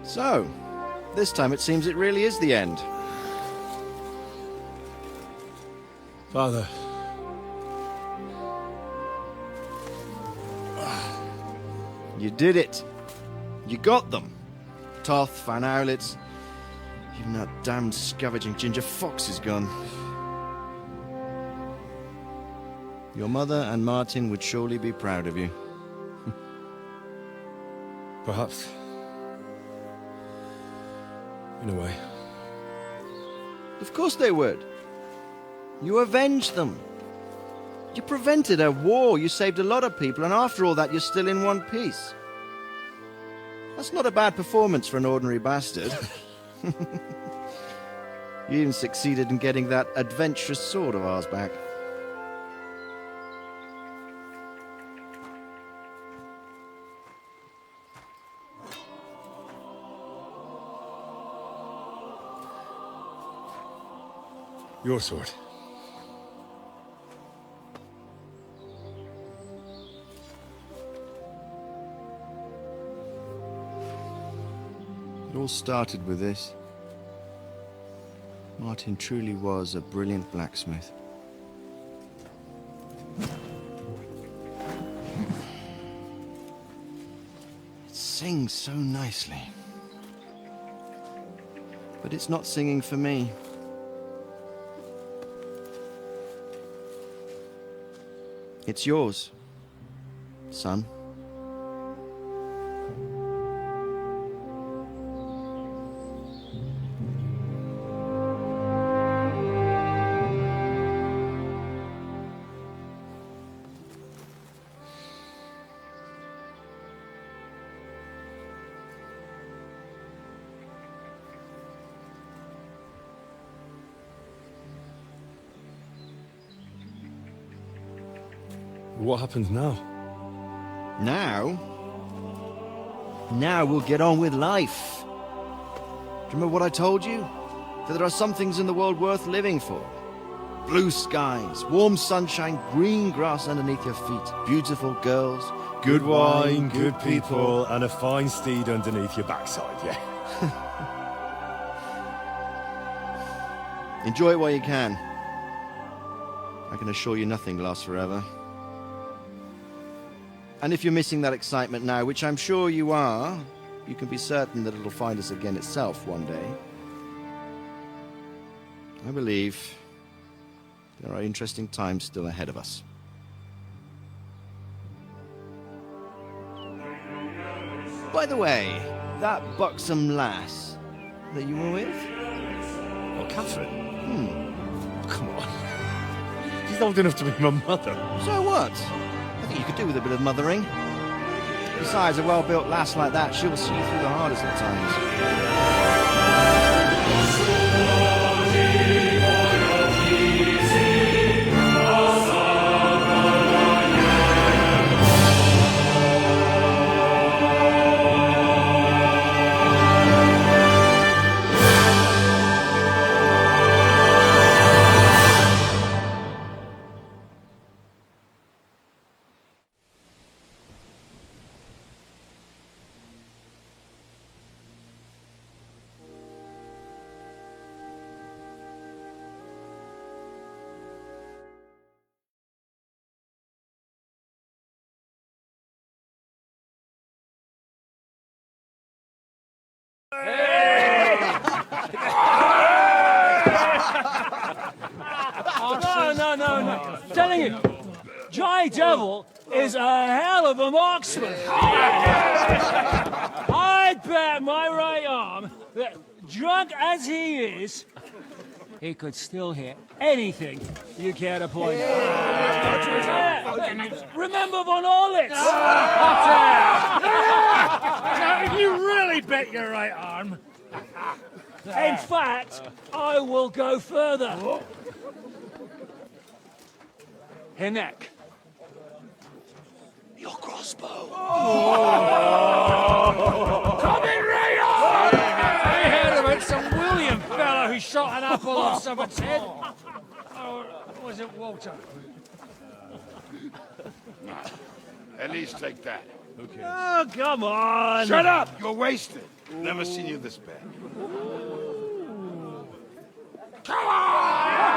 So, this time it seems it really is the end. Father. You did it. You got them. Toth, Van Owlitz. Even that damned scavenging ginger fox is gone. Your mother and Martin would surely be proud of you. Perhaps. In a way. Of course they would. You avenged them. You prevented a war, you saved a lot of people, and after all that you're still in one piece. That's not a bad performance for an ordinary bastard. You even succeeded in getting that adventurous sword of ours back. Your sword. It all started with this. Martin truly was a brilliant blacksmith. It sings so nicely. But it's not singing for me. It's yours, son. What happens now? Now? Now we'll get on with life. Do you remember what I told you? That there are some things in the world worth living for. Blue skies, warm sunshine, green grass underneath your feet, beautiful girls, Good wine, good people, and a fine steed underneath your backside, yeah. Enjoy it while you can. I can assure you nothing lasts forever. And if you're missing that excitement now, which I'm sure you are, you can be certain that it'll find us again itself one day. I believe there are interesting times still ahead of us. By the way, that buxom lass that you were with? What, Catherine? Come on. She's old enough to be my mother. So what? I think you could do with a bit of mothering. Besides, a well-built lass like that, she'll see you through the hardest of times. No. Telling you, Jai Devil is a hell of a marksman. I'd bet my right arm that, drunk as he is, he could still hit anything you care to point out. Remember Von Orlitz? You really bet your right arm. In fact, I will go further. Her neck. Your crossbow. Coming right on! I heard about some William fella who shot an apple off someone's head. Or was it Walter? At least take that. Okay. Oh, come on! Shut up! You're wasted. Never seen you this bad. Come on!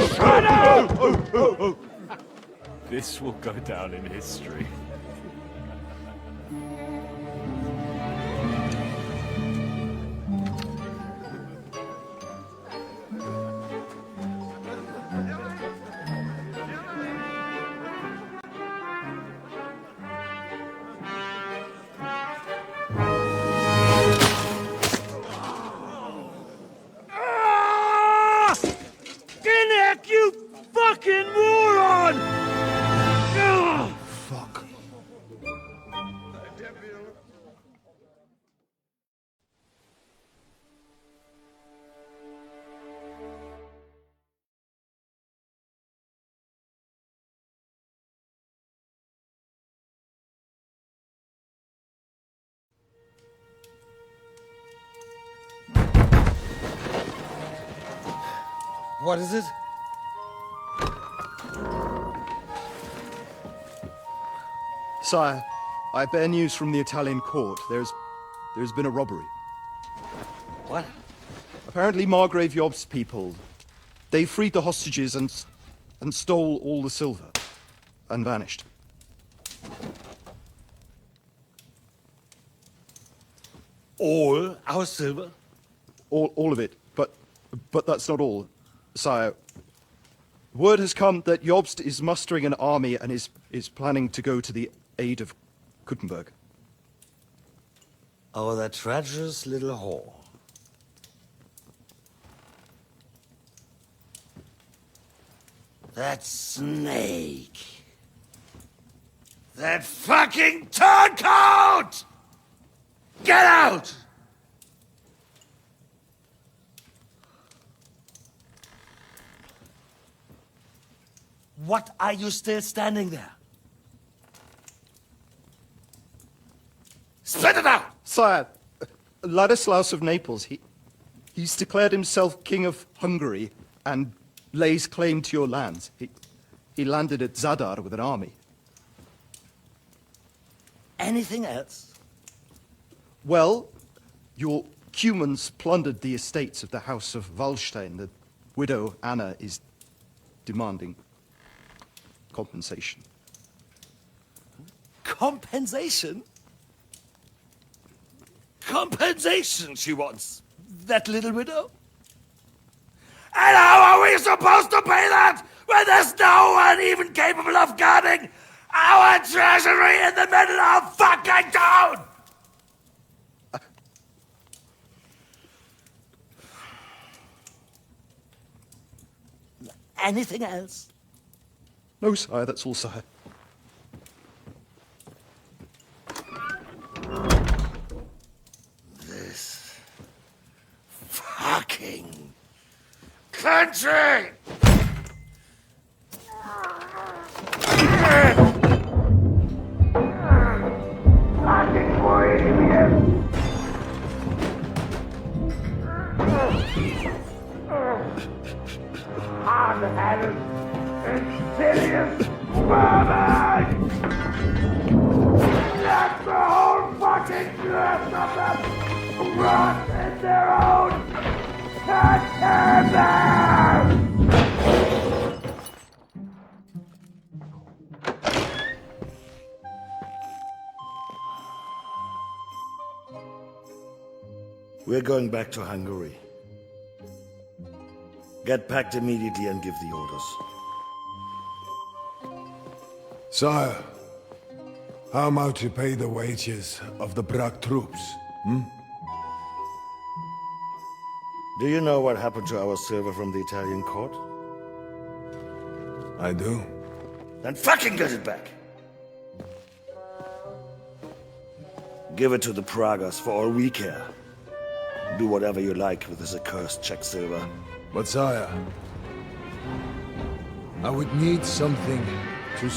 Shut up! This will go down in history. Ginnick, you fucking moron! Fuck. What is it? Sire, I bear news from the Italian court. There's been a robbery. What? Apparently Margrave Yob's people, they freed the hostages and stole all the silver and vanished. All our silver? All of it, but that's not all, sire. Word has come that Jobst is mustering an army and is planning to go to the aid of Kuttenberg. Oh, that treacherous little whore. That snake. That fucking turncoat! Get out! What are you still standing there? Spit it out! Sire, Ladislaus of Naples, he's declared himself King of Hungary and lays claim to your lands. He landed at Zadar with an army. Anything else? Well, your Cumans plundered the estates of the House of Wallstein. The widow Anna is demanding compensation. Compensation? Compensation she wants, that little widow? And how are we supposed to pay that when there's no one even capable of guarding our treasury in the middle of fucking town? Anything else? No, sire, that's all, sire. This fucking country! Fucking bohemian! Hard-headed, insidious vermin! Let the whole fucking rest of them rot in their own containers! We're going back to Hungary. Get packed immediately and give the orders. Sire, how am I to pay the wages of the Prague troops? Do you know what happened to our silver from the Italian court? I do. Then fucking get it back! Give it to the Pragas for all we care. Do whatever you like with this accursed Czech silver. But sire, I would need something to...